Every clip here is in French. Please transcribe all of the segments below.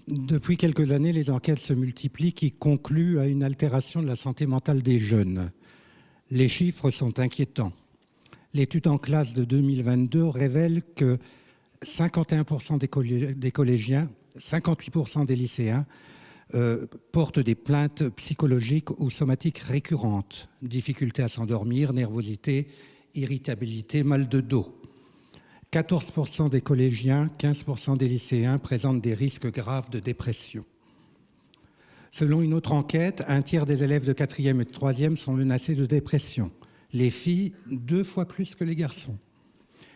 Depuis quelques années, les enquêtes se multiplient qui concluent à une altération de la santé mentale des jeunes. Les chiffres sont inquiétants. L'étude en classe de 2022 révèle que 51% des collégiens, 58% des lycéens portent des plaintes psychologiques ou somatiques récurrentes. Difficultés à s'endormir, nervosité, irritabilité, mal de dos. 14% des collégiens, 15% des lycéens présentent des risques graves de dépression. Selon une autre enquête, un tiers des élèves de 4e et de 3e sont menacés de dépression. Les filles, 2 fois plus que les garçons.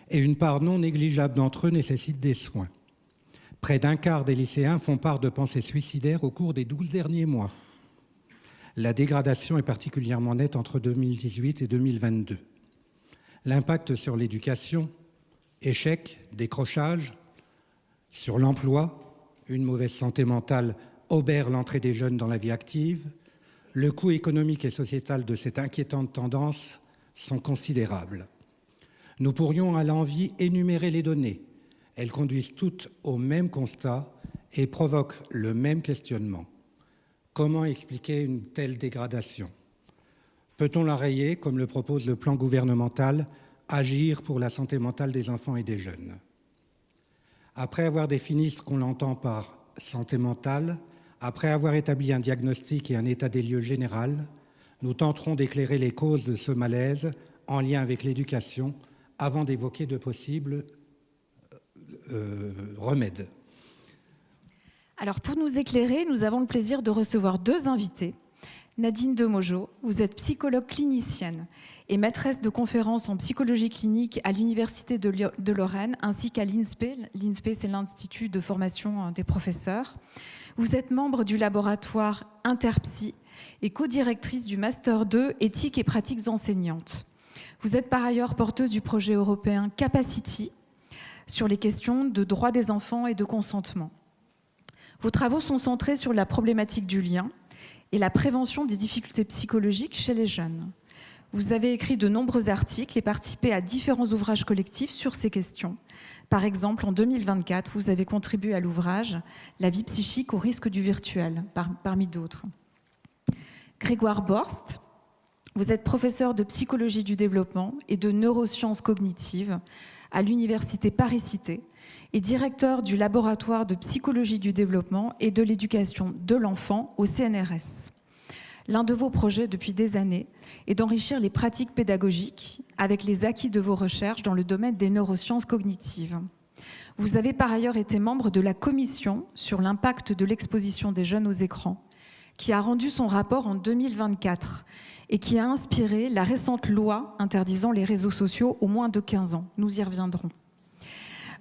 Et une part non négligeable d'entre eux nécessite des soins. Près d'un quart des lycéens font part de pensées suicidaires au cours des 12 derniers mois. La dégradation est particulièrement nette entre 2018 et 2022. L'impact sur l'éducation, échec, décrochage, sur l'emploi, une mauvaise santé mentale obère l'entrée des jeunes dans la vie active. Le coût économique et sociétal de cette inquiétante tendance sont considérables. Nous pourrions à l'envi énumérer les données. Elles conduisent toutes au même constat et provoquent le même questionnement. Comment expliquer une telle dégradation? Peut-on l'enrayer, comme le propose le plan gouvernemental, agir pour la santé mentale des enfants et des jeunes? Après avoir défini ce qu'on entend par santé mentale, après avoir établi un diagnostic et un état des lieux général, nous tenterons d'éclairer les causes de ce malaise en lien avec l'éducation avant d'évoquer de possibles remèdes. Alors pour nous éclairer, nous avons le plaisir de recevoir 2 invités. Nadine Demojo, vous êtes psychologue clinicienne et maîtresse de conférences en psychologie clinique à l'Université de Lorraine ainsi qu'à l'INSPE. L'INSPE, c'est l'Institut de formation des professeurs. Vous êtes membre du laboratoire Interpsy et co-directrice du Master 2 éthique et pratiques enseignantes. Vous êtes par ailleurs porteuse du projet européen Capacity sur les questions de droits des enfants et de consentement. Vos travaux sont centrés sur la problématique du lien et la prévention des difficultés psychologiques chez les jeunes. Vous avez écrit de nombreux articles et participé à différents ouvrages collectifs sur ces questions. Par exemple, en 2024, vous avez contribué à l'ouvrage « La vie psychique au risque du virtuel », parmi d'autres. Grégoire Borst, vous êtes professeur de psychologie du développement et de neurosciences cognitives à l'Université Paris-Cité et directeur du laboratoire de psychologie du développement et de l'éducation de l'enfant au CNRS. L'un de vos projets depuis des années est d'enrichir les pratiques pédagogiques avec les acquis de vos recherches dans le domaine des neurosciences cognitives. Vous avez par ailleurs été membre de la commission sur l'impact de l'exposition des jeunes aux écrans, qui a rendu son rapport en 2024 et qui a inspiré la récente loi interdisant les réseaux sociaux aux moins de 15 ans. Nous y reviendrons.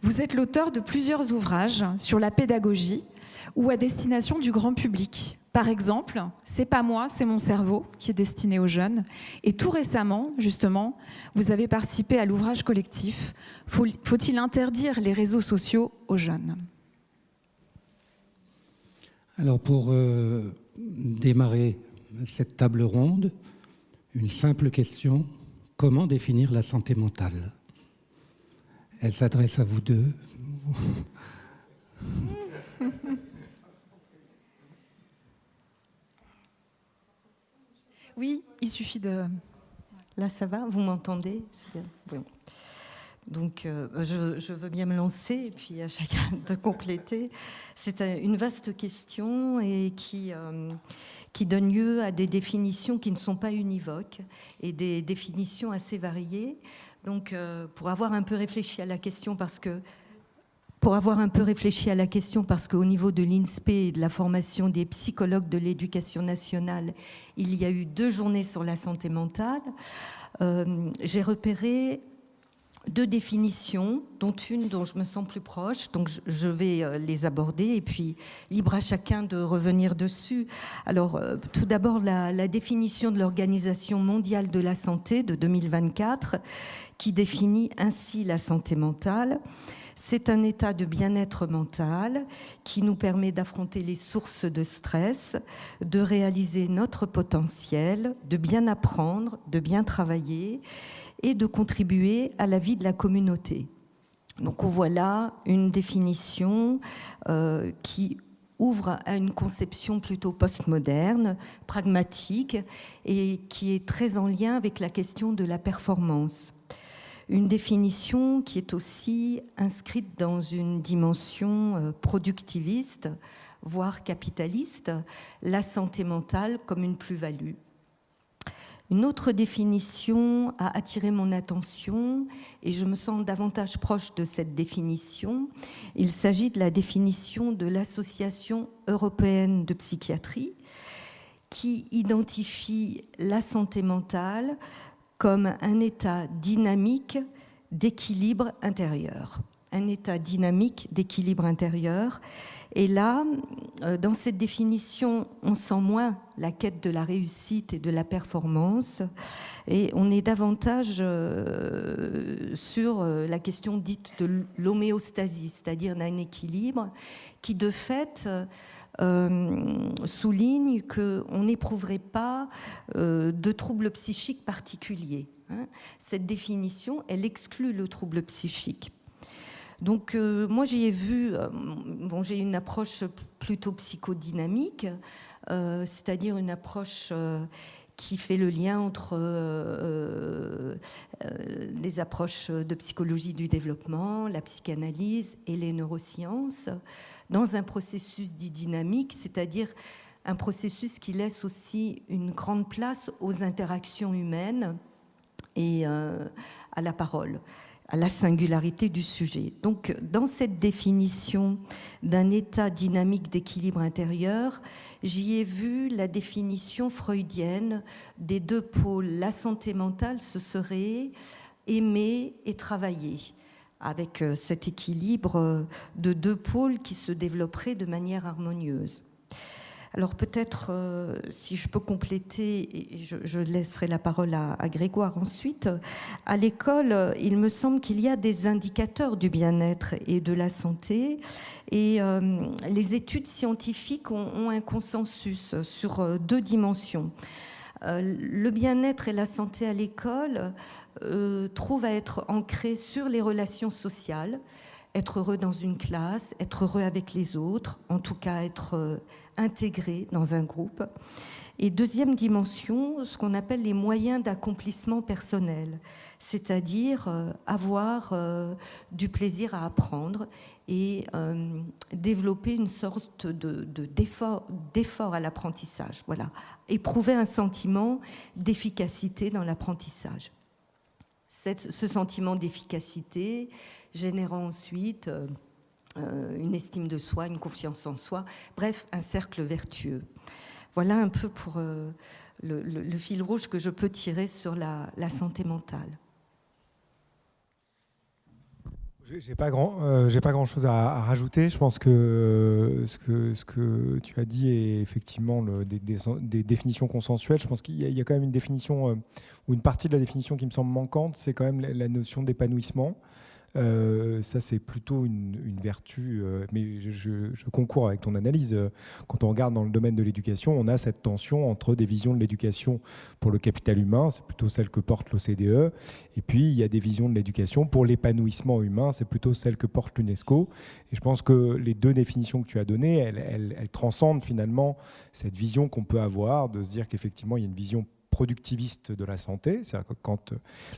Vous êtes l'auteur de plusieurs ouvrages sur la pédagogie ou à destination du grand public. Par exemple, « C'est pas moi, c'est mon cerveau » qui est destiné aux jeunes. Et tout récemment, justement, vous avez participé à l'ouvrage collectif « Faut-il interdire les réseaux sociaux aux jeunes ?» Alors pour démarrer cette table ronde, une simple question, comment définir la santé mentale? Elle s'adresse à vous deux. Oui, il suffit de... Là, ça va? Vous m'entendez? C'est bien. Oui. Donc, je veux bien me lancer et puis à chacun de compléter. C'est une vaste question et qui donne lieu à des définitions qui ne sont pas univoques et des définitions assez variées. Donc, pour avoir un peu réfléchi à la question, parce qu'au niveau de l'INSPE et de la formation des psychologues de l'éducation nationale, il y a eu 2 journées sur la santé mentale. J'ai repéré 2 définitions, dont une dont je me sens plus proche, donc je vais les aborder et puis libre à chacun de revenir dessus. Alors, tout d'abord, la définition de l'Organisation mondiale de la santé de 2024, qui définit ainsi la santé mentale. C'est un état de bien-être mental qui nous permet d'affronter les sources de stress, de réaliser notre potentiel, de bien apprendre, de bien travailler et de contribuer à la vie de la communauté. Donc voilà une définition qui ouvre à une conception plutôt postmoderne, pragmatique, et qui est très en lien avec la question de la performance. Une définition qui est aussi inscrite dans une dimension productiviste, voire capitaliste, la santé mentale comme une plus-value. Une autre définition a attiré mon attention et je me sens davantage proche de cette définition. Il s'agit de la définition de l'Association européenne de psychiatrie qui identifie la santé mentale comme un état dynamique d'équilibre intérieur. Un état dynamique d'équilibre intérieur. Et là, dans cette définition, on sent moins la quête de la réussite et de la performance, et on est davantage sur la question dite de l'homéostasie, c'est-à-dire d'un équilibre qui, de fait, souligne qu'on n'éprouverait pas de troubles psychiques particuliers. Cette définition, elle exclut le trouble psychique. Donc moi j'y ai vu, j'ai une approche plutôt psychodynamique, c'est-à-dire une approche qui fait le lien entre les approches de psychologie du développement, la psychanalyse et les neurosciences, dans un processus dit dynamique, c'est-à-dire un processus qui laisse aussi une grande place aux interactions humaines et à la parole, à la singularité du sujet. Donc, dans cette définition d'un état dynamique d'équilibre intérieur, j'y ai vu la définition freudienne des deux pôles. La santé mentale, ce serait aimer et travailler, avec cet équilibre de deux pôles qui se développeraient de manière harmonieuse. Alors peut-être, si je peux compléter, et je laisserai la parole à Grégoire ensuite, à l'école, il me semble qu'il y a des indicateurs du bien-être et de la santé, et les études scientifiques ont un consensus sur deux dimensions. Le bien-être et la santé à l'école trouvent à être ancrés sur les relations sociales, être heureux dans une classe, être heureux avec les autres, en tout cas être intégré dans un groupe. Et deuxième dimension, ce qu'on appelle les moyens d'accomplissement personnel, c'est-à-dire avoir du plaisir à apprendre et développer une sorte d'effort à l'apprentissage. Voilà. Éprouver un sentiment d'efficacité dans l'apprentissage. Ce sentiment d'efficacité générant ensuite une estime de soi, une confiance en soi, bref, un cercle vertueux. Voilà un peu pour le fil rouge que je peux tirer sur la santé mentale. J'ai pas grand-chose à rajouter. Je pense que ce que tu as dit est effectivement des définitions consensuelles. Je pense qu'il y a quand même une définition ou une partie de la définition qui me semble manquante, c'est quand même la notion d'épanouissement. Ça, c'est plutôt une vertu, mais je concours avec ton analyse. Quand on regarde dans le domaine de l'éducation, on a cette tension entre des visions de l'éducation pour le capital humain, c'est plutôt celle que porte l'OCDE, et puis il y a des visions de l'éducation pour l'épanouissement humain, c'est plutôt celle que porte l'UNESCO. Et je pense que les deux définitions que tu as données, elles transcendent finalement cette vision qu'on peut avoir de se dire qu'effectivement, il y a une vision productiviste de la santé, c'est-à-dire que quand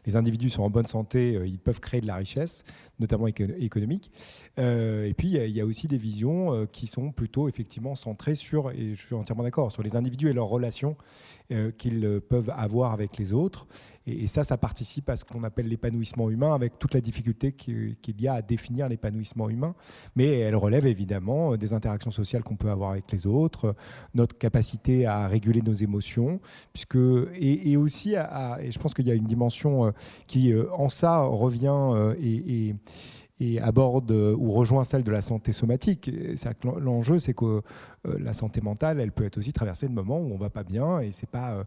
les individus sont en bonne santé, ils peuvent créer de la richesse, notamment économique. Et puis, il y a aussi des visions qui sont plutôt effectivement centrées sur, et je suis entièrement d'accord, sur les individus et leurs relations qu'ils peuvent avoir avec les autres. Et ça participe à ce qu'on appelle l'épanouissement humain, avec toute la difficulté qu'il y a à définir l'épanouissement humain. Mais elle relève évidemment des interactions sociales qu'on peut avoir avec les autres, notre capacité à réguler nos émotions, et aussi, et je pense qu'il y a une dimension qui, en ça, revient et aborde ou rejoint celle de la santé somatique. L'enjeu, c'est que la santé mentale, elle peut être aussi traversée de moments où on ne va pas bien, et c'est pas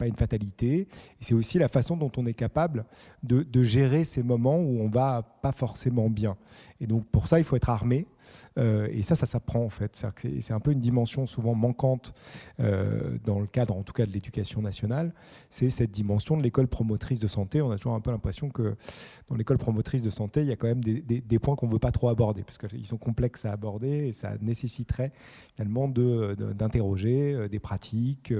une fatalité. Et c'est aussi la façon dont on est capable de gérer ces moments où on ne va pas forcément bien. Et donc, pour ça, il faut être armé. Et ça s'apprend, en fait. C'est un peu une dimension souvent manquante dans le cadre, en tout cas, de l'éducation nationale. C'est cette dimension de l'école promotrice de santé. On a toujours un peu l'impression que dans l'école promotrice de santé, il y a quand même des points qu'on ne veut pas trop aborder, parce qu'ils sont complexes à aborder et ça nécessiterait finalement d'interroger des pratiques,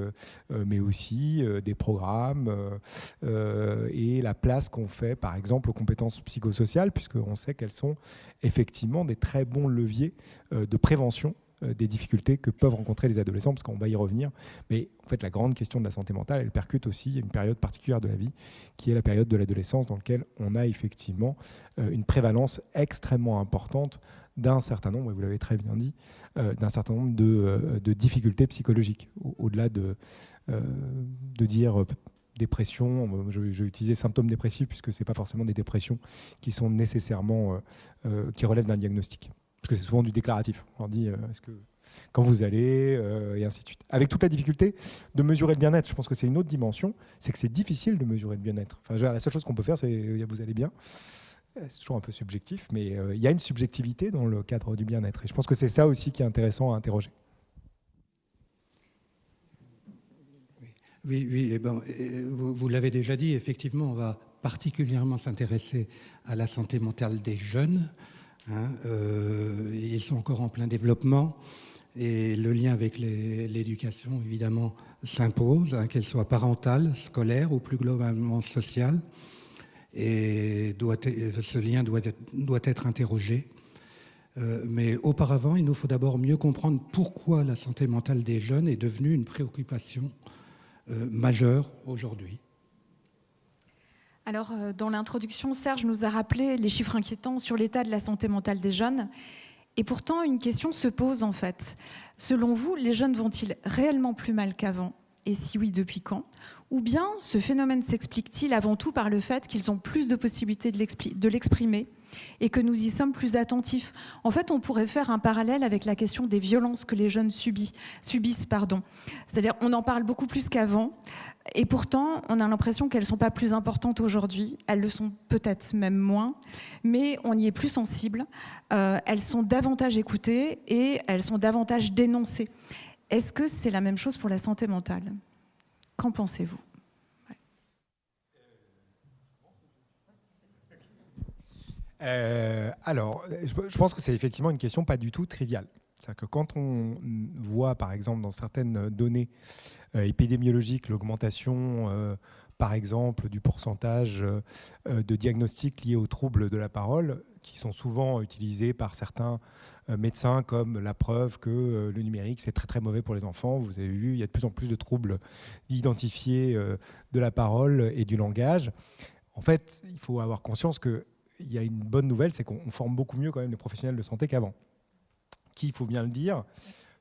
mais aussi des programmes et la place qu'on fait, par exemple, aux compétences psychosociales, puisqu'on sait qu'elles sont effectivement des très bons leviers de prévention des difficultés que peuvent rencontrer les adolescents, parce qu'on va y revenir. Mais en fait, la grande question de la santé mentale, elle percute aussi une période particulière de la vie, qui est la période de l'adolescence, dans laquelle on a effectivement une prévalence extrêmement importante d'un certain nombre, et vous l'avez très bien dit, d'un certain nombre de difficultés psychologiques. Au-delà de dire dépression, je vais utiliser symptômes dépressifs, puisque ce n'est pas forcément des dépressions qui sont nécessairement, qui relèvent d'un diagnostic. Parce que c'est souvent du déclaratif. On leur dit est-ce que quand vous allez, et ainsi de suite. Avec toute la difficulté de mesurer le bien-être, je pense que c'est une autre dimension, c'est que c'est difficile de mesurer le bien-être. Enfin, la seule chose qu'on peut faire, c'est vous allez bien. C'est toujours un peu subjectif, mais il y a une subjectivité dans le cadre du bien-être. Et je pense que c'est ça aussi qui est intéressant à interroger. Oui, et ben, vous l'avez déjà dit, effectivement, on va particulièrement s'intéresser à la santé mentale des jeunes. Ils sont encore en plein développement et le lien avec l'éducation, évidemment, s'impose, qu'elle soit parentale, scolaire ou plus globalement sociale. Et ce lien doit être interrogé. Mais auparavant, il nous faut d'abord mieux comprendre pourquoi la santé mentale des jeunes est devenue une préoccupation majeure aujourd'hui. Alors, dans l'introduction, Serge nous a rappelé les chiffres inquiétants sur l'état de la santé mentale des jeunes. Et pourtant, une question se pose en fait. Selon vous, les jeunes vont-ils réellement plus mal qu'avant ? Et si oui, depuis quand ? Ou bien ce phénomène s'explique-t-il avant tout par le fait qu'ils ont plus de possibilités de l'exprimer et que nous y sommes plus attentifs ? En fait, on pourrait faire un parallèle avec la question des violences que les jeunes subissent. C'est-à-dire, on en parle beaucoup plus qu'avant. Et pourtant, on a l'impression qu'elles ne sont pas plus importantes aujourd'hui. Elles le sont peut-être même moins, mais on y est plus sensible. Elles sont davantage écoutées et elles sont davantage dénoncées. Est-ce que c'est la même chose pour la santé mentale ? Qu'en pensez-vous ? Alors, je pense que c'est effectivement une question pas du tout triviale. C'est-à-dire que quand on voit, par exemple, dans certaines données épidémiologiques, l'augmentation, par exemple, du pourcentage de diagnostics liés aux troubles de la parole, qui sont souvent utilisés par certains médecins comme la preuve que le numérique, c'est très très mauvais pour les enfants. Vous avez vu, il y a de plus en plus de troubles identifiés de la parole et du langage. En fait, il faut avoir conscience qu'il y a une bonne nouvelle, c'est qu'on forme beaucoup mieux quand même les professionnels de santé qu'avant, qui, il faut bien le dire, ne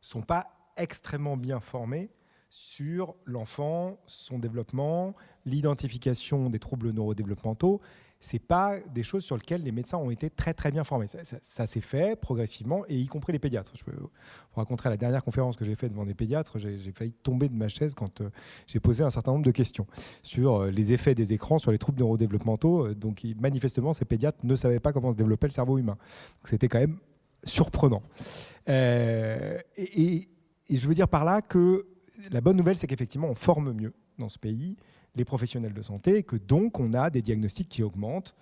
sont pas extrêmement bien formés sur l'enfant, son développement, l'identification des troubles neurodéveloppementaux. Ce n'est pas des choses sur lesquelles les médecins ont été très très bien formés. Ça s'est fait progressivement, et y compris les pédiatres. Je peux vous raconter la dernière conférence que j'ai faite devant des pédiatres, j'ai failli tomber de ma chaise quand j'ai posé un certain nombre de questions sur les effets des écrans sur les troubles neurodéveloppementaux. Donc manifestement, ces pédiatres ne savaient pas comment se développait le cerveau humain. C'était quand même surprenant. Et je veux dire par là que la bonne nouvelle, c'est qu'effectivement, on forme mieux dans ce pays les professionnels de santé, et que donc on a des diagnostics qui augmentent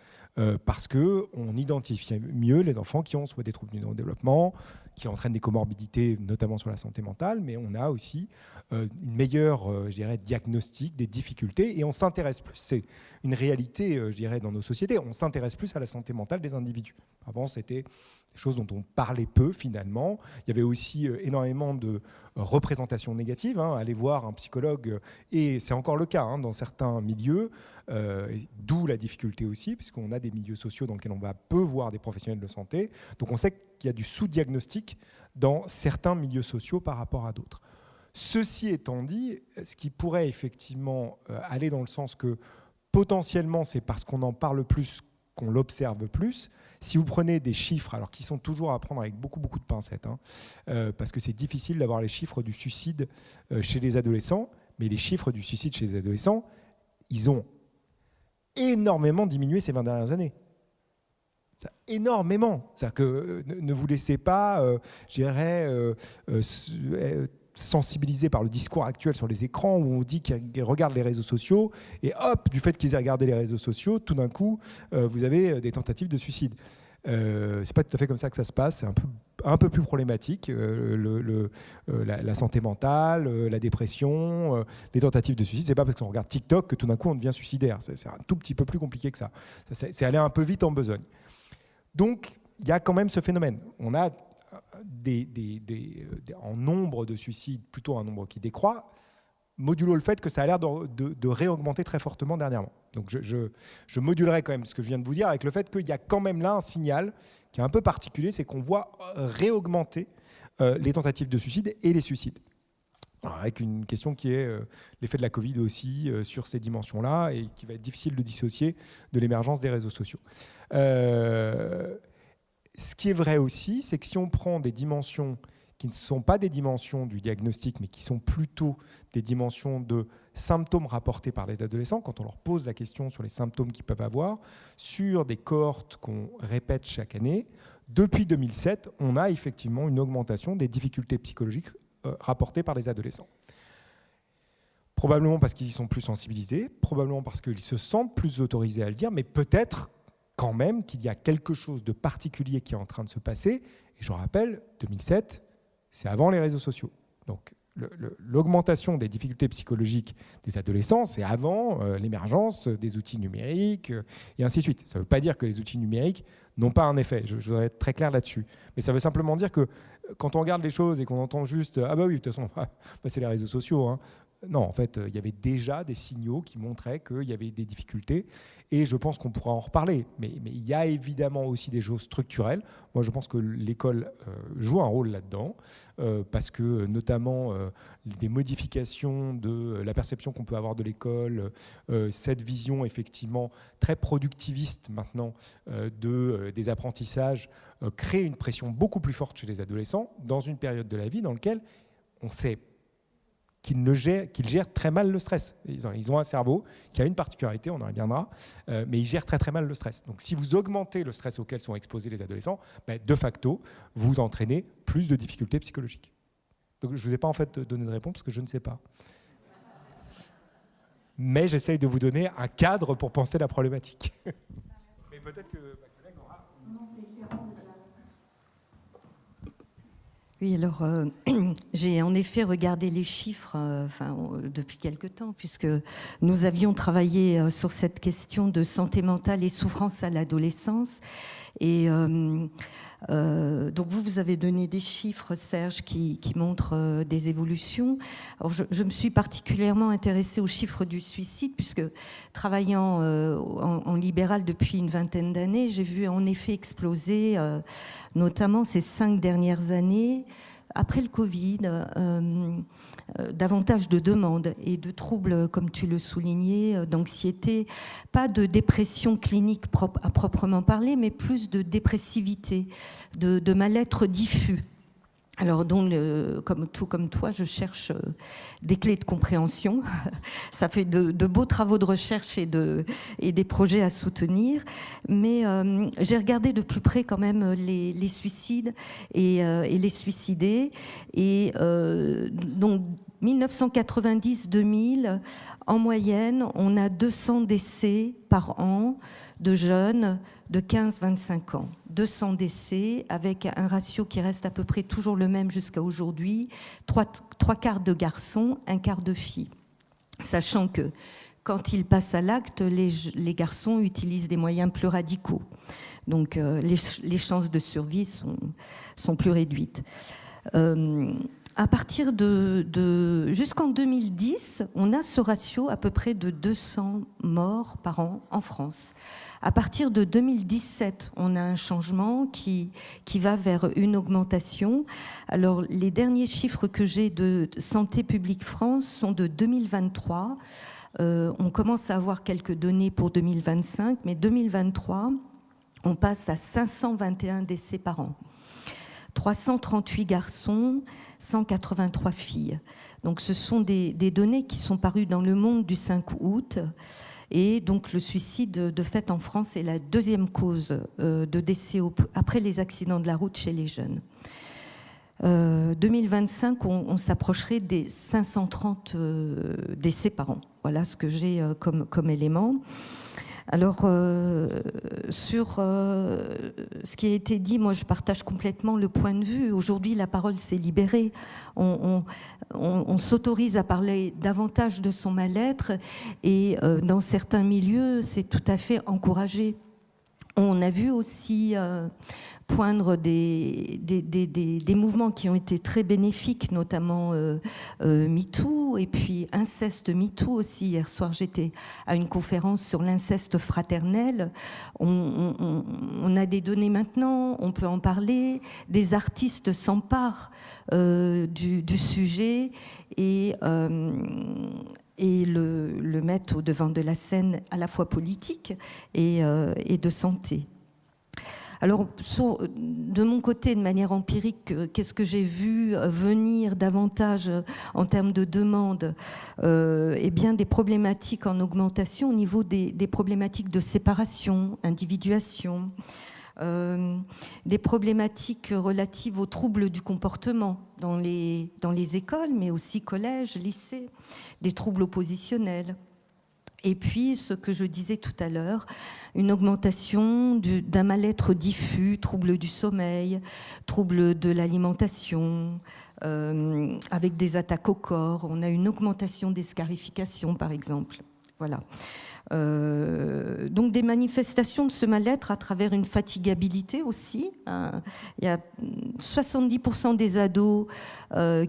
parce qu'on identifie mieux les enfants qui ont soit des troubles du neurodéveloppement, qui entraînent des comorbidités, notamment sur la santé mentale, mais on a aussi une meilleure, je dirais, diagnostic des difficultés, et on s'intéresse plus. C'est une réalité, je dirais, dans nos sociétés. On s'intéresse plus à la santé mentale des individus. Avant, c'était des choses dont on parlait peu, finalement. Il y avait aussi énormément de représentations négatives. Aller voir un psychologue, et c'est encore le cas dans certains milieux, d'où la difficulté aussi, puisqu'on a des milieux sociaux dans lesquels on va peu voir des professionnels de santé. Donc on sait qu'il y a du sous-diagnostic dans certains milieux sociaux par rapport à d'autres. Ceci étant dit, ce qui pourrait effectivement aller dans le sens que potentiellement c'est parce qu'on en parle plus qu'on l'observe plus. Si vous prenez des chiffres, alors qui sont toujours à prendre avec beaucoup de pincettes, parce que c'est difficile d'avoir les chiffres du suicide chez les adolescents, mais les chiffres du suicide chez les adolescents, ils ont énormément diminué ces 20 dernières années. Ça, énormément. C'est-à-dire que ne vous laissez pas, je dirais, sensibilisés par le discours actuel sur les écrans où on dit qu'ils regardent les réseaux sociaux et hop, du fait qu'ils aient regardé les réseaux sociaux, tout d'un coup, vous avez des tentatives de suicide. C'est pas tout à fait comme ça que ça se passe, c'est un peu plus problématique. La santé mentale, la dépression, les tentatives de suicide, c'est pas parce qu'on regarde TikTok que tout d'un coup on devient suicidaire. C'est un tout petit peu plus compliqué que ça. C'est aller un peu vite en besogne. Donc il y a quand même ce phénomène. On a en nombre de suicides, plutôt un nombre qui décroît, modulo le fait que ça a l'air de réaugmenter très fortement dernièrement. Donc je modulerai quand même ce que je viens de vous dire avec le fait qu'il y a quand même là un signal qui est un peu particulier, c'est qu'on voit réaugmenter les tentatives de suicide et les suicides. Alors, avec une question qui est l'effet de la Covid aussi sur ces dimensions-là et qui va être difficile de dissocier de l'émergence des réseaux sociaux. Ce qui est vrai aussi, c'est que si on prend des dimensions qui ne sont pas des dimensions du diagnostic, mais qui sont plutôt des dimensions de symptômes rapportés par les adolescents, quand on leur pose la question sur les symptômes qu'ils peuvent avoir, sur des cohortes qu'on répète chaque année, depuis 2007, on a effectivement une augmentation des difficultés psychologiques rapportées par les adolescents. Probablement parce qu'ils y sont plus sensibilisés, probablement parce qu'ils se sentent plus autorisés à le dire, mais peut-être quand même qu'il y a quelque chose de particulier qui est en train de se passer. Et je rappelle, 2007, c'est avant les réseaux sociaux. Donc l'augmentation des difficultés psychologiques des adolescents, c'est avant l'émergence des outils numériques et ainsi de suite. Ça ne veut pas dire que les outils numériques n'ont pas un effet. Je voudrais être très clair là-dessus. Mais ça veut simplement dire que quand on regarde les choses et qu'on entend juste « Ah bah oui, de toute façon, c'est les réseaux sociaux hein. », non, en fait, il y avait déjà des signaux qui montraient qu'il y avait des difficultés et je pense qu'on pourra en reparler. Mais il y a évidemment aussi des choses structurelles. Moi, je pense que l'école joue un rôle là-dedans parce que notamment des modifications de la perception qu'on peut avoir de l'école, cette vision effectivement très productiviste maintenant des apprentissages crée une pression beaucoup plus forte chez les adolescents dans une période de la vie dans laquelle on sait qu'ils gèrent très mal le stress. Ils ont un cerveau qui a une particularité, on en reviendra, mais ils gèrent très très mal le stress. Donc si vous augmentez le stress auquel sont exposés les adolescents, de facto, vous entraînez plus de difficultés psychologiques. Donc je ne vous ai pas en fait donné de réponse parce que je ne sais pas. Mais j'essaye de vous donner un cadre pour penser la problématique. Mais peut-être que ma collègue aura... Oui, alors j'ai en effet regardé les chiffres depuis quelque temps, puisque nous avions travaillé sur cette question de santé mentale et souffrance à l'adolescence. Et donc vous avez donné des chiffres, Serge, qui montrent des évolutions. Alors je me suis particulièrement intéressée aux chiffres du suicide, puisque travaillant en libéral depuis une vingtaine d'années, j'ai vu en effet exploser, notamment ces 5 dernières années, après le Covid, davantage de demandes et de troubles, comme tu le soulignais, d'anxiété, pas de dépression clinique à proprement parler, mais plus de dépressivité, de mal-être diffus. Alors donc, comme toi, je cherche des clés de compréhension. Ça fait de beaux travaux de recherche et des projets à soutenir. Mais j'ai regardé de plus près quand même les suicides et les suicidés. Et donc 1990-2000, en moyenne, on a 200 décès par an de jeunes de 15-25 ans. 200 décès avec un ratio qui reste à peu près toujours le même jusqu'à aujourd'hui, 3 quarts de garçons, 1 quart de filles. Sachant que quand ils passent à l'acte, les garçons utilisent des moyens plus radicaux. Donc les chances de survie sont plus réduites. À partir jusqu'en 2010, on a ce ratio à peu près de 200 morts par an en France. À partir de 2017, on a un changement qui va vers une augmentation. Alors, les derniers chiffres que j'ai de Santé publique France sont de 2023. On commence à avoir quelques données pour 2025, mais 2023, on passe à 521 décès par an. 338 garçons, 183 filles. Donc ce sont des données qui sont parues dans Le Monde du 5 août. Et donc le suicide, de fait, en France, est la 2e cause de décès après les accidents de la route chez les jeunes. 2025, on s'approcherait des 530 décès par an. Voilà ce que j'ai comme élément. Alors, sur ce qui a été dit, moi je partage complètement le point de vue. Aujourd'hui, la parole s'est libérée. On s'autorise à parler davantage de son mal-être et dans certains milieux, c'est tout à fait encouragé. On a vu aussi poindre des mouvements qui ont été très bénéfiques, notamment MeToo et puis Inceste MeToo aussi. Hier soir, j'étais à une conférence sur l'inceste fraternel. On a des données maintenant, on peut en parler. Des artistes s'emparent du sujet et le mettre au devant de la scène à la fois politique et de santé. Alors, de mon côté, de manière empirique, qu'est-ce que j'ai vu venir davantage en termes de demande? Eh bien, des problématiques en augmentation au niveau des problématiques de séparation, individuation, des problématiques relatives aux troubles du comportement dans les écoles, mais aussi collèges, lycées, des troubles oppositionnels. Et puis, ce que je disais tout à l'heure, une augmentation d'un mal-être diffus, troubles du sommeil, troubles de l'alimentation, avec des attaques au corps. On a une augmentation des scarifications, par exemple. Voilà. Donc des manifestations de ce mal-être à travers une fatigabilité aussi. Il y a 70% des ados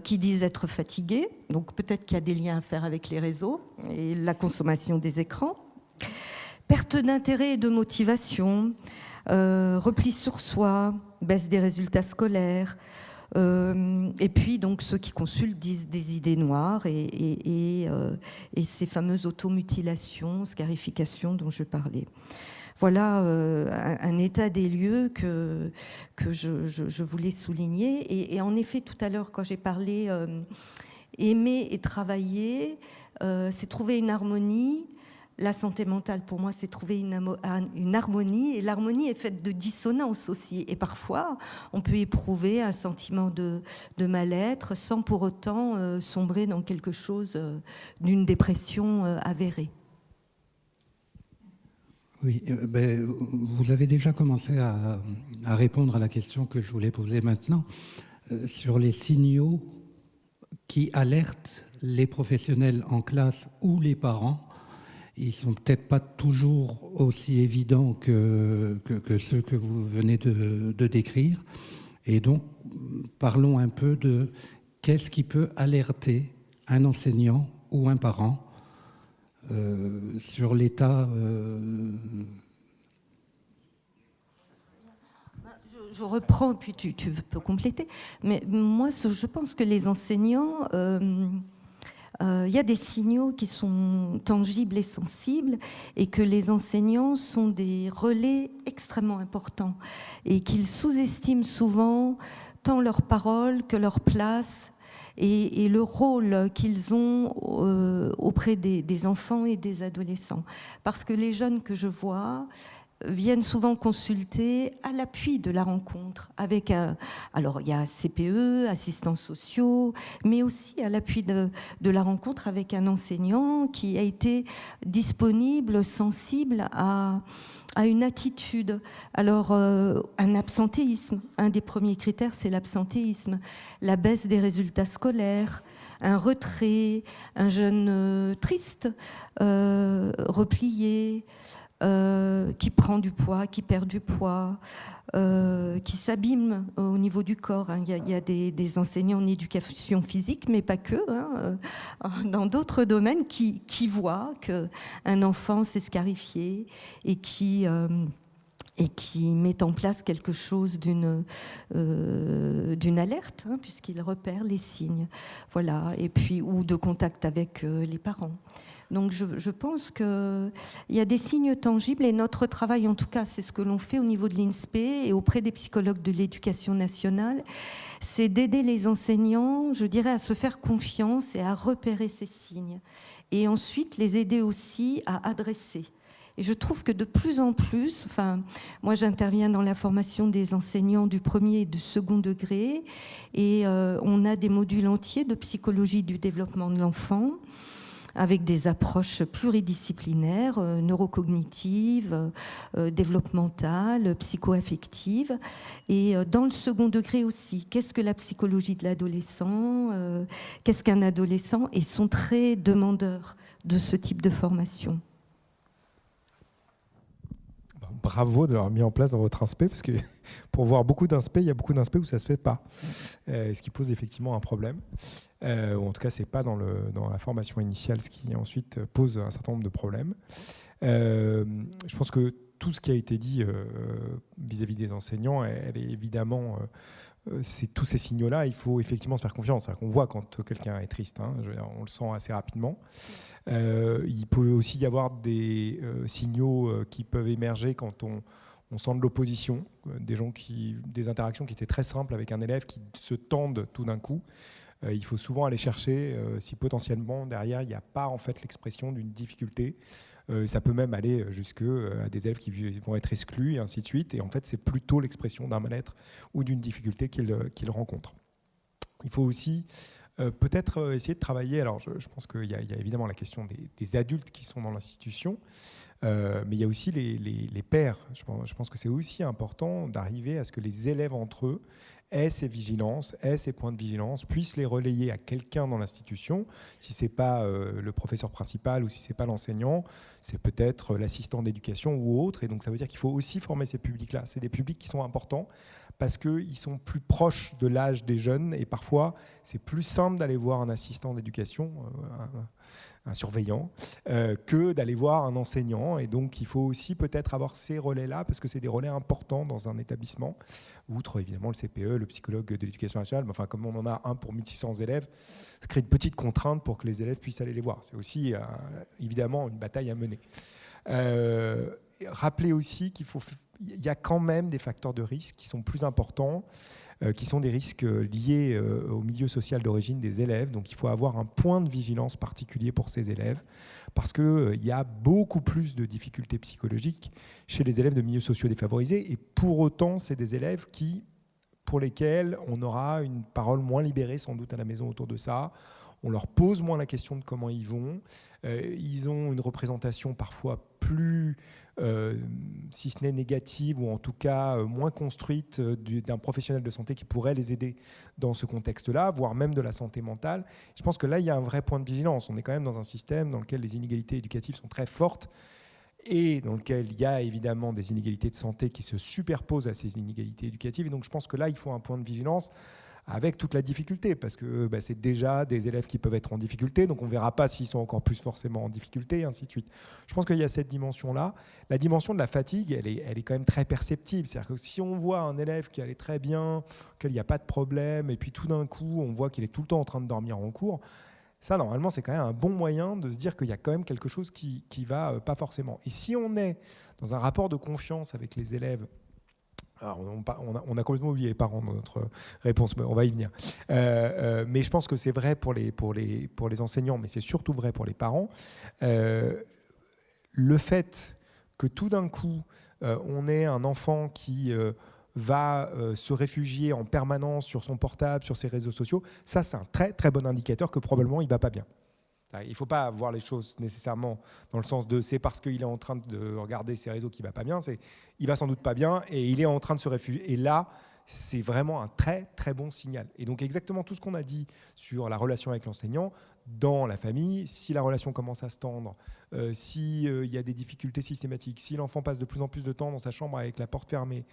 qui disent être fatigués. Donc peut-être qu'il y a des liens à faire avec les réseaux et la consommation des écrans. Perte d'intérêt et de motivation, repli sur soi, baisse des résultats scolaires. Et puis donc ceux qui consultent disent des idées noires et ces fameuses automutilations, scarifications dont je parlais. Voilà un état des lieux que je voulais souligner. Et en effet, tout à l'heure, quand j'ai parlé aimer et travailler, c'est trouver une harmonie. La santé mentale, pour moi, c'est trouver une harmonie. Et l'harmonie est faite de dissonance aussi. Et parfois, on peut éprouver un sentiment de mal-être sans pour autant sombrer dans quelque chose d'une dépression avérée. Oui, vous avez déjà commencé à répondre à la question que je voulais poser maintenant sur les signaux qui alertent les professionnels en classe ou les parents. Ils ne sont peut-être pas toujours aussi évidents que ceux que vous venez de décrire. Et donc, parlons un peu de qu'est-ce qui peut alerter un enseignant ou un parent sur l'état. Je reprends, puis tu peux compléter. Mais moi, je pense que les enseignants... il y a des signaux qui sont tangibles et sensibles et que les enseignants sont des relais extrêmement importants et qu'ils sous-estiment souvent tant leur parole que leur place et le rôle qu'ils ont auprès des enfants et des adolescents. Parce que les jeunes que je vois viennent souvent consulter à l'appui de la rencontre avec alors il y a CPE, assistants sociaux, mais aussi à l'appui de la rencontre avec un enseignant qui a été disponible, sensible à une attitude. Alors un absentéisme, un des premiers critères, c'est l'absentéisme, la baisse des résultats scolaires, un retrait, un jeune triste, replié, qui prend du poids, qui perd du poids, qui s'abîme au niveau du corps. Il y a des enseignants en éducation physique, mais pas que, dans d'autres domaines, qui voient qu'un enfant s'est scarifié et qui met en place quelque chose d'une alerte, puisqu'il repère les signes, voilà, et puis ou de contact avec les parents. Donc je pense qu'il y a des signes tangibles et notre travail, en tout cas, c'est ce que l'on fait au niveau de l'INSPE et auprès des psychologues de l'éducation nationale, c'est d'aider les enseignants, je dirais, à se faire confiance et à repérer ces signes. Et ensuite, les aider aussi à adresser Et je trouve que de plus en plus, moi j'interviens dans la formation des enseignants du premier et du second degré, et on a des modules entiers de psychologie du développement de l'enfant, avec des approches pluridisciplinaires, neurocognitives, développementales, psycho-affectives. Et dans le second degré aussi, qu'est-ce que la psychologie de l'adolescent, qu'est-ce qu'un adolescent, et sont très demandeurs de ce type de formation. Bravo de l'avoir mis en place dans votre inspe, parce que pour voir beaucoup d'inspe, il y a beaucoup d'inspe où ça ne se fait pas, ce qui pose effectivement un problème. Ou en tout cas, ce n'est pas dans la formation initiale, ce qui ensuite pose un certain nombre de problèmes. Je pense que tout ce qui a été dit vis-à-vis des enseignants, elle est évidemment... tous ces signaux-là, il faut effectivement se faire confiance. On voit quand quelqu'un est triste, hein, on le sent assez rapidement. Il peut aussi y avoir des signaux qui peuvent émerger quand on sent de l'opposition, des interactions qui étaient très simples avec un élève qui se tendent tout d'un coup. Il faut souvent aller chercher si potentiellement derrière il n'y a pas en fait l'expression d'une difficulté. Ça peut même aller jusqu'à des élèves qui vont être exclus et ainsi de suite. Et en fait, c'est plutôt l'expression d'un mal-être ou d'une difficulté qu'ils rencontrent. Il faut aussi peut-être essayer de travailler. Alors, je pense qu'il y a évidemment la question des adultes qui sont dans l'institution, mais il y a aussi les pairs. Je pense que c'est aussi important d'arriver à ce que les élèves entre eux aient ces vigilances, aient ces points de vigilance, puissent les relayer à quelqu'un dans l'institution. Si ce n'est pas le professeur principal ou si ce n'est pas l'enseignant, c'est peut-être l'assistant d'éducation ou autre. Et donc ça veut dire qu'il faut aussi former ces publics-là. C'est des publics qui sont importants parce qu'ils sont plus proches de l'âge des jeunes et parfois c'est plus simple d'aller voir un assistant d'éducation, un surveillant, que d'aller voir un enseignant. Et donc, il faut aussi peut-être avoir ces relais-là, parce que c'est des relais importants dans un établissement, outre évidemment le CPE, le psychologue de l'éducation nationale. Mais enfin, comme on en a un pour 1600 élèves, ça crée une petite contrainte pour que les élèves puissent aller les voir. C'est aussi, évidemment, une bataille à mener. Rappelez aussi qu'il y a quand même des facteurs de risque qui sont plus importants, qui sont des risques liés au milieu social d'origine des élèves. Donc il faut avoir un point de vigilance particulier pour ces élèves, parce qu'il y a beaucoup plus de difficultés psychologiques chez les élèves de milieux sociaux défavorisés, et pour autant, c'est des élèves pour lesquels on aura une parole moins libérée sans doute à la maison autour de ça. On leur pose moins la question de comment ils vont. Ils ont une représentation parfois plus, si ce n'est négative, ou en tout cas moins construite d'un professionnel de santé qui pourrait les aider dans ce contexte-là, voire même de la santé mentale. Je pense que là, il y a un vrai point de vigilance. On est quand même dans un système dans lequel les inégalités éducatives sont très fortes et dans lequel il y a évidemment des inégalités de santé qui se superposent à ces inégalités éducatives. Et donc, je pense que là, il faut un point de vigilance avec toute la difficulté, parce que c'est déjà des élèves qui peuvent être en difficulté, donc on ne verra pas s'ils sont encore plus forcément en difficulté, et ainsi de suite. Je pense qu'il y a cette dimension-là. La dimension de la fatigue, elle est quand même très perceptible. C'est-à-dire que si on voit un élève qui allait très bien, qu'il n'y a pas de problème, et puis tout d'un coup, on voit qu'il est tout le temps en train de dormir en cours, ça, normalement, c'est quand même un bon moyen de se dire qu'il y a quand même quelque chose qui va pas forcément. Et si on est dans un rapport de confiance avec les élèves, alors on a complètement oublié les parents dans notre réponse, mais on va y venir. Mais je pense que c'est vrai pour les enseignants, mais c'est surtout vrai pour les parents. Le fait que tout d'un coup, on ait un enfant qui va se réfugier en permanence sur son portable, sur ses réseaux sociaux, ça, c'est un très, très bon indicateur que probablement il ne va pas bien. Il ne faut pas voir les choses nécessairement dans le sens de c'est parce qu'il est en train de regarder ses réseaux qu'il ne va pas bien, il va sans doute pas bien et il est en train de se réfugier. Et là, c'est vraiment un très très bon signal. Et donc exactement tout ce qu'on a dit sur la relation avec l'enseignant, dans la famille, si la relation commence à se tendre, s'il y a des difficultés systématiques, si l'enfant passe de plus en plus de temps dans sa chambre avec la porte fermée,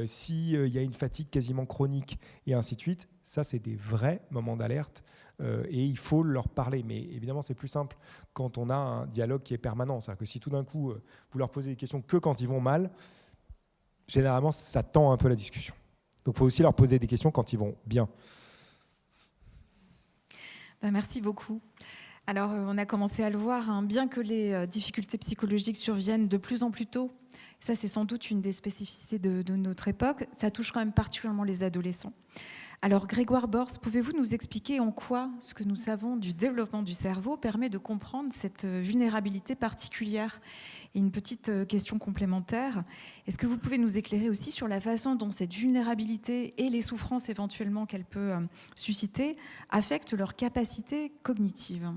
s'il y a une fatigue quasiment chronique et ainsi de suite, ça c'est des vrais moments d'alerte et il faut leur parler. Mais évidemment c'est plus simple quand on a un dialogue qui est permanent. C'est-à-dire que si tout d'un coup vous leur posez des questions que quand ils vont mal, généralement ça tend un peu la discussion. Donc il faut aussi leur poser des questions quand ils vont bien. Merci beaucoup. Alors, on a commencé à le voir, hein, bien que les difficultés psychologiques surviennent de plus en plus tôt Ça, c'est sans doute une des spécificités de notre époque. Ça touche quand même particulièrement les adolescents. Alors, Grégoire Bors, pouvez-vous nous expliquer en quoi ce que nous savons du développement du cerveau permet de comprendre cette vulnérabilité particulière? Et une petite question complémentaire, est-ce que vous pouvez nous éclairer aussi sur la façon dont cette vulnérabilité et les souffrances éventuellement qu'elle peut susciter affectent leur capacité cognitive?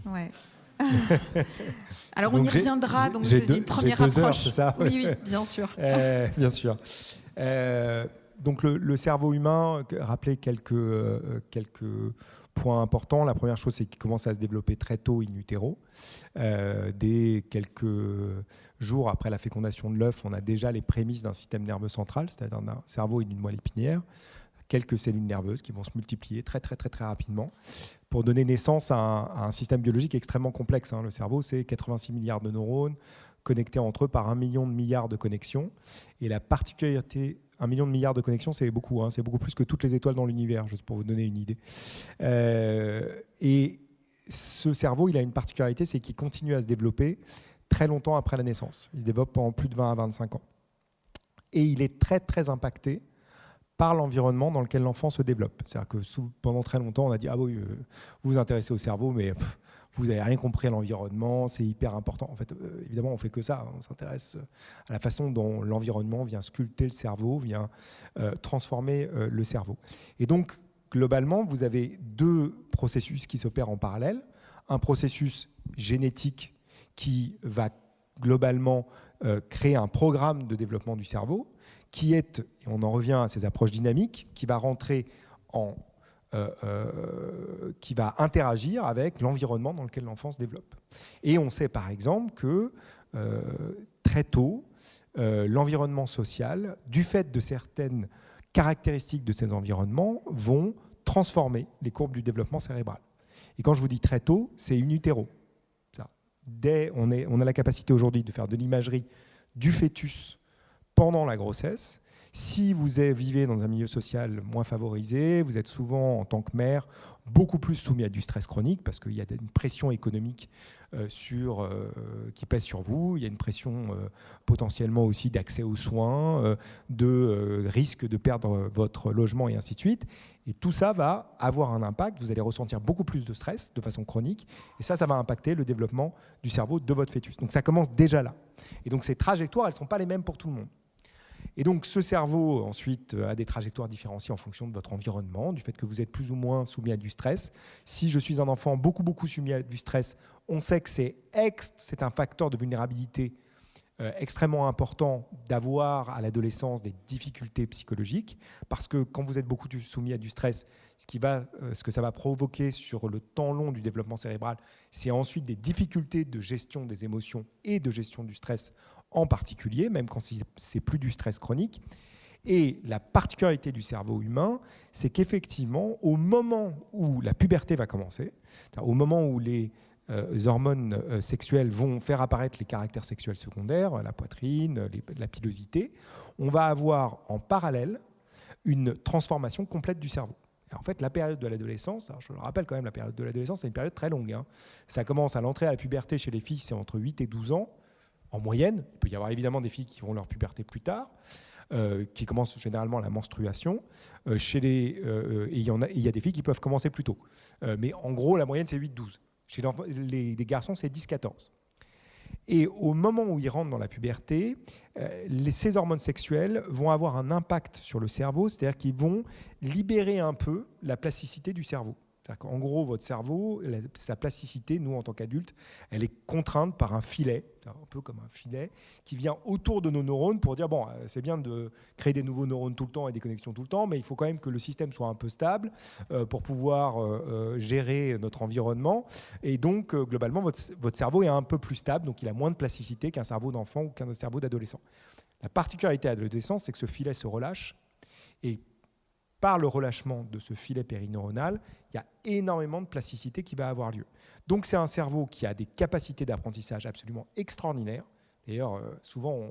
Ouais. Alors, on y reviendra, donc c'est une première approche. C'est ça? Oui, bien sûr. Bien sûr. Donc le cerveau humain, rappelez quelques points importants. La première chose, c'est qu'il commence à se développer très tôt in utero. Dès quelques jours après la fécondation de l'œuf, on a déjà les prémices d'un système nerveux central, c'est-à-dire d'un cerveau et d'une moelle épinière, quelques cellules nerveuses qui vont se multiplier très rapidement pour donner naissance à un système biologique extrêmement complexe. Le cerveau, c'est 86 milliards de neurones connectés entre eux par 1 million de milliards de connexions. Et la particularité, 1 million de milliards de connexions, c'est beaucoup. C'est beaucoup plus que toutes les étoiles dans l'univers, juste pour vous donner une idée. Et ce cerveau, il a une particularité, c'est qu'il continue à se développer très longtemps après la naissance. Il se développe pendant plus de 20 à 25 ans. Et il est très impacté par l'environnement dans lequel l'enfant se développe. C'est-à-dire que pendant très longtemps, on a dit « Ah oui, vous vous intéressez au cerveau, mais vous n'avez rien compris à l'environnement, c'est hyper important. » En fait, évidemment, on ne fait que ça. On s'intéresse à la façon dont l'environnement vient sculpter le cerveau, vient transformer le cerveau. Et donc, globalement, vous avez deux processus qui s'opèrent en parallèle. Un processus génétique qui va globalement créer un programme de développement du cerveau, qui est, et on en revient à ces approches dynamiques, qui va rentrer qui va interagir avec l'environnement dans lequel l'enfant se développe. Et on sait par exemple que très tôt, l'environnement social, du fait de certaines caractéristiques de ces environnements, vont transformer les courbes du développement cérébral. Et quand je vous dis très tôt, c'est in utero. On a la capacité aujourd'hui de faire de l'imagerie du fœtus pendant la grossesse. Si vous vivez dans un milieu social moins favorisé, vous êtes souvent, en tant que mère, beaucoup plus soumis à du stress chronique parce qu'il y a une pression économique qui pèse sur vous. Il y a une pression potentiellement aussi d'accès aux soins, de risque de perdre votre logement et ainsi de suite. Et tout ça va avoir un impact. Vous allez ressentir beaucoup plus de stress de façon chronique. Et ça va impacter le développement du cerveau de votre fœtus. Donc ça commence déjà là. Et donc ces trajectoires, elles ne sont pas les mêmes pour tout le monde. Et donc ce cerveau ensuite a des trajectoires différenciées en fonction de votre environnement, du fait que vous êtes plus ou moins soumis à du stress. Si je suis un enfant beaucoup soumis à du stress, on sait que c'est un facteur de vulnérabilité extrêmement important d'avoir à l'adolescence des difficultés psychologiques, parce que quand vous êtes beaucoup soumis à du stress, ce que ça va provoquer sur le temps long du développement cérébral, c'est ensuite des difficultés de gestion des émotions et de gestion du stress en particulier, même quand c'est plus du stress chronique. Et la particularité du cerveau humain, c'est qu'effectivement, au moment où la puberté va commencer, au moment où les hormones sexuelles vont faire apparaître les caractères sexuels secondaires, la poitrine, la pilosité, on va avoir en parallèle une transformation complète du cerveau. Et en fait, la période de l'adolescence, je le rappelle quand même, la période de l'adolescence, c'est une période très longue. Ça commence à l'entrée à la puberté chez les filles, c'est entre 8 et 12 ans. En moyenne, il peut y avoir évidemment des filles qui vont leur puberté plus tard, qui commencent généralement à la menstruation. Il y a des filles qui peuvent commencer plus tôt. Mais en gros, la moyenne, c'est 8-12. Chez les garçons, c'est 10-14. Et au moment où ils rentrent dans la puberté, ces hormones sexuelles vont avoir un impact sur le cerveau, c'est-à-dire qu'ils vont libérer un peu la plasticité du cerveau. En gros, votre cerveau, sa plasticité, nous en tant qu'adultes, elle est contrainte par un filet, un peu comme un filet, qui vient autour de nos neurones pour dire, bon, c'est bien de créer des nouveaux neurones tout le temps et des connexions tout le temps, mais il faut quand même que le système soit un peu stable pour pouvoir gérer notre environnement. Et donc, globalement, votre cerveau est un peu plus stable, donc il a moins de plasticité qu'un cerveau d'enfant ou qu'un cerveau d'adolescent. La particularité à l'adolescence, c'est que ce filet se relâche et par le relâchement de ce filet périneuronal, il y a énormément de plasticité qui va avoir lieu. Donc c'est un cerveau qui a des capacités d'apprentissage absolument extraordinaires. D'ailleurs, souvent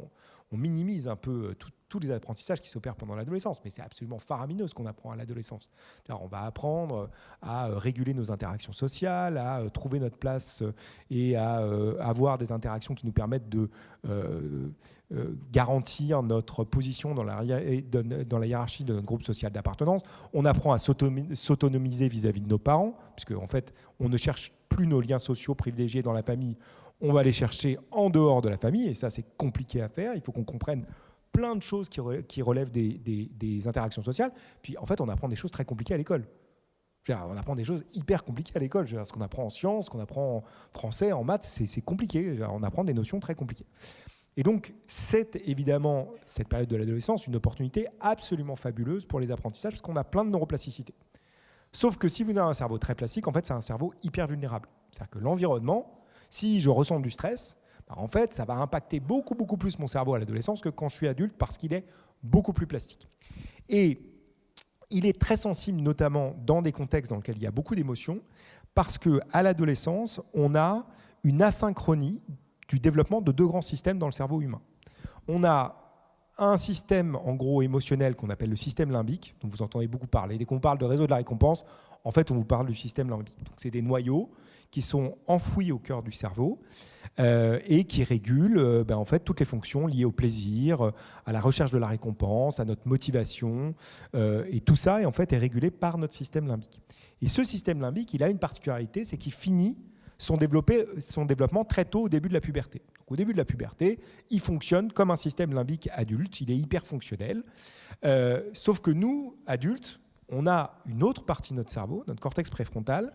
on minimise un peu tous les apprentissages qui s'opèrent pendant l'adolescence, mais c'est absolument faramineux ce qu'on apprend à l'adolescence. On va apprendre à réguler nos interactions sociales, à trouver notre place et à avoir des interactions qui nous permettent de garantir notre position dans la hiérarchie de notre groupe social d'appartenance. On apprend à s'autonomiser vis-à-vis de nos parents, puisque en fait, on ne cherche plus nos liens sociaux privilégiés dans la famille, on va les chercher en dehors de la famille, et ça c'est compliqué à faire. Il faut qu'on comprenne plein de choses qui relèvent des interactions sociales. Puis en fait, on apprend des choses très compliquées à l'école. On apprend des choses hyper compliquées à l'école. Ce qu'on apprend en sciences, ce qu'on apprend en français, en maths, c'est compliqué. On apprend des notions très compliquées. Et donc, c'est évidemment, cette période de l'adolescence, une opportunité absolument fabuleuse pour les apprentissages, parce qu'on a plein de neuroplasticité. Sauf que si vous avez un cerveau très plastique, en fait, c'est un cerveau hyper vulnérable. C'est-à-dire que l'environnement, si je ressens du stress, en fait, ça va impacter beaucoup, beaucoup plus mon cerveau à l'adolescence que quand je suis adulte, parce qu'il est beaucoup plus plastique. Et il est très sensible, notamment dans des contextes dans lesquels il y a beaucoup d'émotions, parce qu'à l'adolescence, on a une asynchronie du développement de deux grands systèmes dans le cerveau humain. On a un système, en gros, émotionnel qu'on appelle le système limbique, dont vous entendez beaucoup parler. Dès qu'on parle de réseau de la récompense, en fait, on vous parle du système limbique. Donc, c'est des noyaux qui sont enfouis au cœur du cerveau et qui régulent en fait, toutes les fonctions liées au plaisir, à la recherche de la récompense, à notre motivation. Et tout ça, en fait, est régulé par notre système limbique. Et ce système limbique, il a une particularité, c'est qu'il finit son développement très tôt au début de la puberté. Donc, au début de la puberté, il fonctionne comme un système limbique adulte, il est hyper fonctionnel. Sauf que nous, adultes, on a une autre partie de notre cerveau, notre cortex préfrontal,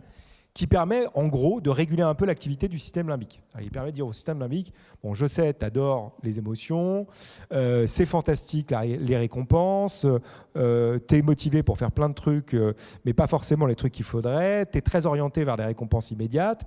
qui permet en gros de réguler un peu l'activité du système limbique. Il permet de dire au système limbique, bon, je sais, tu adores les émotions, c'est fantastique les récompenses, tu es motivé pour faire plein de trucs, mais pas forcément les trucs qu'il faudrait, tu es très orienté vers les récompenses immédiates,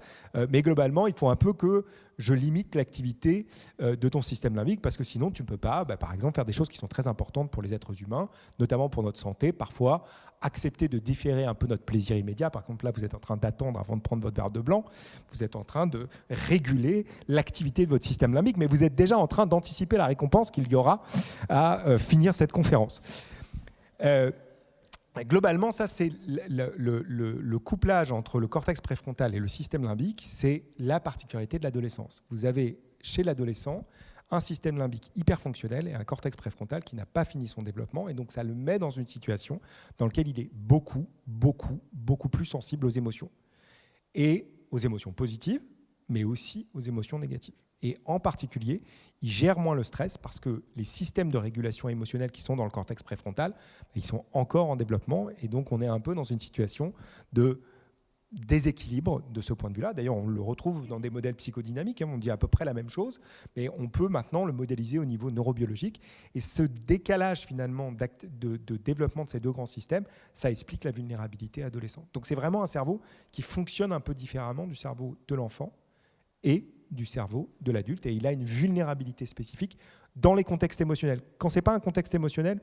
mais globalement, il faut un peu que je limite l'activité de ton système limbique, parce que sinon, tu ne peux pas, par exemple, faire des choses qui sont très importantes pour les êtres humains, notamment pour notre santé, parfois accepter de différer un peu notre plaisir immédiat. Par exemple, là, vous êtes en train d'attendre avant de prendre votre verre de blanc, vous êtes en train de réguler l'activité de votre système limbique, mais vous êtes déjà en train d'anticiper la récompense qu'il y aura à finir cette conférence. Globalement, ça, c'est le couplage entre le cortex préfrontal et le système limbique, c'est la particularité de l'adolescence. Vous avez, chez l'adolescent, un système limbique hyper fonctionnel et un cortex préfrontal qui n'a pas fini son développement, et donc ça le met dans une situation dans laquelle il est beaucoup, beaucoup, beaucoup plus sensible aux émotions. Et aux émotions positives, mais aussi aux émotions négatives. Et en particulier, il gère moins le stress parce que les systèmes de régulation émotionnelle qui sont dans le cortex préfrontal, ils sont encore en développement, et donc on est un peu dans une situation de déséquilibre de ce point de vue-là. D'ailleurs, on le retrouve dans des modèles psychodynamiques, on dit à peu près la même chose, mais on peut maintenant le modéliser au niveau neurobiologique. Et ce décalage finalement de développement de ces deux grands systèmes, ça explique la vulnérabilité adolescente. Donc c'est vraiment un cerveau qui fonctionne un peu différemment du cerveau de l'enfant et du cerveau de l'adulte, et il a une vulnérabilité spécifique dans les contextes émotionnels. Quand ce n'est pas un contexte émotionnel,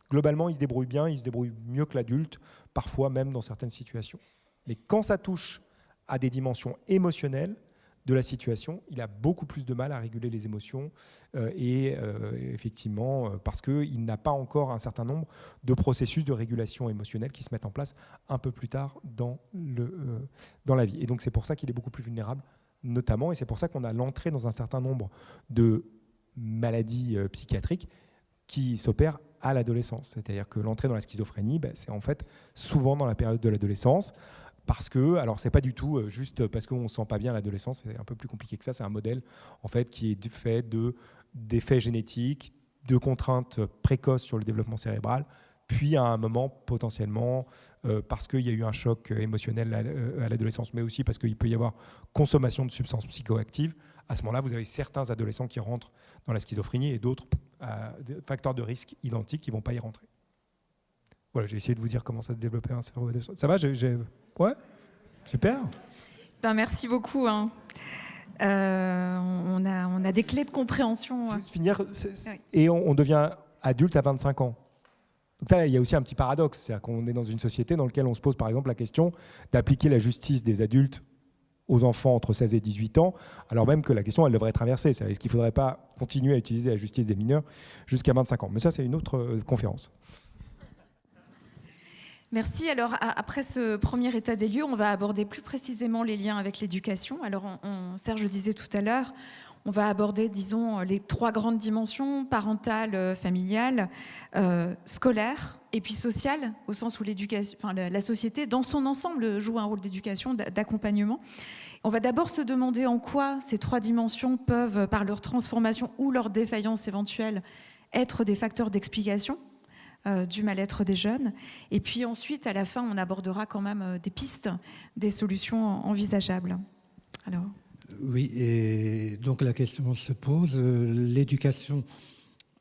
globalement, il se débrouille bien, il se débrouille mieux que l'adulte, parfois même dans certaines situations. Mais quand ça touche à des dimensions émotionnelles de la situation, il a beaucoup plus de mal à réguler les émotions effectivement, parce qu'il n'a pas encore un certain nombre de processus de régulation émotionnelle qui se mettent en place un peu plus tard dans la vie. Et donc c'est pour ça qu'il est beaucoup plus vulnérable, notamment, et c'est pour ça qu'on a l'entrée dans un certain nombre de maladies psychiatriques qui s'opèrent à l'adolescence. C'est-à-dire que l'entrée dans la schizophrénie, c'est en fait souvent dans la période de l'adolescence. Parce que, alors c'est pas du tout juste parce qu'on ne se sent pas bien à l'adolescence, c'est un peu plus compliqué que ça. C'est un modèle en fait qui est fait d'effets génétiques, de contraintes précoces sur le développement cérébral, puis à un moment potentiellement parce qu'il y a eu un choc émotionnel à l'adolescence, mais aussi parce qu'il peut y avoir consommation de substances psychoactives. À ce moment-là, vous avez certains adolescents qui rentrent dans la schizophrénie et d'autres facteurs de risque identiques qui ne vont pas y rentrer. Voilà, j'ai essayé de vous dire comment ça se développait un cerveau adolescent. Ça va, ouais, super. Merci beaucoup. On a des clés de compréhension. Juste finir, et on devient adulte à 25 ans. Donc ça, il y a aussi un petit paradoxe, c'est-à-dire qu'on est dans une société dans laquelle on se pose par exemple la question d'appliquer la justice des adultes aux enfants entre 16 et 18 ans, alors même que la question, elle devrait être inversée. Est-ce qu'il ne faudrait pas continuer à utiliser la justice des mineurs jusqu'à 25 ans? Mais ça, c'est une autre conférence. Merci. Alors, après ce premier état des lieux, on va aborder plus précisément les liens avec l'éducation. Alors, Serge disait tout à l'heure, on va aborder, disons, les 3 grandes dimensions, parentale, familiale, scolaire et puis sociale, au sens où l'éducation, enfin, la société, dans son ensemble, joue un rôle d'éducation, d'accompagnement. On va d'abord se demander en quoi ces 3 dimensions peuvent, par leur transformation ou leur défaillance éventuelle, être des facteurs d'explication du mal-être des jeunes. Et puis ensuite, à la fin, on abordera quand même des pistes, des solutions envisageables. Alors... Oui, et donc la question se pose, l'éducation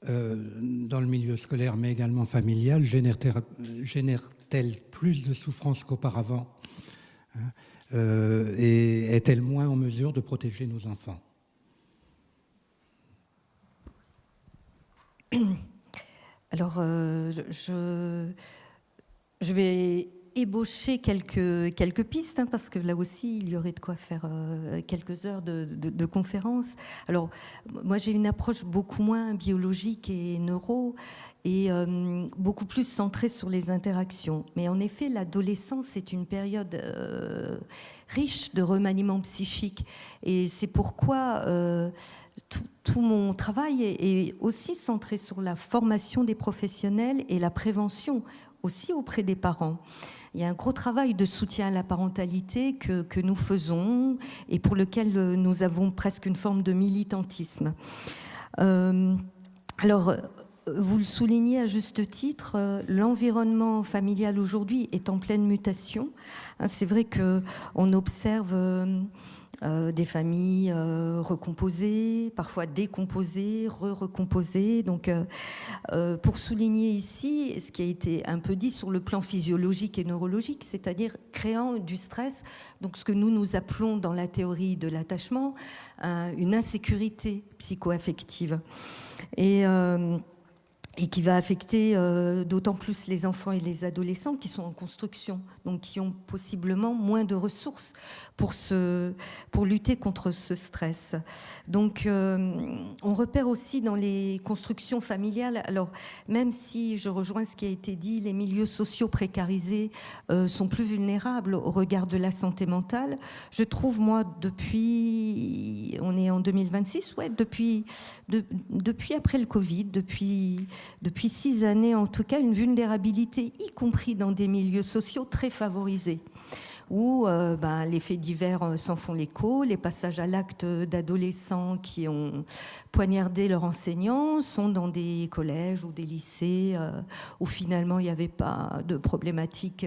dans le milieu scolaire, mais également familial, génère-t-elle plus de souffrance qu'auparavant, et est-elle moins en mesure de protéger nos enfants? Alors, je vais ébaucher quelques pistes, hein, parce que là aussi, il y aurait de quoi faire quelques heures de conférence. Alors, moi, j'ai une approche beaucoup moins biologique et neuro, et beaucoup plus centrée sur les interactions. Mais en effet, l'adolescence est une période riche de remaniement psychique, et c'est pourquoi tout mon travail est aussi centré sur la formation des professionnels et la prévention, aussi auprès des parents. Il y a un gros travail de soutien à la parentalité que nous faisons et pour lequel nous avons presque une forme de militantisme. Alors, vous le soulignez à juste titre, l'environnement familial aujourd'hui est en pleine mutation. C'est vrai qu'on observe des familles recomposées, parfois décomposées, recomposées. Donc, pour souligner ici ce qui a été un peu dit sur le plan physiologique et neurologique, c'est-à-dire créant du stress, donc ce que nous appelons dans la théorie de l'attachement une insécurité psycho-affective. Et qui va affecter d'autant plus les enfants et les adolescents qui sont en construction, donc qui ont possiblement moins de ressources pour lutter contre ce stress. Donc on repère aussi dans les constructions familiales, alors même si je rejoins ce qui a été dit, les milieux sociaux précarisés sont plus vulnérables au regard de la santé mentale, je trouve moi depuis, on est en 2026, ouais, depuis après le Covid, depuis 6 années en tout cas, une vulnérabilité, y compris dans des milieux sociaux très favorisés, où les faits divers s'en font l'écho, les passages à l'acte d'adolescents qui ont poignardé leurs enseignants sont dans des collèges ou des lycées où finalement il n'y avait pas de problématique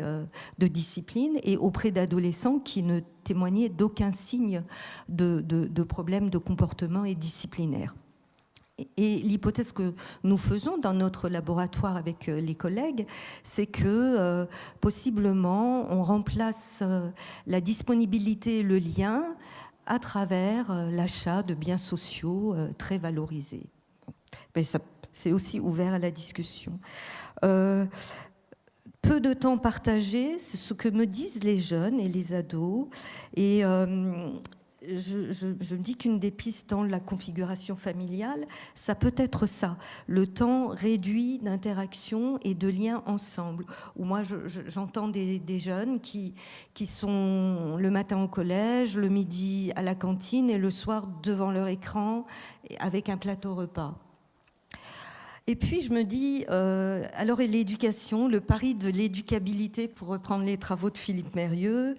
de discipline, et auprès d'adolescents qui ne témoignaient d'aucun signe de problème de comportement et disciplinaire. Et l'hypothèse que nous faisons dans notre laboratoire avec les collègues, c'est que possiblement on remplace la disponibilité et le lien à travers l'achat de biens sociaux très valorisés. Mais ça, c'est aussi ouvert à la discussion. Peu de temps partagé, c'est ce que me disent les jeunes et les ados. Et je me dis qu'une des pistes dans la configuration familiale, ça peut être ça, le temps réduit d'interaction et de lien ensemble. Où moi, j'entends des jeunes qui sont le matin au collège, le midi à la cantine et le soir devant leur écran avec un plateau repas. Et puis je me dis, alors et l'éducation, le pari de l'éducabilité, pour reprendre les travaux de Philippe Mérieux,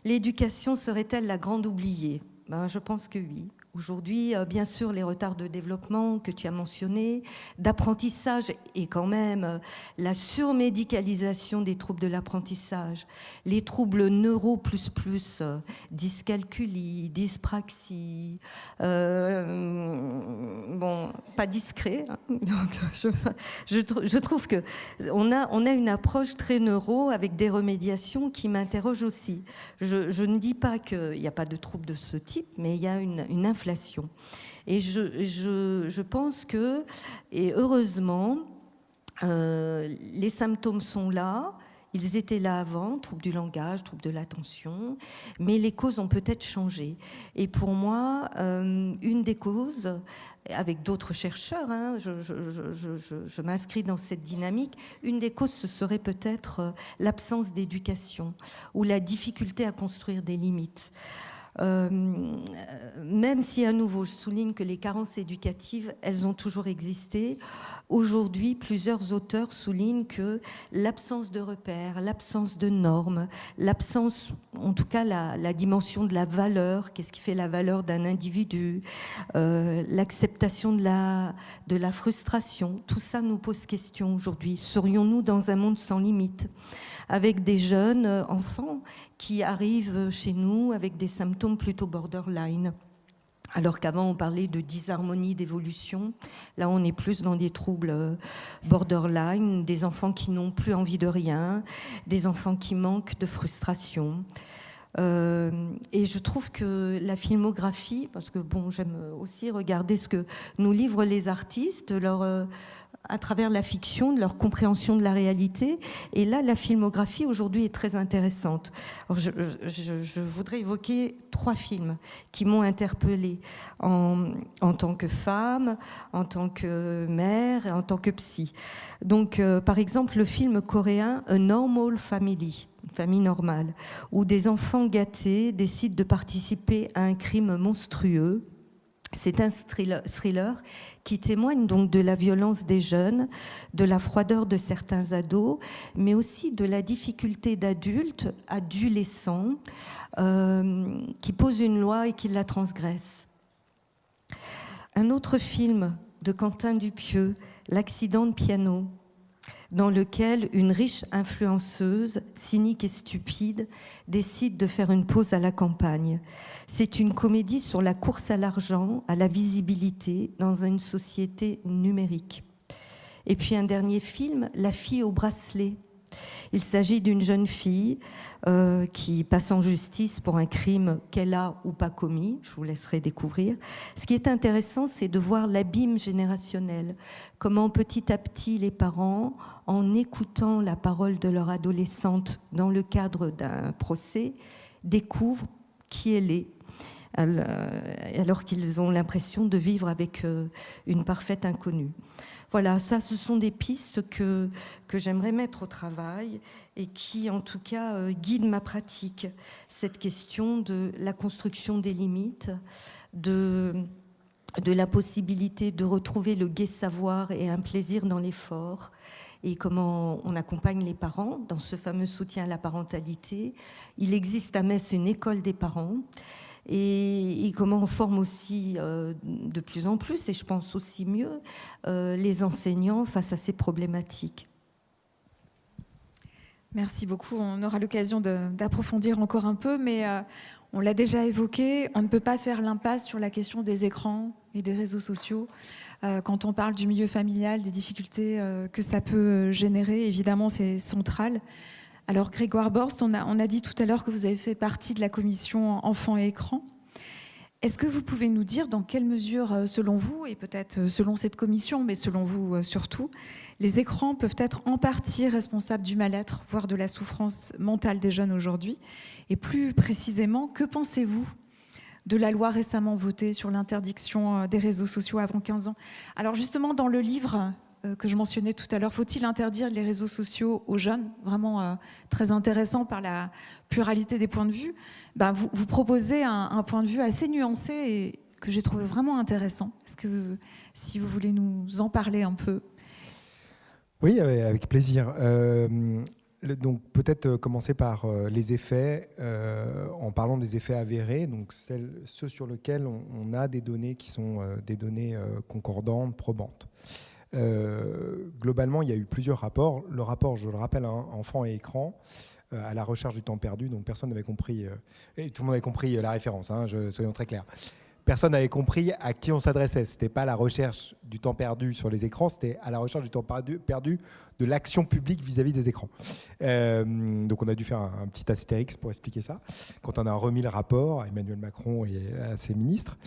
l'éducation serait-elle la grande oubliée ? Je pense que oui. Aujourd'hui, bien sûr, les retards de développement que tu as mentionnés, d'apprentissage et quand même la surmédicalisation des troubles de l'apprentissage, les troubles neuro++, dyscalculie, dyspraxie, bon, pas discret. Hein. Donc, je trouve que on a une approche très neuro avec des remédiations qui m'interrogent aussi. Je ne dis pas qu'il n'y a pas de troubles de ce type, mais il y a une inflation. Et je pense que, et heureusement, les symptômes sont là, Ils étaient là avant, troubles du langage, troubles de l'attention, mais les causes ont peut-être changé. Et pour moi, une des causes, avec d'autres chercheurs, hein, je m'inscris dans cette dynamique, une des causes, ce serait peut-être l'absence d'éducation ou la difficulté à construire des limites. Même si à nouveau je souligne que les carences éducatives, elles ont toujours existé, aujourd'hui plusieurs auteurs soulignent que l'absence de repères, l'absence de normes, l'absence, en tout cas la dimension de la valeur, qu'est-ce qui fait la valeur d'un individu, l'acceptation de la frustration, tout ça nous pose question aujourd'hui. Serions-nous dans un monde sans limite ? Avec des jeunes enfants qui arrivent chez nous avec des symptômes plutôt borderline. Alors qu'avant, on parlait de disharmonie d'évolution. Là, on est plus dans des troubles borderline, des enfants qui n'ont plus envie de rien, des enfants qui manquent de frustration. Et je trouve que la filmographie, parce que bon, j'aime aussi regarder ce que nous livrent les artistes, à travers la fiction, de leur compréhension de la réalité. Et là, la filmographie aujourd'hui est très intéressante. Alors, je voudrais évoquer 3 films qui m'ont interpellée en tant que femme, en tant que mère et en tant que psy. Donc, par exemple, le film coréen A Normal Family, une famille normale, où des enfants gâtés décident de participer à un crime monstrueux. C'est un thriller qui témoigne donc de la violence des jeunes, de la froideur de certains ados, mais aussi de la difficulté d'adultes, adolescents, qui posent une loi et qui la transgressent. Un autre film de Quentin Dupieux, L'accident de piano, dans lequel une riche influenceuse, cynique et stupide, décide de faire une pause à la campagne. C'est une comédie sur la course à l'argent, à la visibilité, dans une société numérique. Et puis un dernier film, La fille au bracelet. Il s'agit d'une jeune fille qui passe en justice pour un crime qu'elle a ou pas commis. Je vous laisserai découvrir. Ce qui est intéressant, c'est de voir l'abîme générationnel. Comment petit à petit les parents, en écoutant la parole de leur adolescente dans le cadre d'un procès, découvrent qui elle est, alors qu'ils ont l'impression de vivre avec une parfaite inconnue. Voilà, ça, ce sont des pistes que j'aimerais mettre au travail et qui, en tout cas, guident ma pratique. Cette question de la construction des limites, de la possibilité de retrouver le gai savoir et un plaisir dans l'effort, et comment on accompagne les parents dans ce fameux soutien à la parentalité. Il existe à Metz une école des parents, et comment on forme aussi de plus en plus, et je pense aussi mieux, les enseignants face à ces problématiques. Merci beaucoup. On aura l'occasion d'approfondir encore un peu, mais on l'a déjà évoqué, on ne peut pas faire l'impasse sur la question des écrans et des réseaux sociaux. Quand on parle du milieu familial, des difficultés que ça peut générer, évidemment, c'est central. Alors Grégoire Borst, on a dit tout à l'heure que vous avez fait partie de la commission enfants et écrans. Est-ce que vous pouvez nous dire dans quelle mesure, selon vous, et peut-être selon cette commission, mais selon vous surtout, les écrans peuvent être en partie responsables du mal-être, voire de la souffrance mentale des jeunes aujourd'hui? Et plus précisément, que pensez-vous de la loi récemment votée sur l'interdiction des réseaux sociaux avant 15 ans? Alors justement, dans le livre que je mentionnais tout à l'heure, faut-il interdire les réseaux sociaux aux jeunes? Vraiment très intéressant par la pluralité des points de vue. Vous proposez un point de vue assez nuancé et que j'ai trouvé vraiment intéressant. Est-ce que, si vous voulez nous en parler un peu? Oui, avec plaisir. Donc peut-être commencer par les effets, en parlant des effets avérés, donc ceux sur lesquels on a des données qui sont des données concordantes, probantes. Globalement, il y a eu plusieurs rapports. Le rapport, je le rappelle, enfants et écran, à la recherche du temps perdu, donc personne n'avait compris, et tout le monde avait compris la référence, soyons très clairs. Personne n'avait compris à qui on s'adressait. Ce n'était pas la recherche du temps perdu sur les écrans, c'était à la recherche du temps perdu de l'action publique vis-à-vis des écrans. Donc on a dû faire un petit astérix pour expliquer ça, quand on a remis le rapport à Emmanuel Macron et à ses ministres.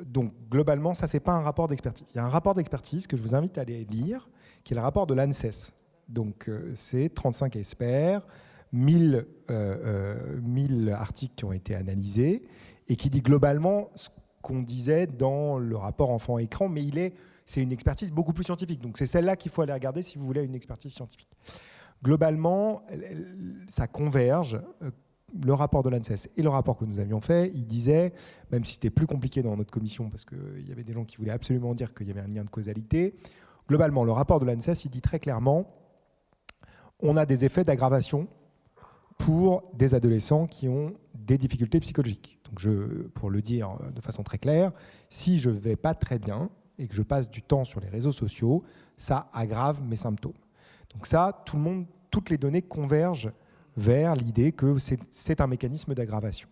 Donc, globalement, ça, c'est pas un rapport d'expertise. Il y a un rapport d'expertise que je vous invite à aller lire, qui est le rapport de l'ANSES. Donc, c'est 35 experts, 1000 articles qui ont été analysés, et qui dit globalement ce qu'on disait dans le rapport enfant-écran, mais c'est une expertise beaucoup plus scientifique. Donc, c'est celle-là qu'il faut aller regarder si vous voulez une expertise scientifique. Globalement, ça converge. Le rapport de l'ANSES et le rapport que nous avions fait, il disait, même si c'était plus compliqué dans notre commission, parce qu'il y avait des gens qui voulaient absolument dire qu'il y avait un lien de causalité, globalement, le rapport de l'ANSES, il dit très clairement, on a des effets d'aggravation pour des adolescents qui ont des difficultés psychologiques. Donc, pour le dire de façon très claire, si je ne vais pas très bien et que je passe du temps sur les réseaux sociaux, ça aggrave mes symptômes. Donc ça, toutes les données convergent vers l'idée que c'est un mécanisme d'aggravation.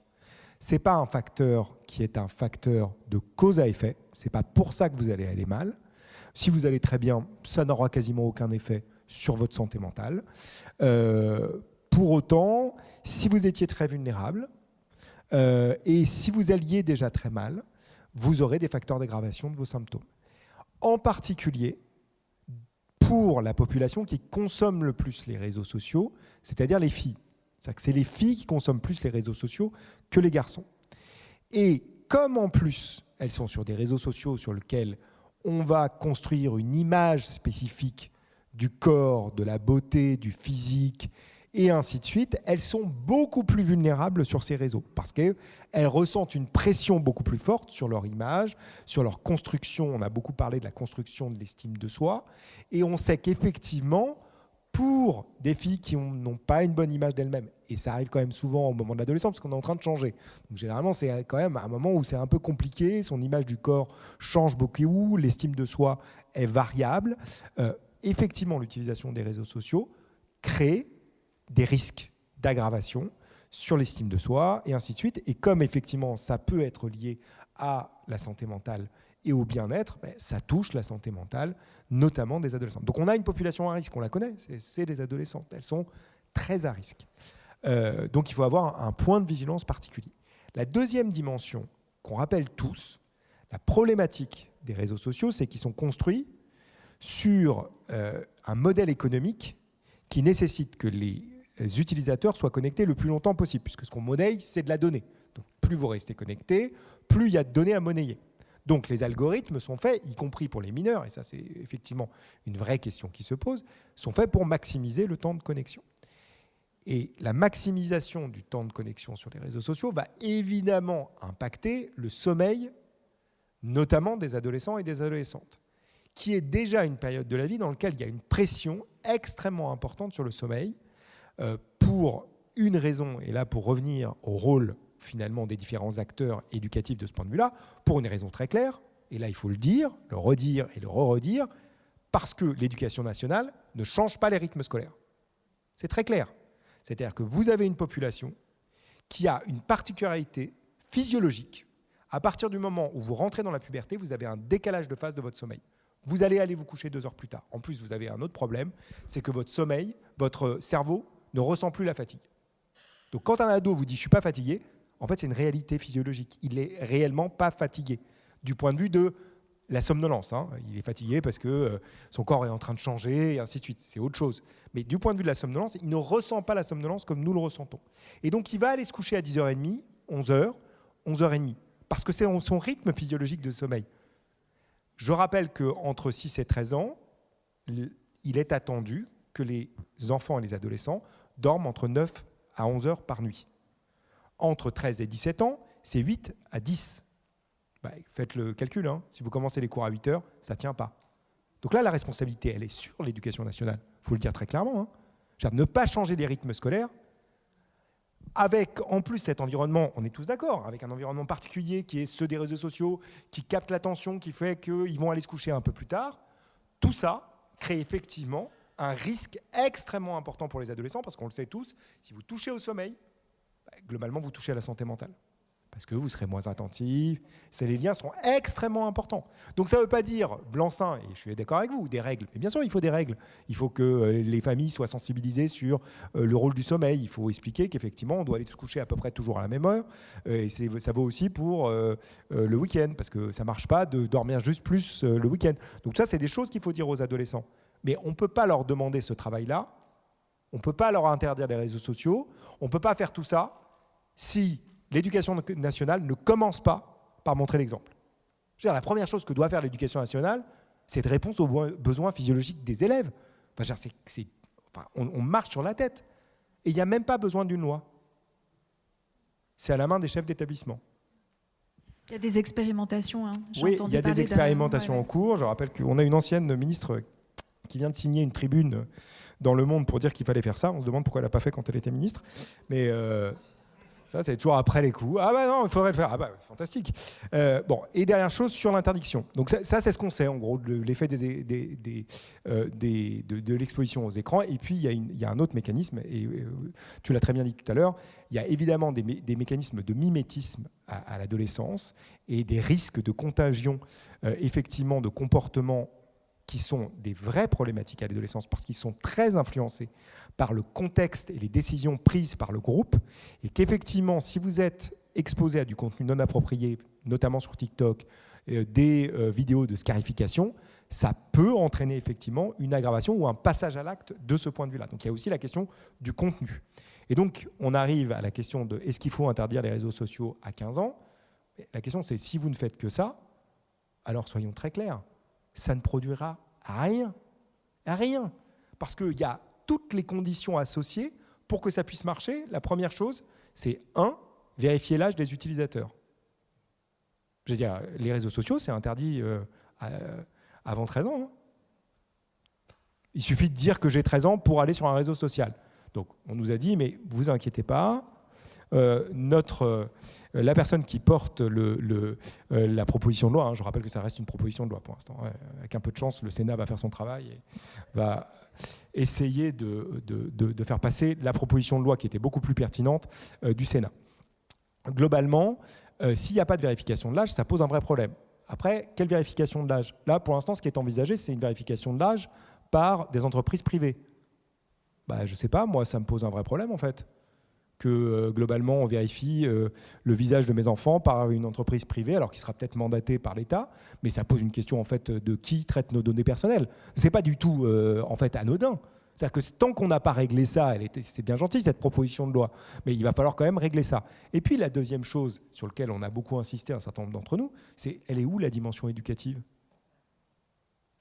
Ce n'est pas un facteur qui est un facteur de cause à effet. Ce n'est pas pour ça que vous allez aller mal. Si vous allez très bien, ça n'aura quasiment aucun effet sur votre santé mentale. Pour autant, si vous étiez très vulnérable et si vous alliez déjà très mal, vous aurez des facteurs d'aggravation de vos symptômes. En particulier, pour la population qui consomme le plus les réseaux sociaux, c'est-à-dire les filles. C'est-à-dire que c'est les filles qui consomment plus les réseaux sociaux que les garçons. Et comme en plus, elles sont sur des réseaux sociaux sur lesquels on va construire une image spécifique du corps, de la beauté, du physique, et ainsi de suite, elles sont beaucoup plus vulnérables sur ces réseaux parce qu'elles ressentent une pression beaucoup plus forte sur leur image, sur leur construction. On a beaucoup parlé de la construction de l'estime de soi. Et on sait qu'effectivement, pour des filles qui n'ont pas une bonne image d'elles-mêmes, et ça arrive quand même souvent au moment de l'adolescence parce qu'on est en train de changer. Donc généralement, c'est quand même un moment où c'est un peu compliqué, son image du corps change beaucoup, l'estime de soi est variable. Effectivement, l'utilisation des réseaux sociaux crée des risques d'aggravation sur l'estime de soi et ainsi de suite. Et comme effectivement ça peut être lié à la santé mentale et au bien-être, ça touche la santé mentale, notamment des adolescents. Donc on a une population à risque, on la connaît, c'est les adolescentes. Elles sont très à risque. Donc il faut avoir un point de vigilance particulier. La deuxième dimension qu'on rappelle tous, la problématique des réseaux sociaux, c'est qu'ils sont construits sur un modèle économique qui nécessite que les utilisateurs soient connectés le plus longtemps possible, puisque ce qu'on monnaie, c'est de la donnée. Donc plus vous restez connecté, plus il y a de données à monnayer. Donc les algorithmes sont faits, y compris pour les mineurs, et ça c'est effectivement une vraie question qui se pose, sont faits pour maximiser le temps de connexion. Et la maximisation du temps de connexion sur les réseaux sociaux va évidemment impacter le sommeil, notamment des adolescents et des adolescentes, qui est déjà une période de la vie dans laquelle il y a une pression extrêmement importante sur le sommeil, pour une raison, et là pour revenir au rôle finalement des différents acteurs éducatifs de ce point de vue-là, pour une raison très claire, et là il faut le dire, le redire et le re-redire, parce que l'éducation nationale ne change pas les rythmes scolaires. C'est très clair. C'est-à-dire que vous avez une population qui a une particularité physiologique. À partir du moment où vous rentrez dans la puberté, vous avez un décalage de phase de votre sommeil. Vous allez aller vous coucher 2 heures plus tard. En plus, vous avez un autre problème, c'est que votre sommeil, votre cerveau ne ressent plus la fatigue. Donc quand un ado vous dit « je ne suis pas fatigué », en fait, c'est une réalité physiologique. Il n'est réellement pas fatigué du point de vue de la somnolence. Il est fatigué parce que son corps est en train de changer et ainsi de suite. C'est autre chose. Mais du point de vue de la somnolence, il ne ressent pas la somnolence comme nous le ressentons. Et donc, il va aller se coucher à 10h30, 11h, 11h30, parce que c'est son rythme physiologique de sommeil. Je rappelle qu'entre 6 et 13 ans, il est attendu que les enfants et les adolescents dorment entre 9 à 11 heures par nuit. Entre 13 et 17 ans, c'est 8 à 10. Faites le calcul. Si vous commencez les cours à 8 heures, ça ne tient pas. Donc là, la responsabilité, elle est sur l'éducation nationale. Il faut le dire très clairement. Ne pas changer les rythmes scolaires, avec en plus cet environnement, on est tous d'accord, avec un environnement particulier qui est ceux des réseaux sociaux, qui capte l'attention, qui fait qu'ils vont aller se coucher un peu plus tard. Tout ça crée effectivement un risque extrêmement important pour les adolescents, parce qu'on le sait tous, si vous touchez au sommeil, globalement, vous touchez à la santé mentale. parce que vous serez moins attentif. Les liens sont extrêmement importants. Donc ça ne veut pas dire blanc-seing, et je suis d'accord avec vous, des règles. Mais bien sûr, il faut des règles. Il faut que les familles soient sensibilisées sur le rôle du sommeil. Il faut expliquer qu'effectivement, on doit aller se coucher à peu près toujours à la même heure. Et ça vaut aussi pour le week-end, parce que ça ne marche pas de dormir juste plus le week-end. Donc ça, c'est des choses qu'il faut dire aux adolescents. Mais on ne peut pas leur demander ce travail-là. On ne peut pas leur interdire les réseaux sociaux. On ne peut pas faire tout ça si l'éducation nationale ne commence pas par montrer l'exemple. Je veux dire, la première chose que doit faire l'éducation nationale, c'est de répondre aux besoins physiologiques des élèves. Enfin, on marche sur la tête. Et il n'y a même pas besoin d'une loi. C'est à la main des chefs d'établissement. Il y a des expérimentations. Oui, il y a des expérimentations en cours. Je rappelle qu'on a une ancienne ministre qui vient de signer une tribune dans Le Monde pour dire qu'il fallait faire ça. On se demande pourquoi elle n'a pas fait quand elle était ministre. Mais ça, c'est toujours après les coups. Ah bah non, il faudrait le faire. Ah bah fantastique. Bon, et dernière chose sur l'interdiction. Donc ça c'est ce qu'on sait en gros de l'effet de l'exposition aux écrans. Et puis il y a un autre mécanisme. Et tu l'as très bien dit tout à l'heure. Il y a évidemment des mécanismes de mimétisme à l'adolescence et des risques de contagion, effectivement, de comportements qui sont des vraies problématiques à l'adolescence parce qu'ils sont très influencés par le contexte et les décisions prises par le groupe, et qu'effectivement, si vous êtes exposé à du contenu non approprié, notamment sur TikTok, des vidéos de scarification, ça peut entraîner effectivement une aggravation ou un passage à l'acte de ce point de vue-là. Donc il y a aussi la question du contenu. Et donc on arrive à la question de est-ce qu'il faut interdire les réseaux sociaux à 15 ans ? La question c'est si vous ne faites que ça, alors soyons très clairs, ça ne produira rien. Parce qu'il y a toutes les conditions associées pour que ça puisse marcher. La première chose, c'est vérifier l'âge des utilisateurs. Je veux dire, les réseaux sociaux, c'est interdit avant 13 ans. Il suffit de dire que j'ai 13 ans pour aller sur un réseau social. Donc, on nous a dit, mais vous inquiétez pas, la personne qui porte la proposition de loi, je rappelle que ça reste une proposition de loi pour l'instant, avec un peu de chance, le Sénat va faire son travail et va essayer de faire passer la proposition de loi qui était beaucoup plus pertinente du Sénat. Globalement, s'il n'y a pas de vérification de l'âge, ça pose un vrai problème. Après, quelle vérification de l'âge ? Là, pour l'instant, ce qui est envisagé, c'est une vérification de l'âge par des entreprises privées. Je ne sais pas, moi, ça me pose un vrai problème, en fait. Que globalement, on vérifie le visage de mes enfants par une entreprise privée, alors qu'il sera peut-être mandaté par l'État, mais ça pose une question, en fait, de qui traite nos données personnelles. Ce n'est pas du tout, en fait, anodin. C'est-à-dire que tant qu'on n'a pas réglé ça, c'est bien gentil, cette proposition de loi, mais il va falloir quand même régler ça. Et puis, la deuxième chose sur laquelle on a beaucoup insisté, un certain nombre d'entre nous, c'est elle est où la dimension éducative ?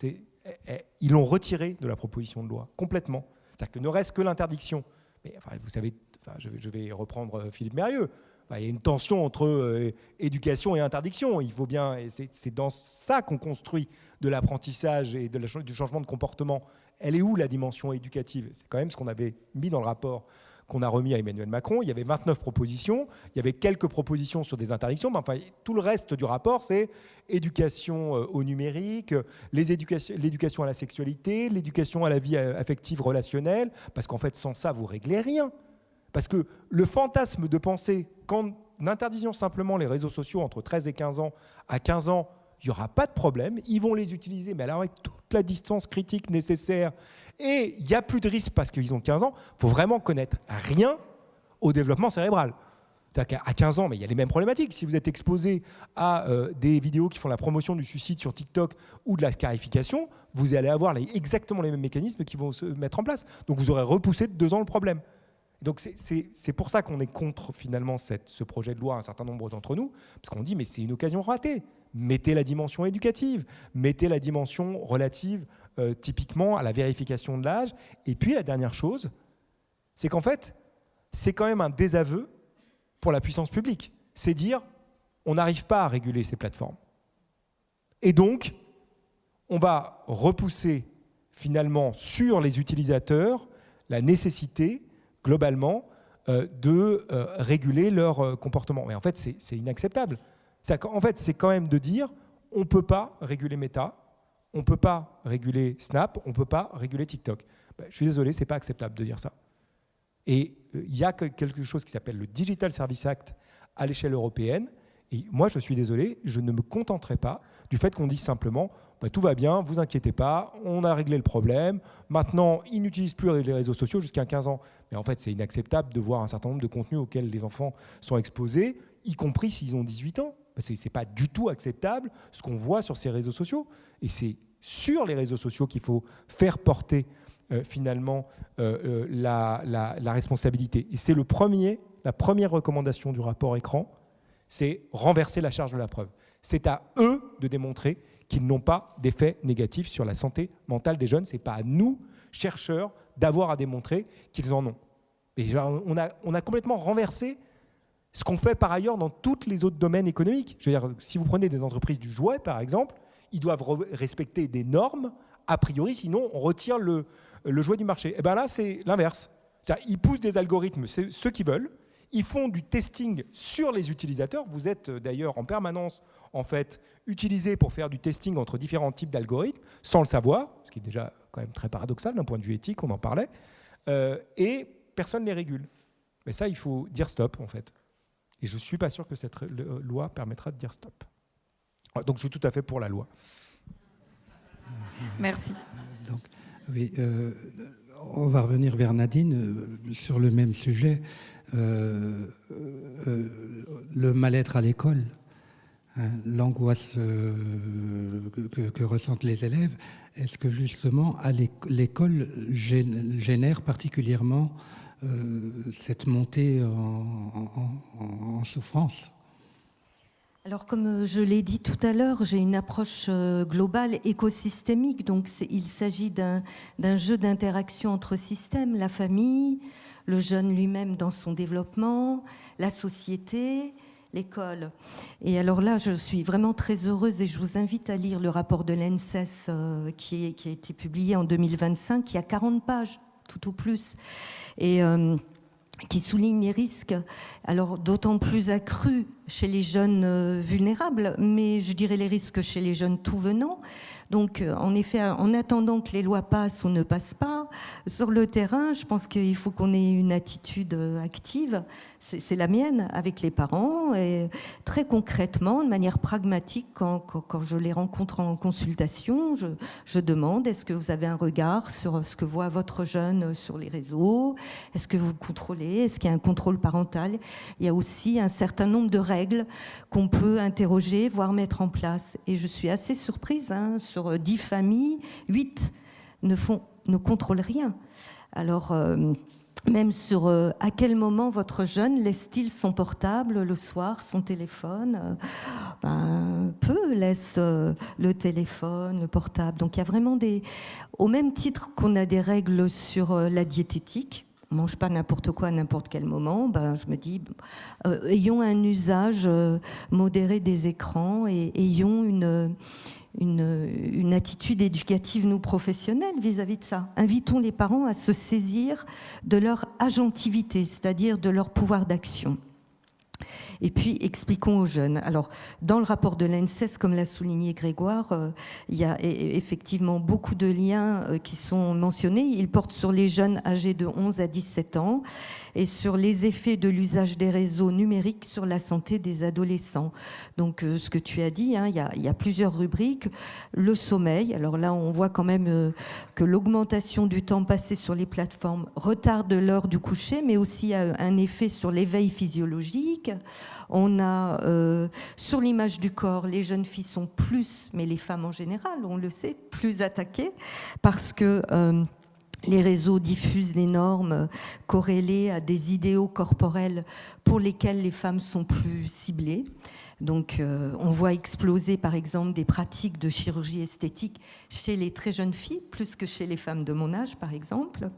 Ils l'ont retirée de la proposition de loi, complètement. C'est-à-dire que ne reste que l'interdiction. Mais enfin, vous savez, je vais reprendre Philippe Mérieux. Il y a une tension entre éducation et interdiction. Il faut bien, et c'est dans ça qu'on construit de l'apprentissage et du changement de comportement. Elle est où la dimension éducative ? C'est quand même ce qu'on avait mis dans le rapport qu'on a remis à Emmanuel Macron. Il y avait 29 propositions, il y avait quelques propositions sur des interdictions, mais enfin, tout le reste du rapport, c'est éducation au numérique, l'éducation à la sexualité, l'éducation à la vie affective relationnelle, parce qu'en fait, sans ça, vous ne réglez rien. Parce que le fantasme de penser qu'en interdisant simplement les réseaux sociaux entre 13 et 15 ans, à 15 ans, il n'y aura pas de problème, ils vont les utiliser, mais alors avec toute la distance critique nécessaire, et il n'y a plus de risque parce qu'ils ont 15 ans, il faut vraiment connaître rien au développement cérébral. C'est-à-dire qu'à 15 ans, mais il y a les mêmes problématiques. Si vous êtes exposé à des vidéos qui font la promotion du suicide sur TikTok ou de la scarification, vous allez avoir exactement les mêmes mécanismes qui vont se mettre en place. Donc vous aurez repoussé de 2 ans le problème. Donc c'est pour ça qu'on est contre finalement ce projet de loi, un certain nombre d'entre nous, parce qu'on dit mais c'est une occasion ratée. Mettez la dimension éducative, mettez la dimension relative typiquement à la vérification de l'âge. Et puis la dernière chose, c'est qu'en fait, c'est quand même un désaveu pour la puissance publique. C'est dire on n'arrive pas à réguler ces plateformes. Et donc, on va repousser finalement sur les utilisateurs la nécessité globalement de réguler leur comportement. Mais en fait, c'est inacceptable. En fait, c'est quand même de dire on ne peut pas réguler Meta, on ne peut pas réguler Snap, on ne peut pas réguler TikTok. Je suis désolé, ce n'est pas acceptable de dire ça. Et il y a quelque chose qui s'appelle le Digital Service Act à l'échelle européenne. Et moi, je suis désolé, je ne me contenterai pas du fait qu'on dise simplement tout va bien, vous inquiétez pas, on a réglé le problème. Maintenant, ils n'utilisent plus les réseaux sociaux jusqu'à 15 ans. Mais en fait, c'est inacceptable de voir un certain nombre de contenus auxquels les enfants sont exposés, y compris s'ils ont 18 ans. Ce n'est pas du tout acceptable ce qu'on voit sur ces réseaux sociaux. Et c'est sur les réseaux sociaux qu'il faut faire porter finalement la responsabilité. Et c'est la première recommandation du rapport écran, c'est renverser la charge de la preuve. C'est à eux de démontrer qu'ils n'ont pas d'effet négatif sur la santé mentale des jeunes. Ce n'est pas à nous, chercheurs, d'avoir à démontrer qu'ils en ont. Et on a complètement renversé ce qu'on fait par ailleurs dans tous les autres domaines économiques. Je veux dire, si vous prenez des entreprises du jouet, par exemple, ils doivent respecter des normes, a priori, sinon on retire le jouet du marché. Et bien là, c'est l'inverse. C'est-à-dire, ils poussent des algorithmes, c'est ceux qui veulent. Ils font du testing sur les utilisateurs. Vous êtes d'ailleurs en permanence utilisé pour faire du testing entre différents types d'algorithmes, sans le savoir, ce qui est déjà quand même très paradoxal d'un point de vue éthique, on en parlait, et personne ne les régule. Mais ça, il faut dire stop, en fait. Et je ne suis pas sûr que cette loi permettra de dire stop. Donc je suis tout à fait pour la loi. Merci. Donc, oui, on va revenir vers Nadine sur le même sujet. Le mal-être à l'école, l'angoisse que ressentent les élèves, est-ce que justement à l'école génère particulièrement cette montée en souffrance? Alors, comme je l'ai dit tout à l'heure, j'ai une approche globale, écosystémique. Donc, il s'agit d'un jeu d'interaction entre systèmes, la famille, le jeune lui-même dans son développement, la société, l'école. Et alors là, je suis vraiment très heureuse et je vous invite à lire le rapport de l'ANSES qui a été publié en 2025, qui a 40 pages, tout au plus. Et qui souligne les risques, alors d'autant plus accrus chez les jeunes vulnérables, mais je dirais les risques chez les jeunes tout venant. Donc, en effet, en attendant que les lois passent ou ne passent pas, sur le terrain, je pense qu'il faut qu'on ait une attitude active. C'est la mienne avec les parents et très concrètement, de manière pragmatique, quand je les rencontre en consultation, je demande: est-ce que vous avez un regard sur ce que voit votre jeune sur les réseaux? Est-ce que vous contrôlez? Est-ce qu'il y a un contrôle parental? Il y a aussi un certain nombre de règles qu'on peut interroger, voire mettre en place. Et je suis assez surprise, sur 10 familles, 8 ne contrôlent rien. Alors, même sur à quel moment votre jeune laisse-t-il son portable le soir, son téléphone, laisse le téléphone, le portable. Donc il y a vraiment au même titre qu'on a des règles sur la diététique, on ne mange pas n'importe quoi à n'importe quel moment, je me dis, ayons un usage modéré des écrans et ayons une attitude éducative, nous, professionnels, vis-à-vis de ça. Invitons les parents à se saisir de leur agentivité, c'est-à-dire de leur pouvoir d'action. Et puis, expliquons aux jeunes. Alors, dans le rapport de l'ANSES, comme l'a souligné Grégoire, il y a effectivement beaucoup de liens qui sont mentionnés. Ils portent sur les jeunes âgés de 11 à 17 ans et sur les effets de l'usage des réseaux numériques sur la santé des adolescents. Donc, ce que tu as dit, il y a plusieurs rubriques. Le sommeil, alors là, on voit quand même que l'augmentation du temps passé sur les plateformes retarde l'heure du coucher, mais aussi a un effet sur l'éveil physiologique. On a sur l'image du corps, les jeunes filles sont plus, mais les femmes en général, on le sait, plus attaquées parce que les réseaux diffusent des normes corrélées à des idéaux corporels pour lesquels les femmes sont plus ciblées. Donc, on voit exploser, par exemple, des pratiques de chirurgie esthétique chez les très jeunes filles, plus que chez les femmes de mon âge, par exemple.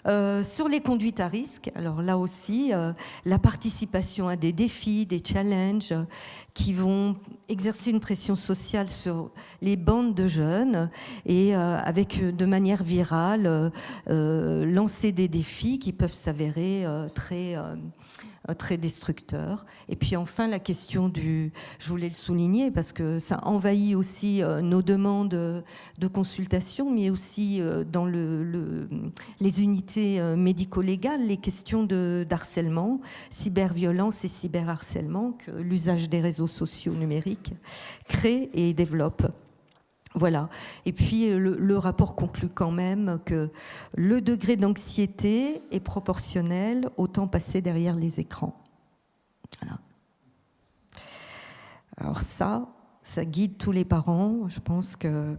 Sur les conduites à risque, alors là aussi, la participation à des défis, des challenges qui vont exercer une pression sociale sur les bandes de jeunes et avec de manière virale lancer des défis qui peuvent s'avérer très très destructeur. Et puis enfin, la question je voulais le souligner parce que ça envahit aussi nos demandes de consultation, mais aussi dans les unités médico-légales, les questions d'harcèlement, cyberviolence et cyberharcèlement que l'usage des réseaux sociaux numériques crée et développe. Voilà. Et puis le rapport conclut quand même que le degré d'anxiété est proportionnel au temps passé derrière les écrans. Voilà. Alors ça guide tous les parents. Je pense que...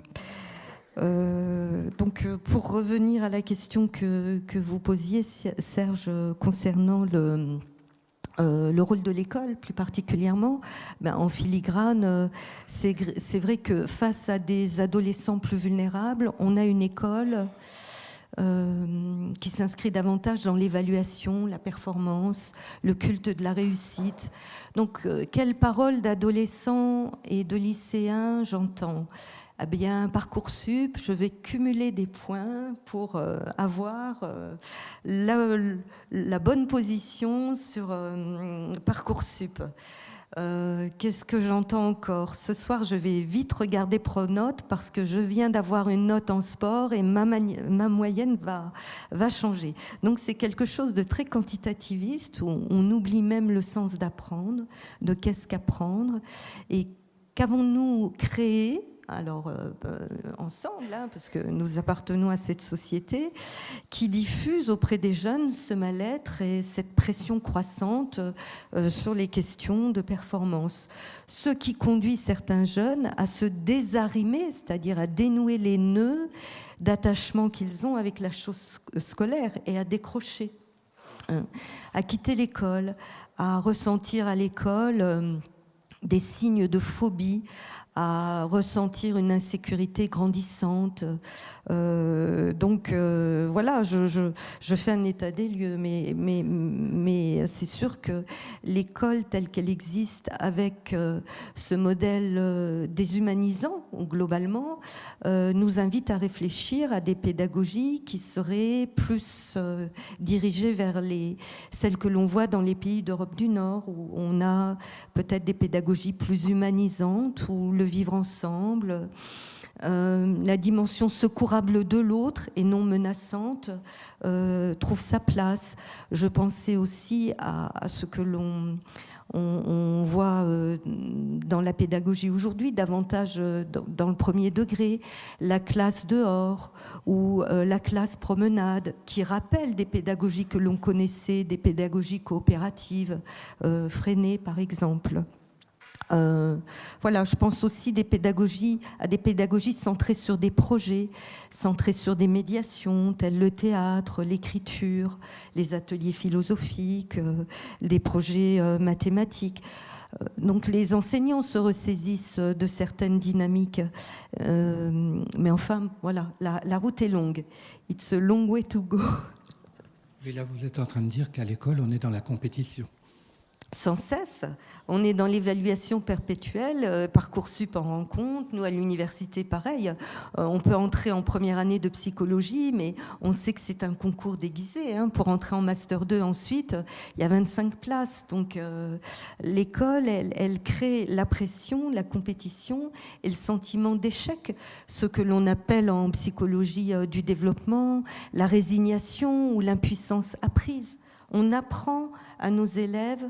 donc pour revenir à la question que vous posiez, Serge, concernant le rôle de l'école, plus particulièrement, en filigrane, c'est vrai que face à des adolescents plus vulnérables, on a une école qui s'inscrit davantage dans l'évaluation, la performance, le culte de la réussite. Donc, quelles paroles d'adolescents et de lycéens j'entends ? Eh bien, Parcoursup, je vais cumuler des points pour avoir la bonne position sur Parcoursup. Qu'est-ce que j'entends encore ? Ce soir, je vais vite regarder Pronote parce que je viens d'avoir une note en sport et ma moyenne va changer. Donc, c'est quelque chose de très quantitativiste où on oublie même le sens d'apprendre, de qu'est-ce qu'apprendre et qu'avons-nous créé ? Alors, ensemble, parce que nous appartenons à cette société qui diffuse auprès des jeunes ce mal-être et cette pression croissante sur les questions de performance. Ce qui conduit certains jeunes à se désarrimer, c'est-à-dire à dénouer les nœuds d'attachement qu'ils ont avec la chose scolaire et à décrocher, à quitter l'école, à ressentir à l'école des signes de phobie, à ressentir une insécurité grandissante. Donc voilà, je fais un état des lieux, mais c'est sûr que l'école telle qu'elle existe, avec ce modèle déshumanisant globalement, nous invite à réfléchir à des pédagogies qui seraient plus dirigées vers celles que l'on voit dans les pays d'Europe du Nord, où on a peut-être des pédagogies plus humanisantes, où le vivre ensemble, la dimension secourable de l'autre et non menaçante trouve sa place. Je pensais aussi à ce que on voit dans la pédagogie aujourd'hui, davantage dans le premier degré, la classe dehors ou la classe promenade, qui rappelle des pédagogies que l'on connaissait, des pédagogies coopératives, Freinet par exemple. Voilà, je pense aussi à des pédagogies centrées sur des projets, centrées sur des médiations, telles le théâtre, l'écriture, les ateliers philosophiques, les projets mathématiques. Donc les enseignants se ressaisissent de certaines dynamiques, mais enfin, voilà, la route est longue. It's a long way to go. Mais là, vous êtes en train de dire qu'à l'école, on est dans la compétition. Sans cesse. On est dans l'évaluation perpétuelle. Parcoursup en rend compte. Nous, à l'université, pareil. On peut entrer en première année de psychologie, mais on sait que c'est un concours déguisé. Pour entrer en Master 2 ensuite, il y a 25 places. Donc, l'école, elle crée la pression, la compétition et le sentiment d'échec. Ce que l'on appelle en psychologie du développement, la résignation ou l'impuissance apprise. On apprend à nos élèves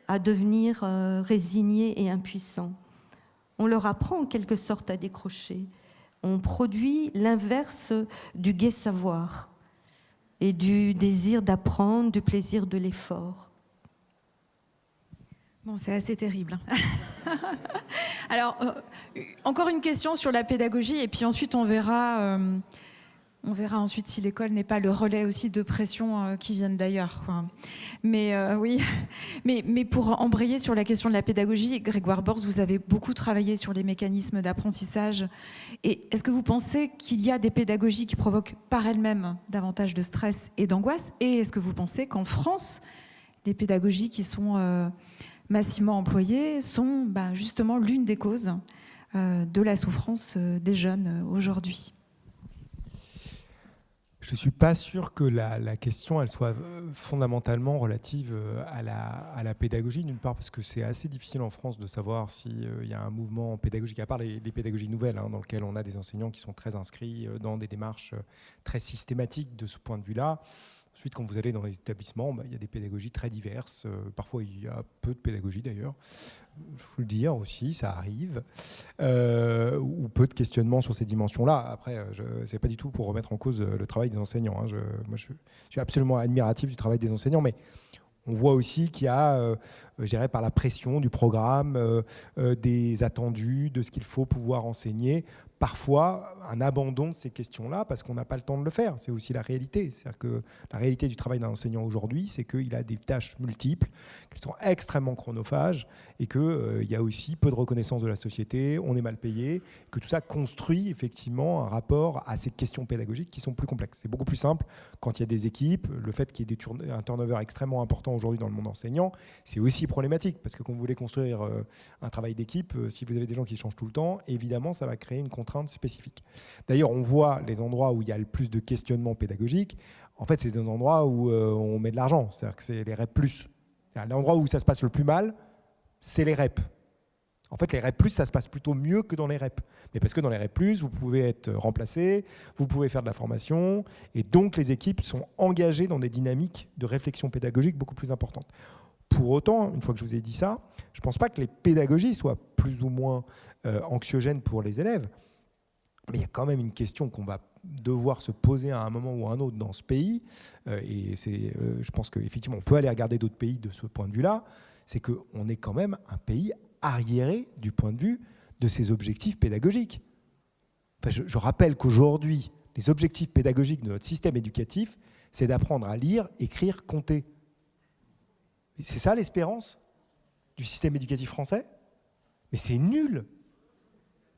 à devenir résignés et impuissants. On leur apprend en quelque sorte à décrocher. On produit l'inverse du gai savoir et du désir d'apprendre, du plaisir de l'effort. Bon, c'est assez terrible. Alors, encore une question sur la pédagogie, et puis ensuite on verra ensuite si l'école n'est pas le relais aussi de pression qui viennent d'ailleurs, quoi. Mais oui, mais pour embrayer sur la question de la pédagogie, Grégoire Borz, vous avez beaucoup travaillé sur les mécanismes d'apprentissage. Et est-ce que vous pensez qu'il y a des pédagogies qui provoquent par elles-mêmes davantage de stress et d'angoisse ? Et est-ce que vous pensez qu'en France, les pédagogies qui sont massivement employées sont justement l'une des causes de la souffrance des jeunes aujourd'hui ? Je ne suis pas sûr que la question elle soit fondamentalement relative à la pédagogie, d'une part parce que c'est assez difficile en France de savoir s'il y a un mouvement pédagogique, à part les pédagogies nouvelles, dans lequel on a des enseignants qui sont très inscrits dans des démarches très systématiques de ce point de vue-là. Ensuite, quand vous allez dans les établissements, il y a des pédagogies très diverses. Parfois, il y a peu de pédagogie d'ailleurs. Il faut le dire aussi, ça arrive. Ou peu de questionnements sur ces dimensions-là. Après, ce n'est pas du tout pour remettre en cause le travail des enseignants. Moi, je suis absolument admiratif du travail des enseignants, mais on voit aussi qu'il y a, je dirais, par la pression du programme, des attendus, de ce qu'il faut pouvoir enseigner, parfois un abandon de ces questions-là parce qu'on n'a pas le temps de le faire. C'est aussi la réalité. C'est-à-dire que la réalité du travail d'un enseignant aujourd'hui, c'est qu'il a des tâches multiples, qu'elles sont extrêmement chronophages et qu'il y a aussi peu de reconnaissance de la société, on est mal payé, que tout ça construit effectivement un rapport à ces questions pédagogiques qui sont plus complexes. C'est beaucoup plus simple quand il y a des équipes. Le fait qu'il y ait un turnover extrêmement important aujourd'hui dans le monde enseignant, c'est aussi problématique parce que quand vous voulez construire un travail d'équipe, si vous avez des gens qui changent tout le temps, évidemment, ça va créer une contrainte spécifique. D'ailleurs, on voit les endroits où il y a le plus de questionnements pédagogiques. En fait, c'est des endroits où on met de l'argent. C'est-à-dire que c'est les REP+. L'endroit où ça se passe le plus mal, c'est les REP. En fait, les REP+, ça se passe plutôt mieux que dans les REP. Mais parce que dans les REP+, vous pouvez être remplacé, vous pouvez faire de la formation, et donc les équipes sont engagées dans des dynamiques de réflexion pédagogique beaucoup plus importantes. Pour autant, une fois que je vous ai dit ça, je ne pense pas que les pédagogies soient plus ou moins anxiogènes pour les élèves. Mais il y a quand même une question qu'on va devoir se poser à un moment ou à un autre dans ce pays, et je pense qu'effectivement on peut aller regarder d'autres pays de ce point de vue-là, c'est qu'on est quand même un pays arriéré du point de vue de ses objectifs pédagogiques. Enfin, je rappelle qu'aujourd'hui, les objectifs pédagogiques de notre système éducatif, c'est d'apprendre à lire, écrire, compter. Et c'est ça l'espérance du système éducatif français? Mais c'est nul!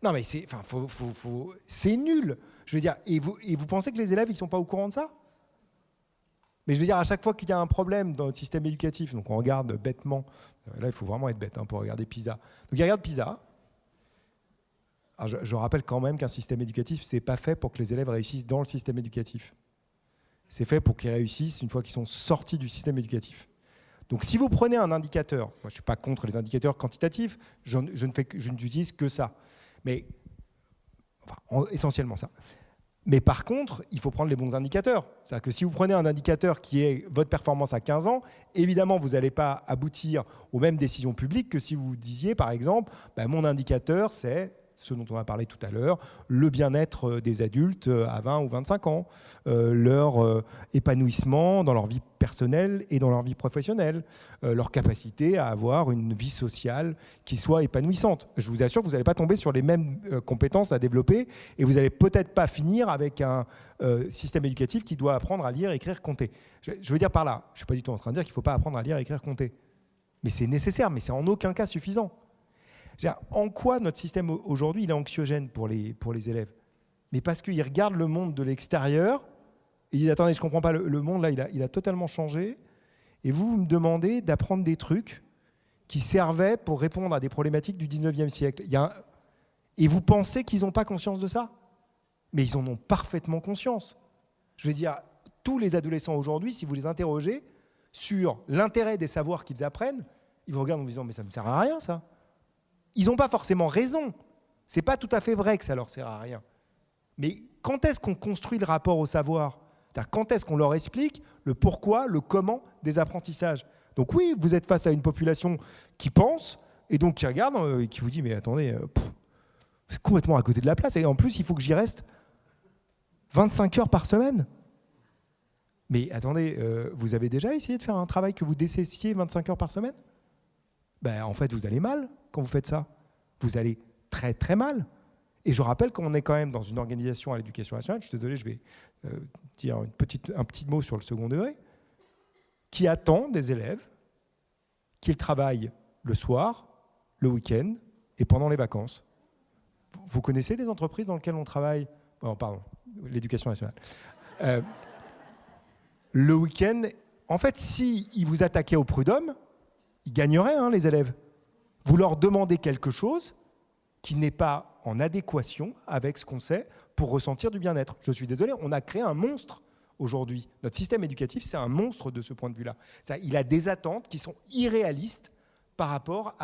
Non mais c'est nul. Je veux dire, et vous pensez que les élèves ils sont pas au courant de ça? Mais je veux dire, à chaque fois qu'il y a un problème dans notre système éducatif, donc on regarde bêtement, là il faut vraiment être bête pour regarder PISA. Donc il regarde PISA. Alors je rappelle quand même qu'un système éducatif, c'est pas fait pour que les élèves réussissent dans le système éducatif. C'est fait pour qu'ils réussissent une fois qu'ils sont sortis du système éducatif. Donc si vous prenez un indicateur, moi je ne suis pas contre les indicateurs quantitatifs, je n'utilise que ça. Mais essentiellement ça. Mais par contre, il faut prendre les bons indicateurs. C'est-à-dire que si vous prenez un indicateur qui est votre performance à 15 ans, évidemment, vous n'allez pas aboutir aux mêmes décisions publiques que si vous disiez, par exemple, mon indicateur, c'est ce dont on a parlé tout à l'heure, le bien-être des adultes à 20 ou 25 ans, leur épanouissement dans leur vie personnelle et dans leur vie professionnelle, leur capacité à avoir une vie sociale qui soit épanouissante. Je vous assure que vous n'allez pas tomber sur les mêmes compétences à développer et vous n'allez peut-être pas finir avec un système éducatif qui doit apprendre à lire, écrire, compter. Je veux dire par là, je ne suis pas du tout en train de dire qu'il ne faut pas apprendre à lire, écrire, compter. Mais c'est nécessaire, mais c'est en aucun cas suffisant. En quoi notre système aujourd'hui il est anxiogène pour les élèves? Mais parce qu'ils regardent le monde de l'extérieur et ils disent attendez, je ne comprends pas, le monde là il a totalement changé et vous me demandez d'apprendre des trucs qui servaient pour répondre à des problématiques du 19e siècle. Et vous pensez qu'ils n'ont pas conscience de ça? Mais ils en ont parfaitement conscience. Je veux dire, tous les adolescents aujourd'hui, si vous les interrogez sur l'intérêt des savoirs qu'ils apprennent, ils vous regardent en disant mais ça ne me sert à rien ça. Ils n'ont pas forcément raison. Ce n'est pas tout à fait vrai que ça ne leur sert à rien. Mais quand est-ce qu'on construit le rapport au savoir? C'est-à-dire quand est-ce qu'on leur explique le pourquoi, le comment des apprentissages? Donc oui, vous êtes face à une population qui pense et donc qui regarde et qui vous dit mais attendez, c'est complètement à côté de la place. Et en plus, il faut que j'y reste 25 heures par semaine. Mais attendez, vous avez déjà essayé de faire un travail que vous détestiez 25 heures par semaine? En fait, vous allez mal quand vous faites ça. Vous allez très très mal. Et je rappelle qu'on est quand même dans une organisation à l'éducation nationale, je suis désolé, je vais dire un petit mot sur le second degré, qui attend des élèves qu'ils travaillent le soir, le week-end et pendant les vacances. Vous connaissez des entreprises dans lesquelles on travaille l'éducation nationale. Le week-end, en fait, s'ils vous attaquaient au prud'homme, ils gagneraient, les élèves. Vous leur demandez quelque chose qui n'est pas en adéquation avec ce qu'on sait pour ressentir du bien-être. Je suis désolé, on a créé un monstre aujourd'hui. Notre système éducatif, c'est un monstre de ce point de vue-là. Il a des attentes qui sont irréalistes par rapport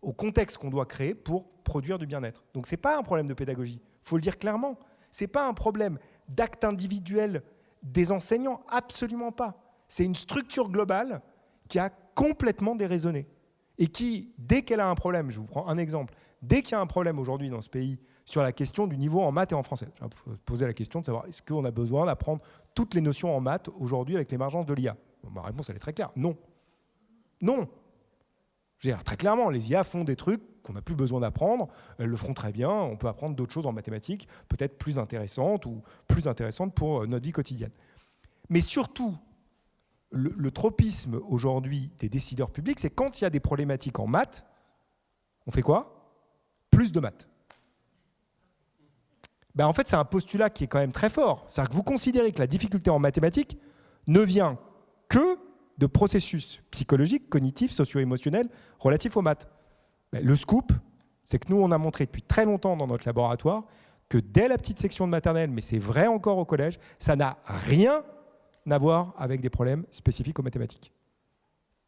au contexte qu'on doit créer pour produire du bien-être. Donc ce n'est pas un problème de pédagogie, il faut le dire clairement. Ce n'est pas un problème d'acte individuel des enseignants, absolument pas. C'est une structure globale qui a complètement déraisonné et qui, dès qu'elle a un problème, je vous prends un exemple, dès qu'il y a un problème aujourd'hui dans ce pays sur la question du niveau en maths et en français, je vais vous poser la question de savoir est-ce qu'on a besoin d'apprendre toutes les notions en maths aujourd'hui avec l'émergence de l'IA. Bon, ma réponse, elle est très claire. Non. Non. Je veux dire, très clairement, les IA font des trucs qu'on n'a plus besoin d'apprendre. Elles le feront très bien. On peut apprendre d'autres choses en mathématiques, peut-être plus intéressantes ou plus intéressantes pour notre vie quotidienne. Mais surtout, le tropisme aujourd'hui des décideurs publics, c'est quand il y a des problématiques en maths, on fait quoi? Plus de maths. En fait, c'est un postulat qui est quand même très fort. C'est-à-dire que vous considérez que la difficulté en mathématiques ne vient que de processus psychologiques, cognitifs, socio-émotionnels relatifs aux maths. Le scoop, c'est que nous, on a montré depuis très longtemps dans notre laboratoire que dès la petite section de maternelle, mais c'est vrai encore au collège, ça n'a rien à voir avec des problèmes spécifiques aux mathématiques.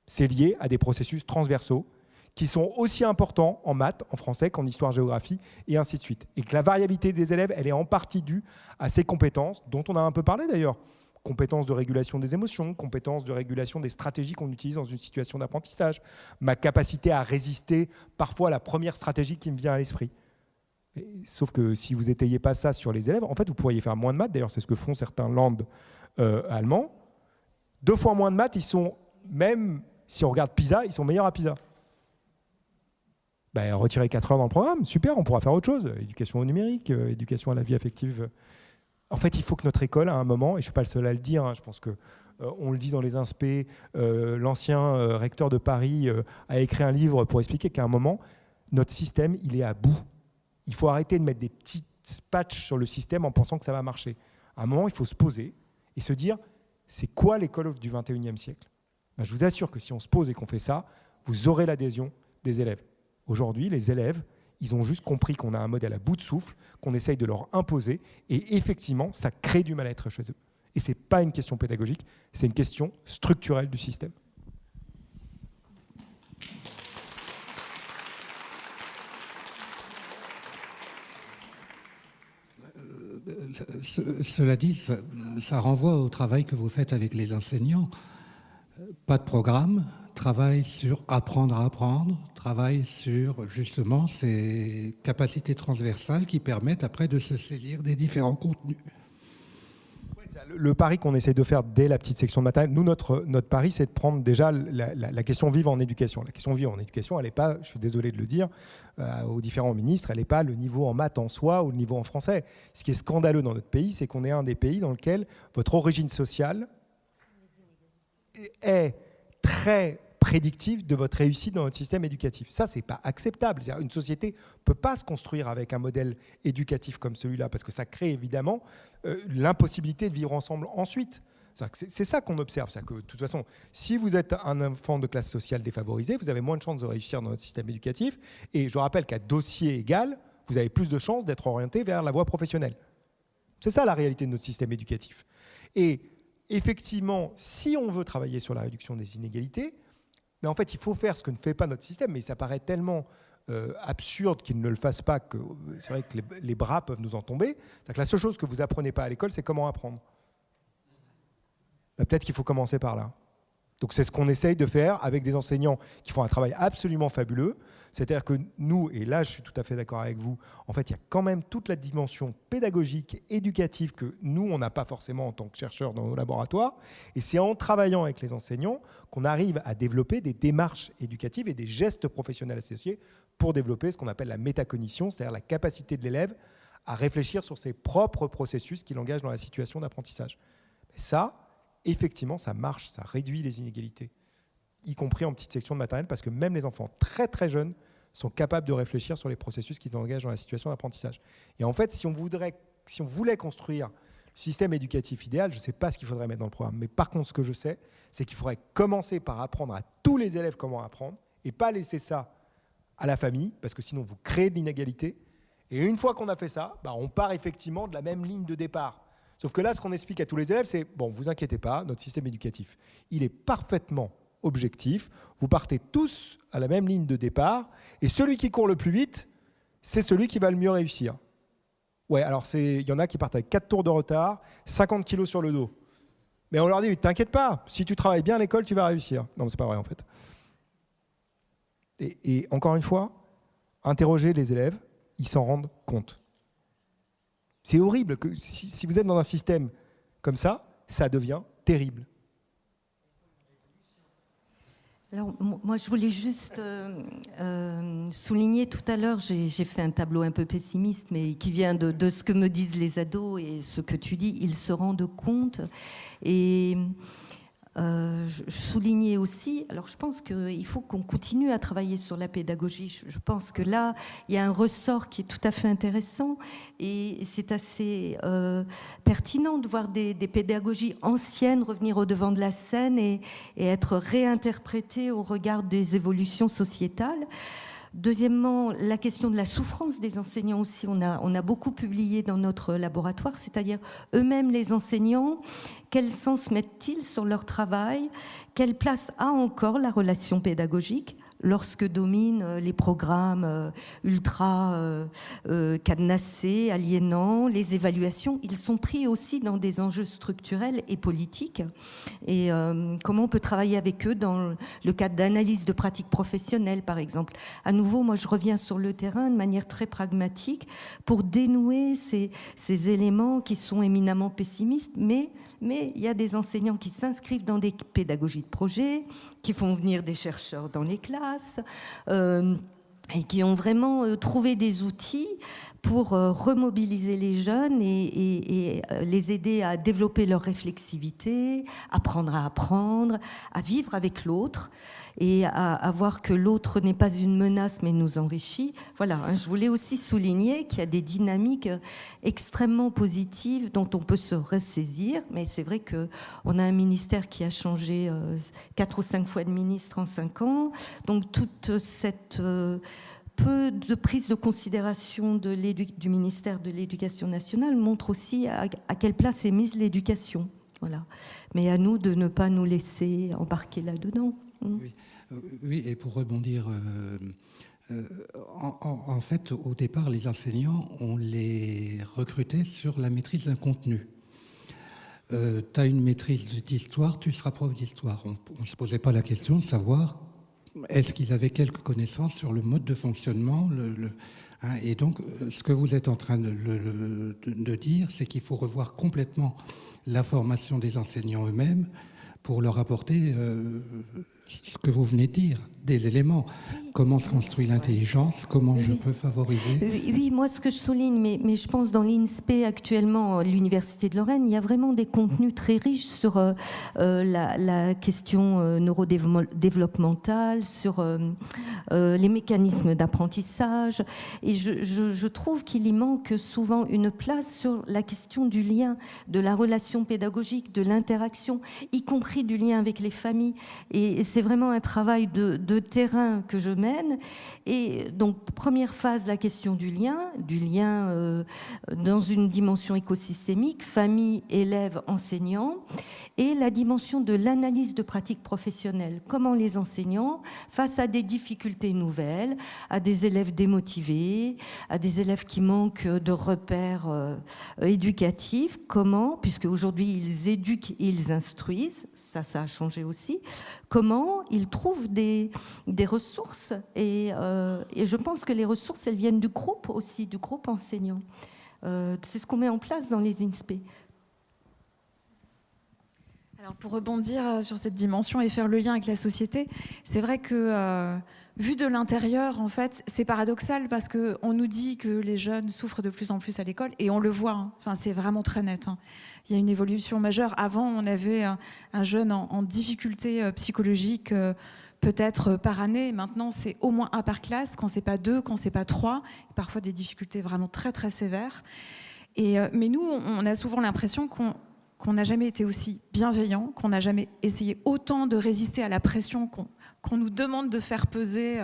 C'est lié à des processus transversaux qui sont aussi importants en maths, en français qu'en histoire-géographie, et ainsi de suite. Et que la variabilité des élèves, elle est en partie due à ces compétences, dont on a un peu parlé d'ailleurs. Compétences de régulation des émotions, compétences de régulation des stratégies qu'on utilise dans une situation d'apprentissage, ma capacité à résister parfois à la première stratégie qui me vient à l'esprit. Sauf que si vous n'étayez pas ça sur les élèves, en fait, vous pourriez faire moins de maths. D'ailleurs, c'est ce que font certains Land allemands. 2 fois moins de maths, ils sont, même si on regarde PISA, ils sont meilleurs à PISA. Retirer 4 heures dans le programme, super, on pourra faire autre chose. Éducation au numérique, éducation à la vie affective. En fait, il faut que notre école, à un moment, et je ne suis pas le seul à le dire, je pense qu'on le dit dans les inspects, l'ancien recteur de Paris a écrit un livre pour expliquer qu'à un moment, notre système, il est à bout. Il faut arrêter de mettre des petits patchs sur le système en pensant que ça va marcher. À un moment, il faut se poser et se dire, c'est quoi l'école du 21e siècle ? Je vous assure que si on se pose et qu'on fait ça, vous aurez l'adhésion des élèves. Aujourd'hui, les élèves, ils ont juste compris qu'on a un modèle à bout de souffle, qu'on essaye de leur imposer, et effectivement, ça crée du mal-être chez eux. Et ce n'est pas une question pédagogique, c'est une question structurelle du système. Cela dit, ça renvoie au travail que vous faites avec les enseignants. Pas de programme, travail sur apprendre à apprendre, travail sur justement ces capacités transversales qui permettent après de se saisir des différents contenus. Le pari qu'on essaie de faire dès la petite section de maternelle, nous, notre pari, c'est de prendre déjà la question vive en éducation. La question vive en éducation, elle n'est pas, je suis désolé de le dire, aux différents ministres, elle n'est pas le niveau en maths en soi ou le niveau en français. Ce qui est scandaleux dans notre pays, c'est qu'on est un des pays dans lequel votre origine sociale est très prédictive de votre réussite dans notre système éducatif. Ça, c'est pas acceptable. Une société ne peut pas se construire avec un modèle éducatif comme celui-là, parce que ça crée évidemment l'impossibilité de vivre ensemble ensuite. C'est ça qu'on observe. C'est que, de toute façon, si vous êtes un enfant de classe sociale défavorisée, vous avez moins de chances de réussir dans notre système éducatif. Et je rappelle qu'à dossier égal, vous avez plus de chances d'être orienté vers la voie professionnelle. C'est ça la réalité de notre système éducatif. Et effectivement, si on veut travailler sur la réduction des inégalités, mais en fait, il faut faire ce que ne fait pas notre système, mais ça paraît tellement absurde qu'il ne le fasse pas que c'est vrai que les bras peuvent nous en tomber. C'est-à-dire que la seule chose que vous n'apprenez pas à l'école, c'est comment apprendre. Peut-être qu'il faut commencer par là. Donc c'est ce qu'on essaye de faire avec des enseignants qui font un travail absolument fabuleux. C'est-à-dire que nous, et là je suis tout à fait d'accord avec vous, en fait il y a quand même toute la dimension pédagogique, éducative que nous on n'a pas forcément en tant que chercheurs dans nos laboratoires. Et c'est en travaillant avec les enseignants qu'on arrive à développer des démarches éducatives et des gestes professionnels associés pour développer ce qu'on appelle la métacognition, c'est-à-dire la capacité de l'élève à réfléchir sur ses propres processus qu'il engage dans la situation d'apprentissage. Et ça, effectivement, ça marche, ça réduit les inégalités, y compris en petite section de maternelle, parce que même les enfants très très jeunes sont capables de réfléchir sur les processus qui engagent dans la situation d'apprentissage. Et en fait, si on voulait construire le système éducatif idéal, je ne sais pas ce qu'il faudrait mettre dans le programme, mais par contre, ce que je sais, c'est qu'il faudrait commencer par apprendre à tous les élèves comment apprendre, et pas laisser ça à la famille, parce que sinon vous créez de l'inégalité. Et une fois qu'on a fait ça, on part effectivement de la même ligne de départ. Sauf que là, ce qu'on explique à tous les élèves, c'est bon, vous inquiétez pas, notre système éducatif, il est parfaitement objectif. Vous partez tous à la même ligne de départ, et celui qui court le plus vite, c'est celui qui va le mieux réussir. Ouais, alors il y en a qui partent avec 4 tours de retard, 50 kilos sur le dos. Mais on leur dit, t'inquiète pas, si tu travailles bien à l'école, tu vas réussir. Non, mais c'est pas vrai en fait. Et encore une fois, interrogez les élèves, ils s'en rendent compte. C'est horrible que si vous êtes dans un système comme ça devient terrible. Alors, moi, je voulais juste souligner, tout à l'heure, j'ai fait un tableau un peu pessimiste, mais qui vient de ce que me disent les ados et ce que tu dis, ils se rendent compte. Et je soulignais aussi, alors je pense qu'il faut qu'on continue à travailler sur la pédagogie. Je pense que là, il y a un ressort qui est tout à fait intéressant et c'est assez pertinent de voir des pédagogies anciennes revenir au devant de la scène et être réinterprétées au regard des évolutions sociétales. Deuxièmement, la question de la souffrance des enseignants aussi, on a beaucoup publié dans notre laboratoire, c'est-à-dire eux-mêmes les enseignants, quel sens mettent-ils sur leur travail, quelle place a encore la relation pédagogique lorsque dominent les programmes ultra cadenassés, aliénants, les évaluations, ils sont pris aussi dans des enjeux structurels et politiques. Et comment on peut travailler avec eux dans le cadre d'analyse de pratiques professionnelles, par exemple. À nouveau, moi, je reviens sur le terrain de manière très pragmatique pour dénouer ces éléments qui sont éminemment pessimistes, mais il y a des enseignants qui s'inscrivent dans des pédagogies de projet, qui font venir des chercheurs dans les classes et qui ont vraiment trouvé des outils pour remobiliser les jeunes et les aider à développer leur réflexivité, apprendre, à vivre avec l'autre et à voir que l'autre n'est pas une menace mais nous enrichit. Voilà, je voulais aussi souligner qu'il y a des dynamiques extrêmement positives dont on peut se ressaisir, mais c'est vrai qu'on a un ministère qui a changé 4 ou 5 fois de ministre en 5 ans, donc toute cette peu de prise de considération du ministère de l'Éducation nationale montre aussi à quelle place est mise l'éducation. Voilà. Mais à nous de ne pas nous laisser embarquer là-dedans. Oui, et pour rebondir, en fait, au départ, les enseignants, on les recrutait sur la maîtrise d'un contenu. Tu as une maîtrise d'histoire, tu seras prof d'histoire. On ne se posait pas la question de savoir est-ce qu'ils avaient quelques connaissances sur le mode de fonctionnement et donc, ce que vous êtes en train de dire, c'est qu'il faut revoir complètement la formation des enseignants eux-mêmes pour leur apporter ce que vous venez de dire, des éléments. Comment se construit l'intelligence, comment je peux favoriser. Oui, moi ce que je souligne, mais je pense dans l'INSPE actuellement, l'Université de Lorraine, il y a vraiment des contenus très riches sur la question neurodéveloppementale, sur les mécanismes d'apprentissage. Et je trouve qu'il y manque souvent une place sur la question du lien, de la relation pédagogique, de l'interaction, y compris du lien avec les familles. Et c'est vraiment un travail de terrain que je mène. Et donc, première phase, la question du lien dans une dimension écosystémique, famille, élèves, enseignants, et la dimension de l'analyse de pratiques professionnelles. Comment les enseignants, face à des difficultés nouvelles, à des élèves démotivés, à des élèves qui manquent de repères éducatifs, comment, puisque aujourd'hui ils éduquent et ils instruisent, ça a changé aussi, comment ils trouvent des ressources et je pense que les ressources, elles viennent du groupe aussi, du groupe enseignant. C'est ce qu'on met en place dans les INSPE. Alors pour rebondir sur cette dimension et faire le lien avec la société, c'est vrai que vu de l'intérieur, en fait, c'est paradoxal parce qu'on nous dit que les jeunes souffrent de plus en plus à l'école et on le voit, hein. Enfin, c'est vraiment très net, hein. Il y a une évolution majeure. Avant, on avait un jeune en difficulté psychologique peut-être par année. Maintenant, c'est au moins un par classe, quand c'est pas 2, quand c'est pas 3. Parfois des difficultés vraiment très, très sévères. Mais nous, on a souvent l'impression qu'on n'a jamais été aussi bienveillant, qu'on n'a jamais essayé autant de résister à la pression qu'on nous demande de faire peser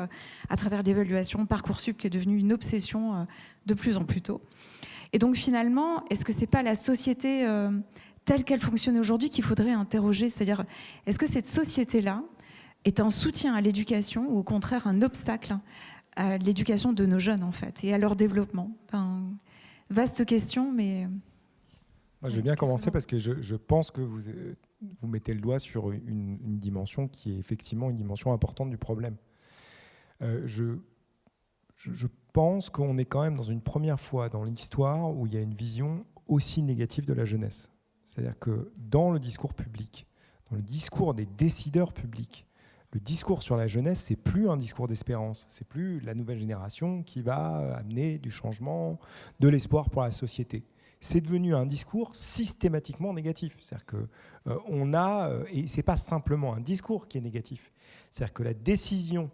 à travers l'évaluation Parcoursup, qui est devenue une obsession de plus en plus tôt. Et donc finalement, est-ce que c'est pas la société telle qu'elle fonctionne aujourd'hui qu'il faudrait interroger? C'est-à-dire, est-ce que cette société-là est un soutien à l'éducation ou au contraire un obstacle à l'éducation de nos jeunes en fait et à leur développement? Vaste question, mais... Moi, je vais bien commencer parce que je pense que vous mettez le doigt sur une dimension qui est effectivement une dimension importante du problème. Je pense qu'on est quand même dans une première fois dans l'histoire où il y a une vision aussi négative de la jeunesse. C'est-à-dire que dans le discours public, dans le discours des décideurs publics, le discours sur la jeunesse, c'est plus un discours d'espérance, c'est plus la nouvelle génération qui va amener du changement, de l'espoir pour la société. C'est devenu un discours systématiquement négatif. C'est-à-dire que et c'est pas simplement un discours qui est négatif, c'est-à-dire que la décision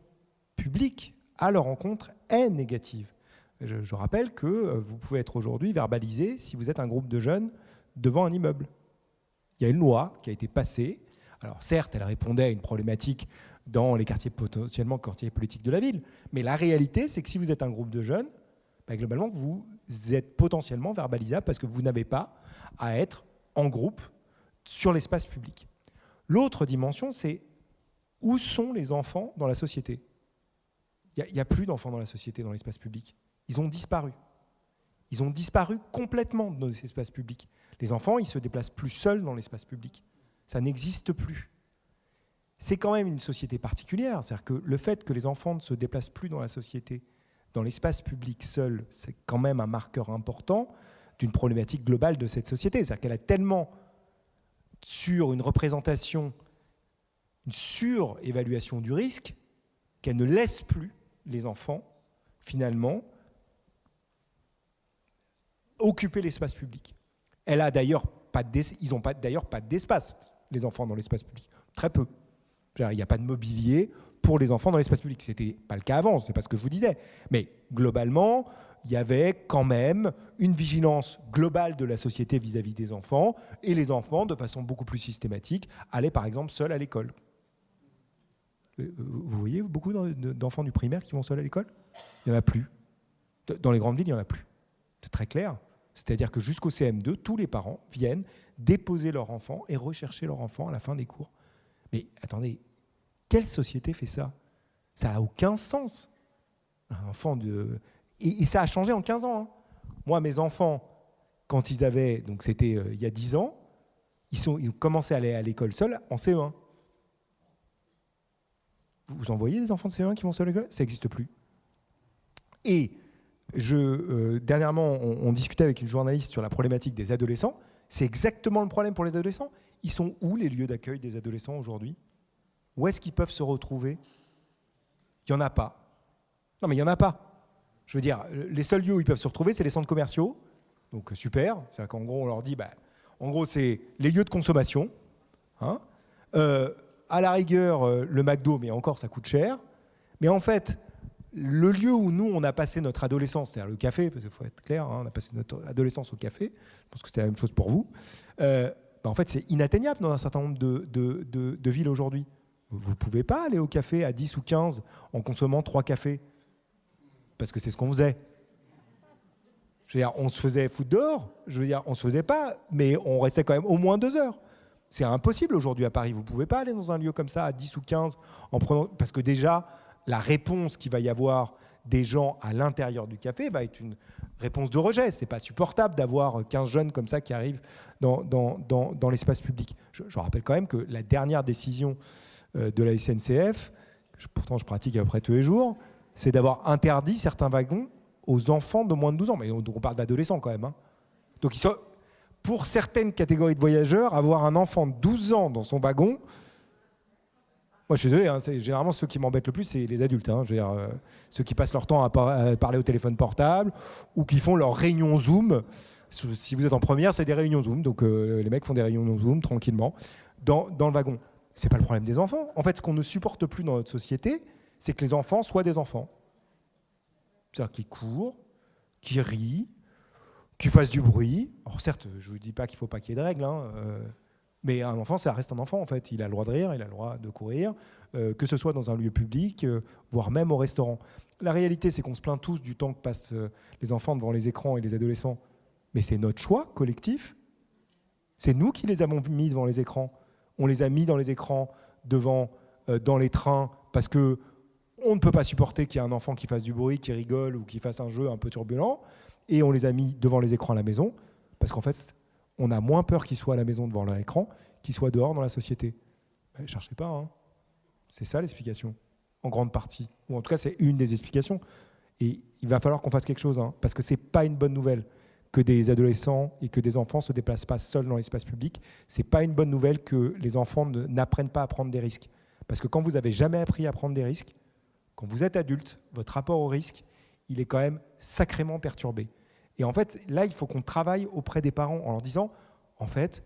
publique à leur encontre est négative. Je rappelle que vous pouvez être aujourd'hui verbalisé si vous êtes un groupe de jeunes devant un immeuble. Il y a une loi qui a été passée. Alors certes, elle répondait à une problématique dans les quartiers potentiellement quartiers politiques de la ville, mais la réalité, c'est que si vous êtes un groupe de jeunes, globalement, vous êtes potentiellement verbalisable parce que vous n'avez pas à être en groupe sur l'espace public. L'autre dimension, c'est où sont les enfants dans la société ? Il n'y a plus d'enfants dans la société, dans l'espace public. Ils ont disparu. Ils ont disparu complètement de nos espaces publics. Les enfants, ils ne se déplacent plus seuls dans l'espace public. Ça n'existe plus. C'est quand même une société particulière. C'est-à-dire que le fait que les enfants ne se déplacent plus dans la société, dans l'espace public seul, c'est quand même un marqueur important d'une problématique globale de cette société. C'est-à-dire qu'elle a tellement sur une représentation, une surévaluation du risque, qu'elle ne laisse plus les enfants, finalement, occuper l'espace public. Elle a d'ailleurs ils n'ont d'ailleurs pas d'espace, les enfants, dans l'espace public. Très peu. Il n'y a pas de mobilier pour les enfants dans l'espace public. Ce n'était pas le cas avant, c'est pas ce que je vous disais. Mais globalement, il y avait quand même une vigilance globale de la société vis-à-vis des enfants, et les enfants, de façon beaucoup plus systématique, allaient par exemple seuls à l'école. Vous voyez beaucoup d'enfants du primaire qui vont seuls à l'école ? Il n'y en a plus. Dans les grandes villes, il n'y en a plus. C'est très clair. C'est-à-dire que jusqu'au CM2, tous les parents viennent déposer leur enfant et rechercher leur enfant à la fin des cours. Mais attendez, quelle société fait ça ? Ça n'a aucun sens. Un enfant et ça a changé en 15 ans. Hein. Moi, mes enfants, quand ils avaient, donc c'était il y a 10 ans, ils ont commencé à aller à l'école seuls en CE1. Vous en voyez des enfants de CE1 qui vont seuls à l'école ? Ça n'existe plus. Et dernièrement, on discutait avec une journaliste sur la problématique des adolescents. C'est exactement le problème pour les adolescents. Ils sont où les lieux d'accueil des adolescents aujourd'hui ? Où est-ce qu'ils peuvent se retrouver ? Il n'y en a pas. Non, mais il n'y en a pas. Je veux dire, les seuls lieux où ils peuvent se retrouver, c'est les centres commerciaux. Donc super. C'est-à-dire qu'en gros, on leur dit, en gros, c'est les lieux de consommation. Hein, à la rigueur, le McDo, mais encore, ça coûte cher. Mais en fait, le lieu où nous, on a passé notre adolescence, c'est-à-dire le café, parce qu'il faut être clair, hein, on a passé notre adolescence au café, je pense que c'était la même chose pour vous, en fait, c'est inatteignable dans un certain nombre de villes aujourd'hui. Vous ne pouvez pas aller au café à 10 ou 15 en consommant 3 cafés, parce que c'est ce qu'on faisait. Je veux dire, on se faisait foutre dehors, je veux dire, on ne se faisait pas, mais on restait quand même au moins 2 heures. C'est impossible aujourd'hui à Paris, vous ne pouvez pas aller dans un lieu comme ça à 10 ou 15 en prenant, parce que déjà, la réponse qu'il va y avoir des gens à l'intérieur du café va être une réponse de rejet. Ce n'est pas supportable d'avoir 15 jeunes comme ça qui arrivent dans l'espace public. Je rappelle quand même que la dernière décision de la SNCF, pourtant je pratique à peu près tous les jours, c'est d'avoir interdit certains wagons aux enfants de moins de 12 ans. Mais on parle d'adolescents quand même. Hein. Donc pour certaines catégories de voyageurs, avoir un enfant de 12 ans dans son wagon... Moi, je suis désolé, hein, généralement, ceux qui m'embêtent le plus, c'est les adultes. Hein, je veux dire, ceux qui passent leur temps à parler au téléphone portable ou qui font leurs réunions Zoom. Si vous êtes en première, c'est des réunions Zoom. Donc, les mecs font des réunions Zoom tranquillement dans le wagon. Ce n'est pas le problème des enfants. En fait, ce qu'on ne supporte plus dans notre société, c'est que les enfants soient des enfants. C'est-à-dire qu'ils courent, qu'ils rient, qu'ils fassent du bruit. Alors, certes, je ne vous dis pas qu'il ne faut pas qu'il y ait de règles, hein, mais un enfant, ça reste un enfant en fait. Il a le droit de rire, il a le droit de courir, que ce soit dans un lieu public, voire même au restaurant. La réalité, c'est qu'on se plaint tous du temps que passent les enfants devant les écrans et les adolescents. Mais c'est notre choix collectif. C'est nous qui les avons mis devant les écrans. On les a mis dans les écrans, dans les trains, parce qu'on ne peut pas supporter qu'il y ait un enfant qui fasse du bruit, qui rigole ou qui fasse un jeu un peu turbulent. Et on les a mis devant les écrans à la maison, parce qu'en fait, on a moins peur qu'ils soient à la maison devant leur écran qu'ils soient dehors dans la société. Ne cherchez pas, hein. C'est ça l'explication, en grande partie. Ou en tout cas, c'est une des explications. Et il va falloir qu'on fasse quelque chose, hein, parce que ce n'est pas une bonne nouvelle que des adolescents et que des enfants ne se déplacent pas seuls dans l'espace public. Ce n'est pas une bonne nouvelle que les enfants n'apprennent pas à prendre des risques. Parce que quand vous n'avez jamais appris à prendre des risques, quand vous êtes adulte, votre rapport au risque, il est quand même sacrément perturbé. Et en fait, là, il faut qu'on travaille auprès des parents en leur disant, en fait,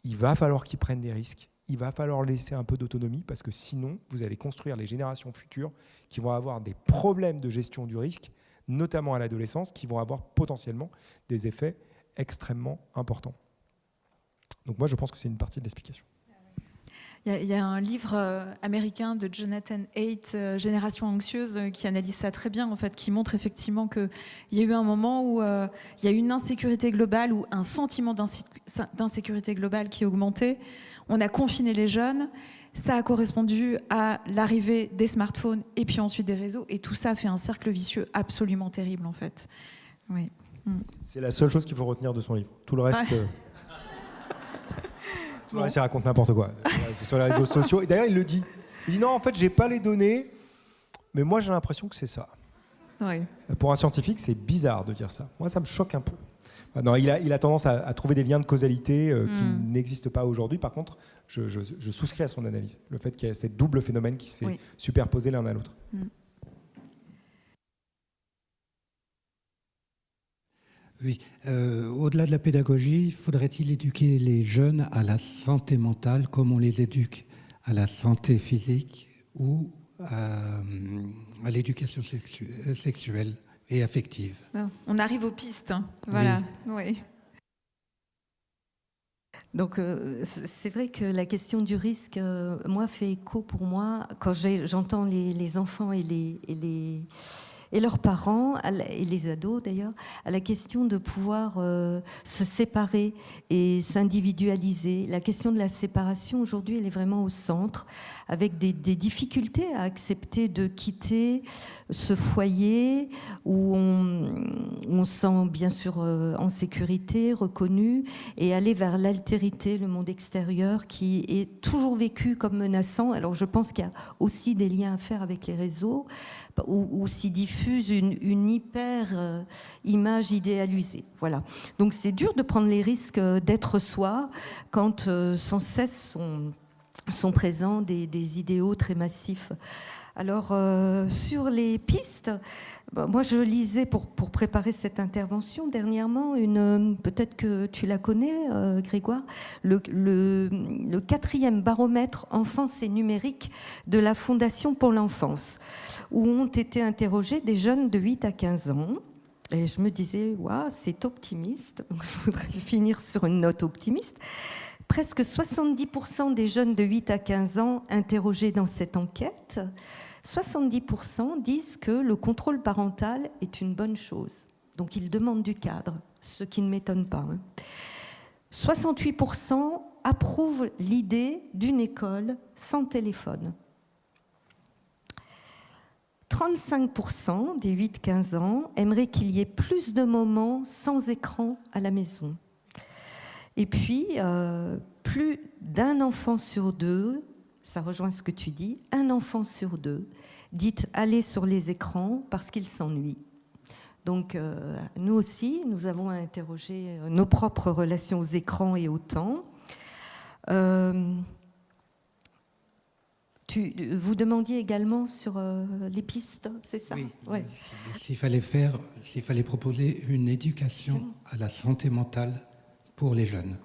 il va falloir qu'ils prennent des risques, il va falloir laisser un peu d'autonomie, parce que sinon, vous allez construire les générations futures qui vont avoir des problèmes de gestion du risque, notamment à l'adolescence, qui vont avoir potentiellement des effets extrêmement importants. Donc moi, je pense que c'est une partie de l'explication. Il y a un livre américain de Jonathan Haidt, Génération anxieuse, qui analyse ça très bien, en fait, qui montre effectivement qu'il y a eu un moment où il y a eu une insécurité globale ou un sentiment d'insécurité globale qui augmentait. On a confiné les jeunes. Ça a correspondu à l'arrivée des smartphones et puis ensuite des réseaux. Et tout ça fait un cercle vicieux absolument terrible, en fait. Oui. C'est la seule chose qu'il faut retenir de son livre. Tout le reste... Ouais. Tout le reste, il raconte n'importe quoi. C'est sur les réseaux sociaux. Et d'ailleurs, il le dit. Il dit non, en fait, j'ai pas les données, mais moi, j'ai l'impression que c'est ça. Oui. Pour un scientifique, c'est bizarre de dire ça. Moi, ça me choque un peu. Non, il a tendance à trouver des liens de causalité qui n'existent pas aujourd'hui. Par contre, je souscris à son analyse. Le fait qu'il y ait cette double phénomène qui s'est superposé l'un à l'autre. Oui. Au-delà de la pédagogie, faudrait-il éduquer les jeunes à la santé mentale comme on les éduque à la santé physique ou à l'éducation sexuelle et affective? On arrive aux pistes. Hein. Voilà. Oui. Donc, c'est vrai que la question du risque, moi, fait écho pour moi quand j'entends les enfants et leurs parents, et les ados d'ailleurs, à la question de pouvoir se séparer et s'individualiser. La question de la séparation, aujourd'hui, elle est vraiment au centre, avec des difficultés à accepter de quitter ce foyer où on se sent bien sûr en sécurité, reconnu, et aller vers l'altérité, le monde extérieur, qui est toujours vécu comme menaçant. Alors je pense qu'il y a aussi des liens à faire avec les réseaux, où s'y diffuse une hyper image idéalisée. Voilà. Donc c'est dur de prendre les risques d'être soi quand sans cesse sont présents des idéaux très massifs. Alors sur les pistes, moi je lisais pour préparer cette intervention dernièrement peut-être que tu la connais Grégoire, le 4e baromètre enfance et numérique de la Fondation pour l'enfance, où ont été interrogés des jeunes de 8 à 15 ans. Et je me disais, waouh, c'est optimiste. Je voudrais finir sur une note optimiste. Presque 70% des jeunes de 8 à 15 ans interrogés dans cette enquête, 70% disent que le contrôle parental est une bonne chose. Donc ils demandent du cadre, ce qui ne m'étonne pas. 68% approuvent l'idée d'une école sans téléphone. 35% des 8-15 ans aimeraient qu'il y ait plus de moments sans écran à la maison. Et puis, plus d'un enfant sur deux, ça rejoint ce que tu dis, un enfant sur deux dit aller sur les écrans parce qu'il s'ennuie. Donc, nous aussi, nous avons à interroger nos propres relations aux écrans et au temps. Vous demandiez également sur les pistes, c'est ça? Oui. Ouais. S'il fallait proposer une éducation à la santé mentale pour les jeunes,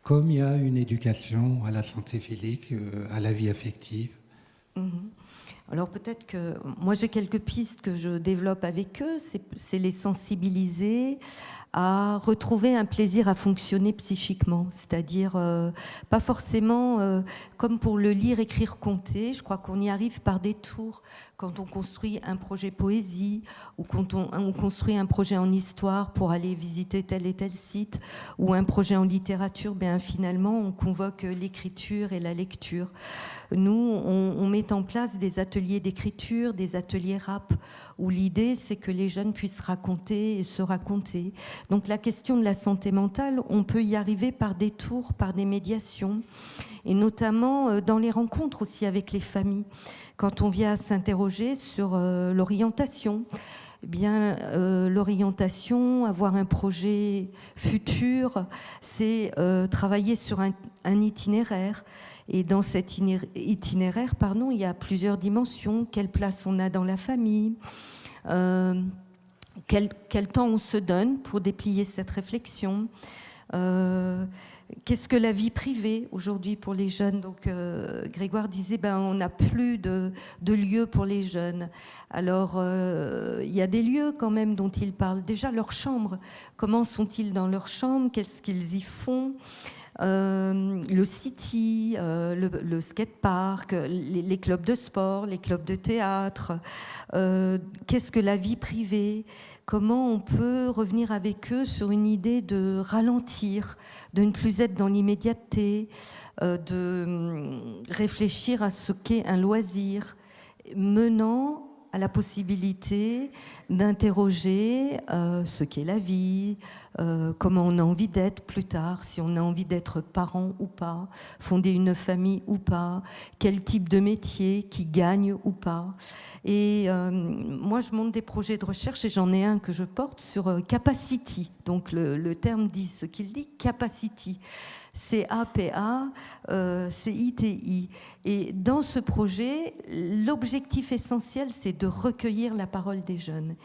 comme il y a une éducation à la santé physique, à la vie affective. Alors peut-être que moi j'ai quelques pistes que je développe avec eux, c'est les sensibiliser à retrouver un plaisir à fonctionner psychiquement, c'est-à-dire pas forcément comme pour le lire, écrire, compter. Je crois qu'on y arrive par des tours quand on construit un projet poésie ou quand on construit un projet en histoire pour aller visiter tel et tel site ou un projet en littérature. Bien finalement on convoque l'écriture et la lecture. Nous on met en place des ateliers d'écriture, des ateliers rap où l'idée c'est que les jeunes puissent raconter et se raconter. Donc la question de la santé mentale, on peut y arriver par des tours, par des médiations, et notamment dans les rencontres aussi avec les familles. Quand on vient s'interroger sur l'orientation, eh bien l'orientation, avoir un projet futur, c'est travailler sur un itinéraire. Et dans cet itinéraire, il y a plusieurs dimensions. Quelle place on a dans la famille ? Quel temps on se donne pour déplier cette réflexion ? Qu'est-ce que la vie privée aujourd'hui pour les jeunes ? Donc Grégoire disait on n'a plus de lieux pour les jeunes. Alors il y a des lieux quand même dont ils parlent. Déjà leur chambre. Comment sont-ils dans leur chambre ? Qu'est-ce qu'ils y font ? Le city, le skatepark, les clubs de sport, les clubs de théâtre. Qu'est-ce que la vie privée ? Comment on peut revenir avec eux sur une idée de ralentir, de ne plus être dans l'immédiateté, de réfléchir à ce qu'est un loisir, menant à la possibilité d'interroger ce qu'est la vie, comment on a envie d'être plus tard, si on a envie d'être parent ou pas, fonder une famille ou pas, quel type de métier, qui gagne ou pas. Et moi, je monte des projets de recherche et j'en ai un que je porte sur capacity. Donc le terme dit ce qu'il dit, capacity. CAPA, CITI. Et dans ce projet, l'objectif essentiel, c'est de recueillir la parole des jeunes.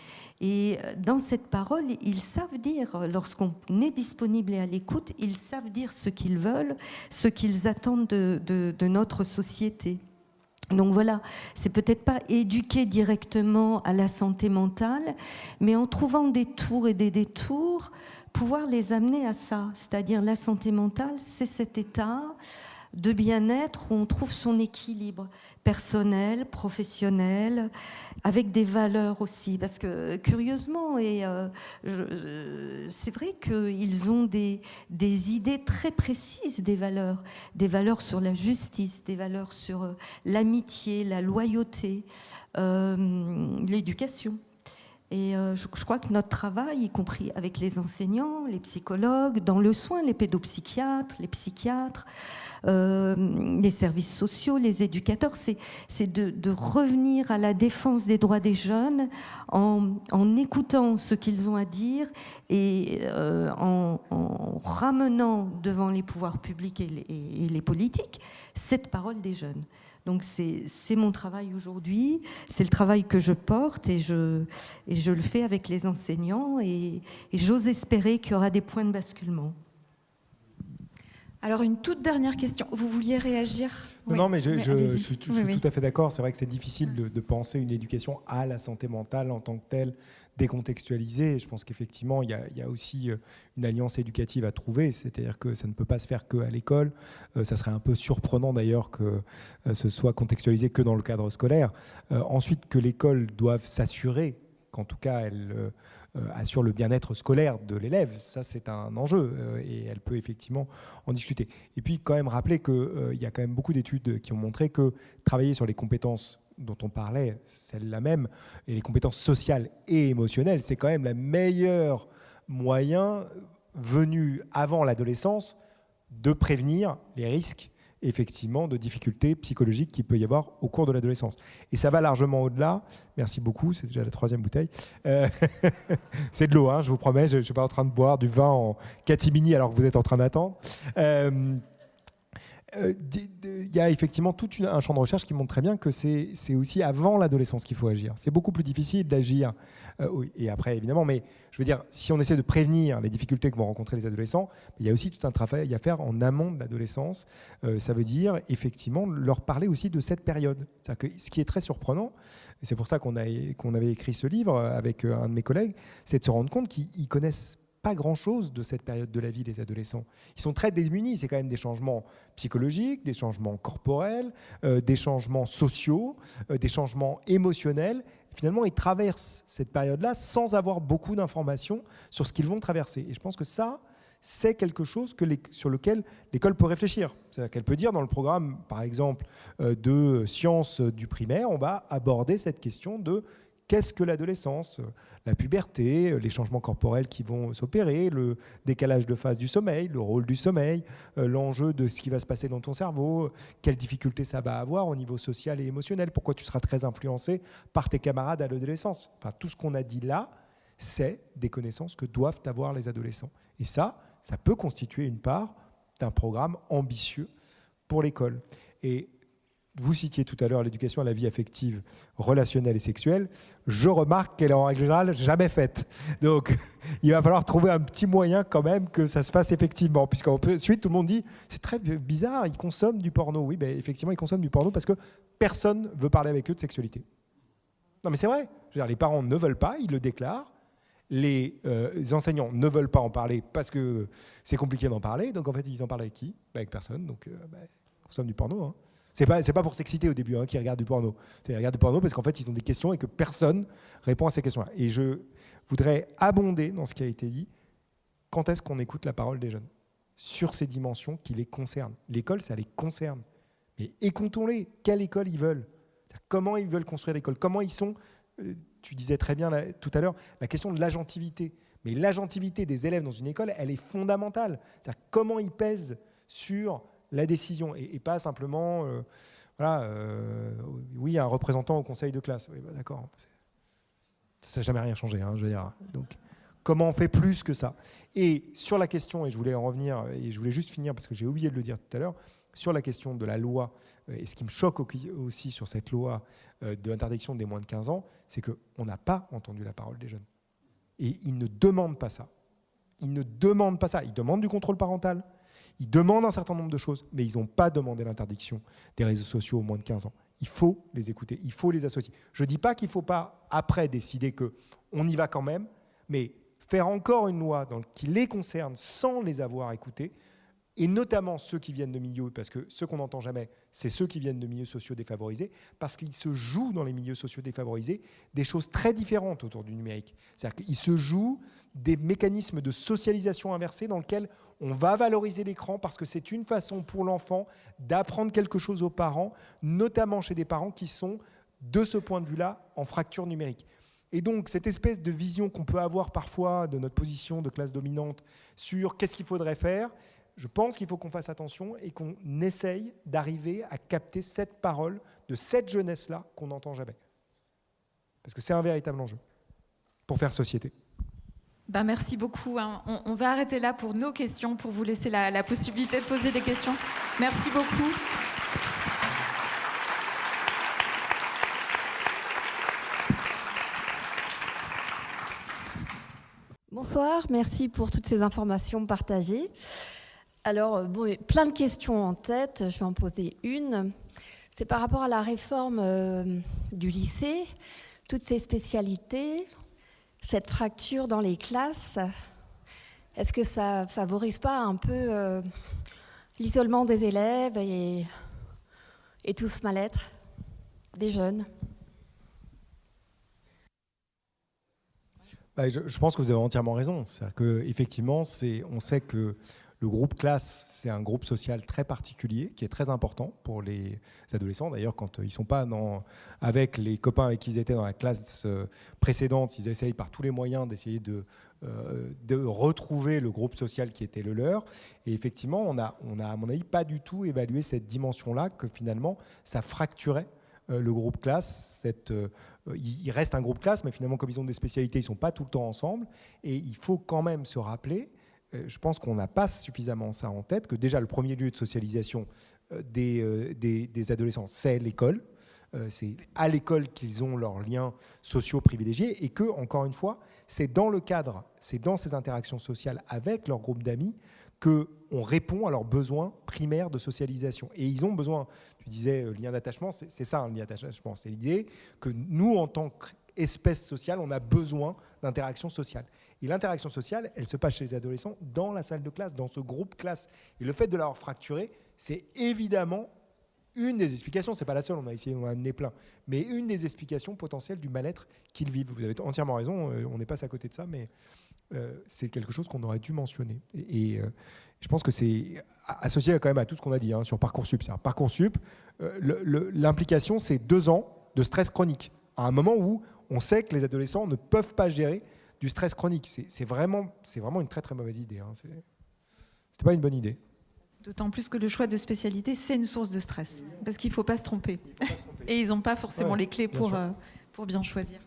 Et dans cette parole, ils savent dire, lorsqu'on est disponible et à l'écoute, ils savent dire ce qu'ils veulent, ce qu'ils attendent de notre société. Donc voilà, c'est peut-être pas éduquer directement à la santé mentale, mais en trouvant des tours et des détours, pouvoir les amener à ça. C'est-à-dire la santé mentale, c'est cet état de bien-être où on trouve son équilibre personnel, professionnel, avec des valeurs aussi. Parce que curieusement, c'est vrai qu'ils ont des idées très précises des valeurs sur la justice, des valeurs sur l'amitié, la loyauté, l'éducation. Et je crois que notre travail, y compris avec les enseignants, les psychologues, dans le soin, les pédopsychiatres, les psychiatres, les services sociaux, les éducateurs, c'est de revenir à la défense des droits des jeunes en écoutant ce qu'ils ont à dire et en ramenant devant les pouvoirs publics et les politiques cette parole des jeunes. Donc c'est mon travail aujourd'hui, c'est le travail que je porte et je le fais avec les enseignants et j'ose espérer qu'il y aura des points de basculement. Alors une toute dernière question, vous vouliez réagir ? Non, mais je suis tout à fait d'accord, c'est vrai que c'est difficile de penser une éducation à la santé mentale en tant que telle, décontextualisée. Je pense qu'effectivement, il y a aussi une alliance éducative à trouver, c'est-à-dire que ça ne peut pas se faire qu'à l'école. Ça serait un peu surprenant d'ailleurs que ce soit contextualisé que dans le cadre scolaire. Ensuite, que l'école doive s'assurer qu'en tout cas, elle assure le bien-être scolaire de l'élève. Ça, c'est un enjeu et elle peut effectivement en discuter. Et puis, quand même rappeler qu'il y a quand même beaucoup d'études qui ont montré que travailler sur les compétences dont on parlait, celles-là même, et les compétences sociales et émotionnelles, c'est quand même le meilleur moyen venu avant l'adolescence de prévenir les risques effectivement de difficultés psychologiques qu'il peut y avoir au cours de l'adolescence. Et ça va largement au-delà. Merci beaucoup, c'est déjà la 3e bouteille. C'est de l'eau, hein, je vous promets, je ne suis pas en train de boire du vin en catimini alors que vous êtes en train d'attendre. Il y a effectivement tout un champ de recherche qui montre très bien que c'est aussi avant l'adolescence qu'il faut agir. C'est beaucoup plus difficile d'agir, oui, et après évidemment, mais je veux dire, si on essaie de prévenir les difficultés que vont rencontrer les adolescents, il y a aussi tout un travail à faire en amont de l'adolescence. Ça veut dire effectivement leur parler aussi de cette période. C'est-à-dire que ce qui est très surprenant, et c'est pour ça qu'on avait écrit ce livre avec un de mes collègues, c'est de se rendre compte qu'ils connaissent pas grand-chose de cette période de la vie, les adolescents. Ils sont très démunis. C'est quand même des changements psychologiques, des changements corporels, des changements sociaux, des changements émotionnels. Finalement, ils traversent cette période-là sans avoir beaucoup d'informations sur ce qu'ils vont traverser. Et je pense que ça, c'est quelque chose sur lequel l'école peut réfléchir. C'est-à-dire qu'elle peut dire dans le programme, par exemple, de sciences du primaire, on va aborder cette question de qu'est-ce que l'adolescence, la puberté, les changements corporels qui vont s'opérer, le décalage de phase du sommeil, le rôle du sommeil, l'enjeu de ce qui va se passer dans ton cerveau, quelles difficultés ça va avoir au niveau social et émotionnel, pourquoi tu seras très influencé par tes camarades à l'adolescence. Enfin, tout ce qu'on a dit là, c'est des connaissances que doivent avoir les adolescents. Et ça peut constituer une part d'un programme ambitieux pour l'école. Et vous citiez tout à l'heure l'éducation à la vie affective, relationnelle et sexuelle. Je remarque qu'elle est en règle générale jamais faite. Donc, il va falloir trouver un petit moyen quand même que ça se fasse effectivement. Puisqu'ensuite, tout le monde dit, c'est très bizarre, ils consomment du porno. Oui, ben, effectivement, ils consomment du porno parce que personne ne veut parler avec eux de sexualité. Non, mais c'est vrai. Je veux dire, les parents ne veulent pas, ils le déclarent. Les enseignants ne veulent pas en parler parce que c'est compliqué d'en parler. Donc, en fait, ils en parlent avec qui? Avec personne. Donc, ils consomment du porno, hein. C'est pas pour s'exciter au début qu'ils regardent du porno. Ils regardent du porno parce qu'en fait, ils ont des questions et que personne répond à ces questions-là. Et je voudrais abonder dans ce qui a été dit. Quand est-ce qu'on écoute la parole des jeunes sur ces dimensions qui les concernent? L'école, ça les concerne. Mais écoutons-les. Quelle école ils veulent? Comment ils veulent construire l'école? Comment ils sont? Tu disais très bien tout à l'heure la question de l'agentivité. Mais l'agentivité des élèves dans une école, elle est fondamentale. C'est-à-dire comment ils pèsent sur la décision et pas simplement oui, un représentant au conseil de classe. Oui, d'accord. Ça n'a jamais rien changé, je veux dire. Donc, comment on fait plus que ça? Et sur la question, et je voulais en revenir, et je voulais juste finir parce que j'ai oublié de le dire tout à l'heure, sur la question de la loi, et ce qui me choque aussi sur cette loi de l'interdiction des moins de 15 ans, c'est qu'on n'a pas entendu la parole des jeunes. Et ils ne demandent pas ça. Ils ne demandent pas ça. Ils demandent du contrôle parental. Ils demandent un certain nombre de choses, mais ils n'ont pas demandé l'interdiction des réseaux sociaux aux moins de 15 ans. Il faut les écouter, il faut les associer. Je ne dis pas qu'il ne faut pas, après, décider qu'on y va quand même, mais faire encore une loi qui les concerne sans les avoir écoutés, et notamment ceux qui viennent de milieux, parce que ceux qu'on n'entend jamais, c'est ceux qui viennent de milieux sociaux défavorisés, parce qu'il se joue dans les milieux sociaux défavorisés des choses très différentes autour du numérique. C'est-à-dire qu'il se joue des mécanismes de socialisation inversée dans lesquels on va valoriser l'écran parce que c'est une façon pour l'enfant d'apprendre quelque chose aux parents, notamment chez des parents qui sont, de ce point de vue-là, en fracture numérique. Et donc, cette espèce de vision qu'on peut avoir parfois de notre position de classe dominante sur qu'est-ce qu'il faudrait faire, je pense qu'il faut qu'on fasse attention et qu'on essaye d'arriver à capter cette parole de cette jeunesse-là qu'on n'entend jamais. Parce que c'est un véritable enjeu pour faire société. Merci beaucoup. On va arrêter là pour nos questions, pour vous laisser la possibilité de poser des questions. Merci beaucoup. Bonsoir, merci pour toutes ces informations partagées. Alors, plein de questions en tête, je vais en poser une. C'est par rapport à la réforme du lycée, toutes ces spécialités, cette fracture dans les classes. Est-ce que ça favorise pas un peu l'isolement des élèves et tout ce mal-être des jeunes? Je pense que vous avez entièrement raison. C'est-à-dire qu'effectivement, on sait que le groupe classe, c'est un groupe social très particulier, qui est très important pour les adolescents. D'ailleurs, quand ils ne sont pas avec les copains avec qui ils étaient dans la classe précédente, ils essayent par tous les moyens d'essayer de retrouver le groupe social qui était le leur. Et effectivement, on a, à mon avis, pas du tout évalué cette dimension-là, que finalement, ça fracturait le groupe classe. Il reste un groupe classe, mais finalement, comme ils ont des spécialités, ils ne sont pas tout le temps ensemble. Et il faut quand même se rappeler je pense qu'on n'a pas suffisamment ça en tête, que déjà le premier lieu de socialisation des adolescents, c'est l'école. C'est à l'école qu'ils ont leurs liens sociaux privilégiés et que, encore une fois, c'est dans le cadre, c'est dans ces interactions sociales avec leur groupe d'amis qu'on répond à leurs besoins primaires de socialisation. Et ils ont besoin, tu disais, lien d'attachement, c'est ça un lien d'attachement, c'est l'idée que nous, en tant qu'espèce sociale, on a besoin d'interaction sociale. Et l'interaction sociale, elle se passe chez les adolescents dans la salle de classe, dans ce groupe classe. Et le fait de l'avoir fracturé, c'est évidemment une des explications, c'est pas la seule, on a essayé d'en amener plein, mais une des explications potentielles du mal-être qu'ils vivent. Vous avez entièrement raison, on n'est pas à côté de ça, mais c'est quelque chose qu'on aurait dû mentionner. Et je pense que c'est associé quand même à tout ce qu'on a dit sur Parcoursup. Parcoursup, l'implication, c'est 2 ans de stress chronique, à un moment où on sait que les adolescents ne peuvent pas gérer du stress chronique. C'est vraiment une très très mauvaise idée. C'était pas une bonne idée. D'autant plus que le choix de spécialité, c'est une source de stress, parce qu'il ne faut pas se tromper. Et ils n'ont pas forcément les clés pour bien choisir.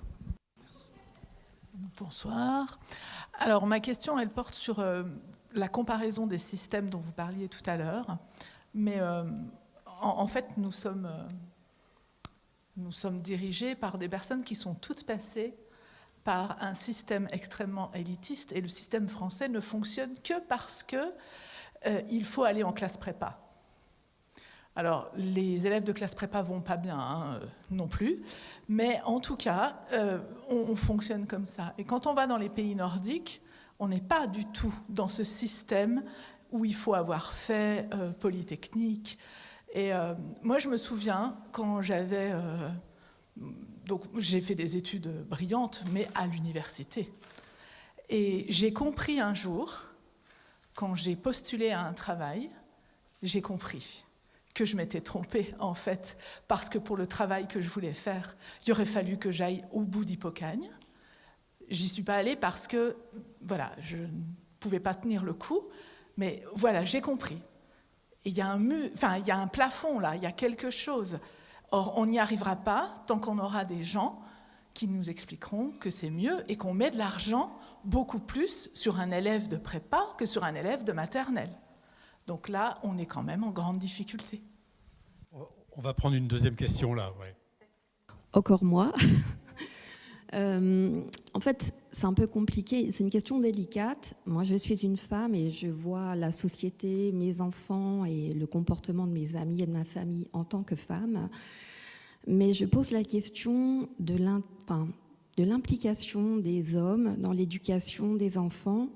Bonsoir. Alors, ma question, elle porte sur la comparaison des systèmes dont vous parliez tout à l'heure. Mais en fait, nous sommes dirigés par des personnes qui sont toutes passées par un système extrêmement élitiste. Et le système français ne fonctionne que parce que il faut aller en classe prépa. Alors, les élèves de classe prépa vont pas bien non plus, mais en tout cas, on fonctionne comme ça. Et quand on va dans les pays nordiques, on n'est pas du tout dans ce système où il faut avoir fait Polytechnique. Et moi, je me souviens, quand j'avais... donc, j'ai fait des études brillantes, mais à l'université. Et j'ai compris un jour... Quand j'ai postulé à un travail, j'ai compris que je m'étais trompée, en fait, parce que pour le travail que je voulais faire, il aurait fallu que j'aille au bout d'Hippocagne. J'y suis pas allée parce que, voilà, je ne pouvais pas tenir le coup, mais voilà, j'ai compris. Et il y a un plafond là, il y a quelque chose. Or, on n'y arrivera pas tant qu'on aura des gens qui nous expliqueront que c'est mieux et qu'on met de l'argent beaucoup plus sur un élève de prépa que sur un élève de maternelle. Donc là, on est quand même en grande difficulté. On va prendre une deuxième question là. Ouais. Encore moi. En fait, c'est un peu compliqué. C'est une question délicate. Moi, je suis une femme et je vois la société, mes enfants et le comportement de mes amis et de ma famille en tant que femme. Mais je pose la question de l'implication des hommes dans l'éducation des enfants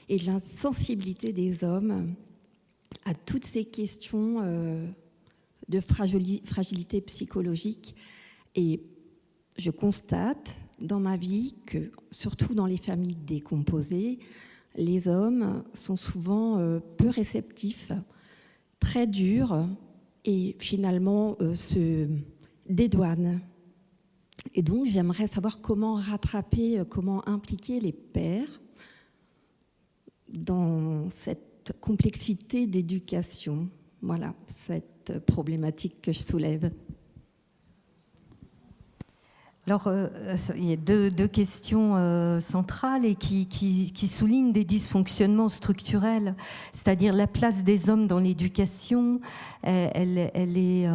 et de la sensibilité des hommes à toutes ces questions de fragilité psychologique. Et je constate dans ma vie que, surtout dans les familles décomposées, les hommes sont souvent peu réceptifs, très durs et finalement se dédouanent. Et donc, j'aimerais savoir comment rattraper, comment impliquer les pères dans cette complexité d'éducation. Voilà, cette problématique que je soulève. Alors, il y a deux questions centrales et qui soulignent des dysfonctionnements structurels, c'est-à-dire la place des hommes dans l'éducation, elle est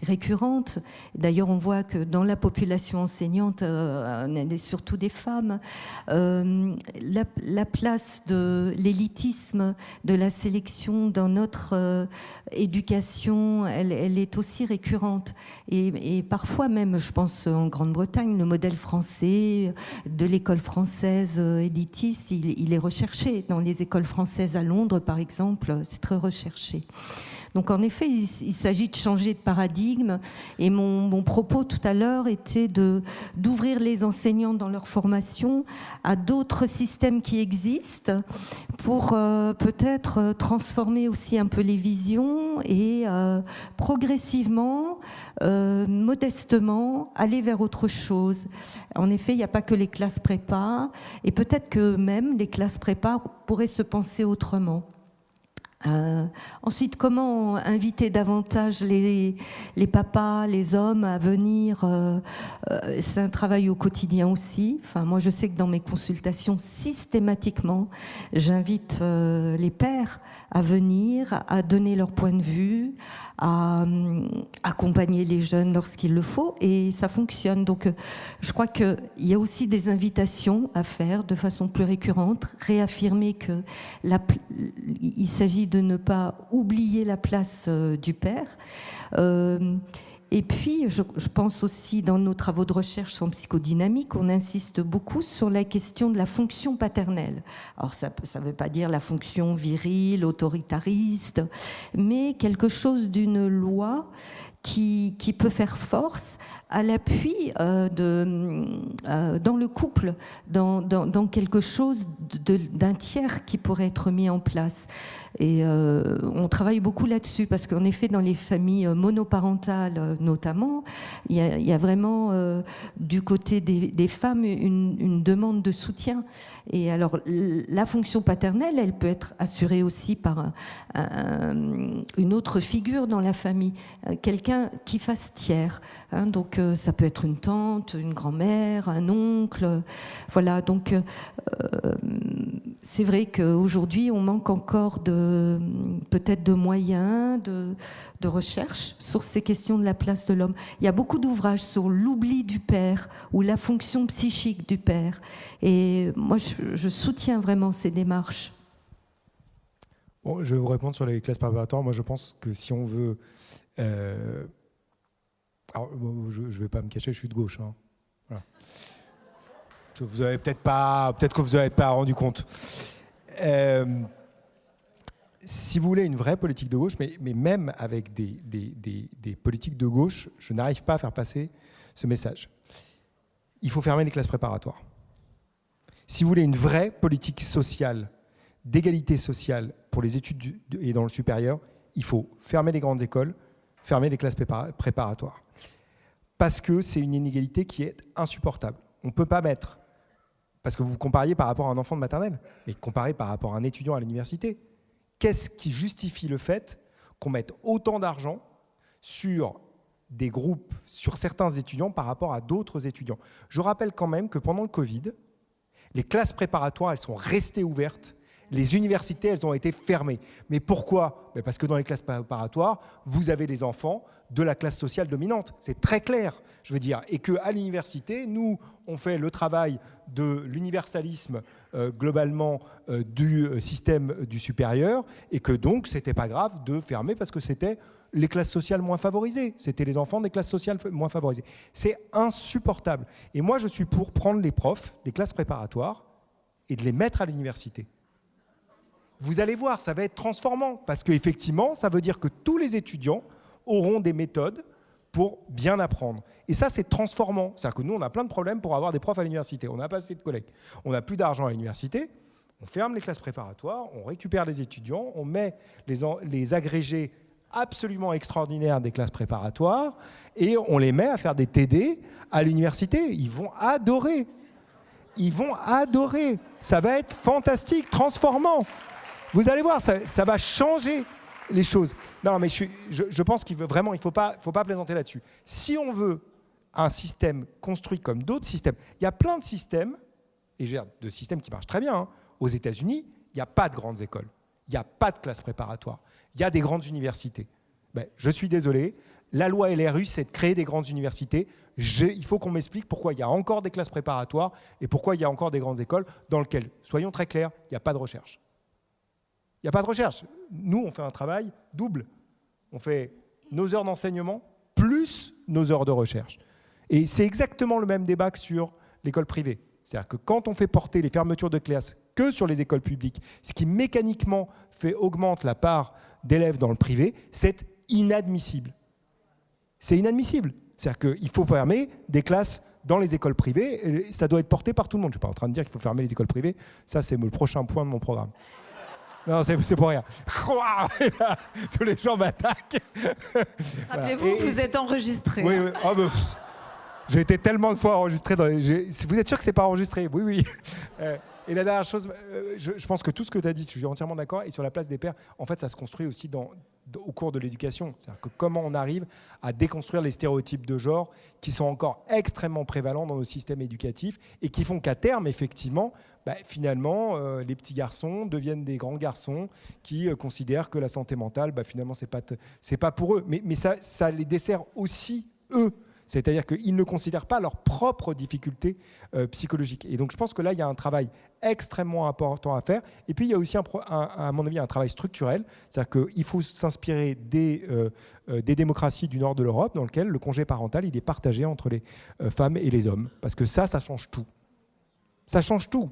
récurrente. D'ailleurs, on voit que dans la population enseignante, surtout des femmes, la place de l'élitisme, de la sélection dans notre éducation, elle est aussi récurrente. Et parfois même, je pense en Grande-Bretagne, le modèle français de l'école française élitiste, il est recherché. Dans les écoles françaises à Londres, par exemple, c'est très recherché. Donc en effet, il s'agit de changer de paradigme. Et mon propos tout à l'heure était d'ouvrir les enseignants dans leur formation à d'autres systèmes qui existent pour peut-être transformer aussi un peu les visions et progressivement, modestement, aller vers autre chose. En effet, il n'y a pas que les classes prépa et peut-être que même les classes prépa pourraient se penser autrement. Ensuite, comment inviter davantage les papas, les hommes à venir c'est un travail au quotidien aussi. Enfin, moi, je sais que dans mes consultations, systématiquement, j'invite les pères à venir, à donner leur point de vue, à accompagner les jeunes lorsqu'il le faut, et ça fonctionne. Donc, je crois qu'il y a aussi des invitations à faire de façon plus récurrente, réaffirmer que il s'agit de ne pas oublier la place du père. Et puis, je pense aussi, dans nos travaux de recherche en psychodynamique, on insiste beaucoup sur la question de la fonction paternelle. Alors, ça ne veut pas dire la fonction virile, autoritariste, mais quelque chose d'une loi qui peut faire force à l'appui dans le couple, dans quelque chose d'un tiers qui pourrait être mis en place. Et on travaille beaucoup là-dessus parce qu'en effet, dans les familles monoparentales notamment, il y a vraiment du côté des femmes une demande de soutien. Et alors, la fonction paternelle, elle peut être assurée aussi par une autre figure dans la famille, quelqu'un qui fasse tiers. Hein, donc, ça peut être une tante, une grand-mère, un oncle. Voilà, donc c'est vrai qu'aujourd'hui, on manque encore peut-être de moyens, de recherche sur ces questions de la place de l'homme. Il y a beaucoup d'ouvrages sur l'oubli du père ou la fonction psychique du père. Et moi, je soutiens vraiment ces démarches. Bon, je vais vous répondre sur les classes préparatoires. Moi, je pense que si on veut... Alors, je ne vais pas me cacher, je suis de gauche. Hein. Voilà. Vous avez peut-être que vous n'avez pas rendu compte. Si vous voulez une vraie politique de gauche, mais même avec des politiques de gauche, je n'arrive pas à faire passer ce message. Il faut fermer les classes préparatoires. Si vous voulez une vraie politique sociale, d'égalité sociale pour les études et dans le supérieur, il faut fermer les grandes écoles, fermer les classes préparatoires. Parce que c'est une inégalité qui est insupportable. On ne peut pas mettre, parce que vous compariez par rapport à un enfant de maternelle, mais comparez par rapport à un étudiant à l'université. Qu'est-ce qui justifie le fait qu'on mette autant d'argent sur des groupes, sur certains étudiants par rapport à d'autres étudiants? Je rappelle quand même que pendant le Covid, les classes préparatoires, elles sont restées ouvertes. Les universités, elles ont été fermées. Mais pourquoi? Parce que dans les classes préparatoires, vous avez les enfants de la classe sociale dominante. C'est très clair, je veux dire. Et qu'à l'université, nous, on fait le travail de l'universalisme globalement du système du supérieur, et que donc, c'était pas grave de fermer parce que c'était les classes sociales moins favorisées. C'était les enfants des classes sociales moins favorisées. C'est insupportable. Et moi, je suis pour prendre les profs des classes préparatoires et de les mettre à l'université. Vous allez voir, ça va être transformant, parce qu'effectivement, ça veut dire que tous les étudiants auront des méthodes pour bien apprendre. Et ça, c'est transformant. C'est-à-dire que nous, on a plein de problèmes pour avoir des profs à l'université. On n'a pas assez de collègues. On n'a plus d'argent à l'université. On ferme les classes préparatoires, on récupère les étudiants, on met les agrégés absolument extraordinaires des classes préparatoires et on les met à faire des TD à l'université. Ils vont adorer. Ils vont adorer. Ça va être fantastique, transformant. Vous allez voir, ça va changer les choses. Non, mais je pense qu'il ne faut pas plaisanter là-dessus. Si on veut un système construit comme d'autres systèmes, il y a plein de systèmes, et de systèmes qui marchent très bien. Hein. Aux États-Unis, il n'y a pas de grandes écoles, il n'y a pas de classes préparatoires, il y a des grandes universités. Ben, je suis désolé, la loi LRU, c'est de créer des grandes universités. Il faut qu'on m'explique pourquoi il y a encore des classes préparatoires et pourquoi il y a encore des grandes écoles dans lesquelles, soyons très clairs, il n'y a pas de recherche. Il n'y a pas de recherche. Nous, on fait un travail double. On fait nos heures d'enseignement plus nos heures de recherche. Et c'est exactement le même débat que sur l'école privée. C'est-à-dire que quand on fait porter les fermetures de classes que sur les écoles publiques, ce qui mécaniquement augmente la part d'élèves dans le privé, c'est inadmissible. C'est inadmissible. C'est-à-dire qu'il faut fermer des classes dans les écoles privées, et ça doit être porté par tout le monde. Je ne suis pas en train de dire qu'il faut fermer les écoles privées. Ça, c'est le prochain point de mon programme. Non, c'est pour rien. Tous les gens m'attaquent. Rappelez-vous, voilà. Vous êtes enregistré. Oui, oui. Oh, j'ai été tellement de fois enregistré. Vous êtes sûr que c'est pas enregistré? Oui, oui. Et la dernière chose, je pense que tout ce que tu as dit, je suis entièrement d'accord, et sur la place des pères, en fait, ça se construit aussi au cours de l'éducation. C'est-à-dire que comment on arrive à déconstruire les stéréotypes de genre qui sont encore extrêmement prévalents dans nos systèmes éducatifs et qui font qu'à terme, effectivement, finalement, les petits garçons deviennent des grands garçons qui considèrent que la santé mentale, finalement, c'est pas pour eux. Mais ça les dessert aussi, eux. C'est-à-dire qu'ils ne considèrent pas leurs propres difficultés psychologiques. Et donc, je pense que là, il y a un travail extrêmement important à faire. Et puis, il y a aussi, à mon avis, un travail structurel. C'est-à-dire qu'il faut s'inspirer des démocraties du nord de l'Europe, dans lesquelles le congé parental, il est partagé entre les femmes et les hommes. Parce que ça change tout. Ça change tout.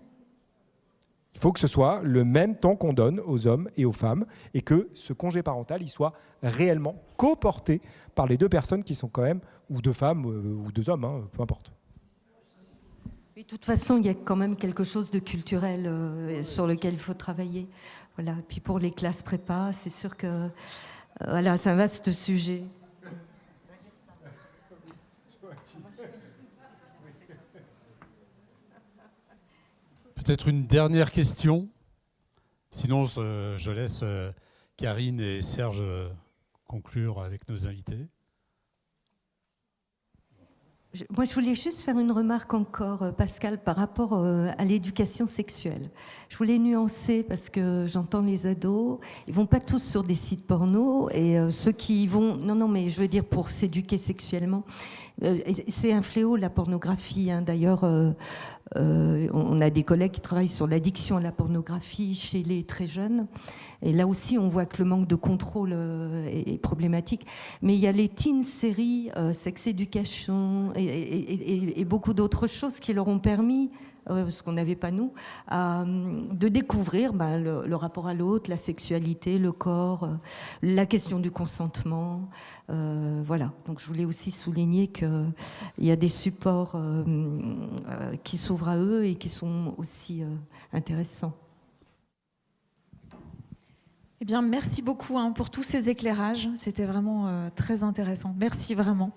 Il faut que ce soit le même temps qu'on donne aux hommes et aux femmes et que ce congé parental il soit réellement coporté par les deux personnes qui sont quand même, ou deux femmes ou deux hommes, peu importe. De toute façon, il y a quand même quelque chose de culturel sur lequel il faut travailler. Voilà. Et puis pour les classes prépa, c'est sûr que voilà, c'est un vaste sujet. Peut-être une dernière question. Sinon, je laisse Karine et Serge conclure avec nos invités. Moi, je voulais juste faire une remarque encore, Pascal, par rapport à l'éducation sexuelle. Je voulais nuancer parce que j'entends les ados, ils vont pas tous sur des sites porno et ceux qui y vont, non, mais je veux dire pour s'éduquer sexuellement, c'est un fléau la pornographie. D'ailleurs, on a des collègues qui travaillent sur l'addiction à la pornographie chez les très jeunes. Et là aussi, on voit que le manque de contrôle est problématique. Mais il y a les teen séries, Sex Education et beaucoup d'autres choses qui leur ont permis, ce qu'on n'avait pas nous, de découvrir le rapport à l'autre, la sexualité, le corps, la question du consentement. Voilà. Donc je voulais aussi souligner qu'il y a des supports qui s'ouvrent à eux et qui sont aussi intéressants. Eh bien, merci beaucoup pour tous ces éclairages. C'était vraiment très intéressant. Merci vraiment.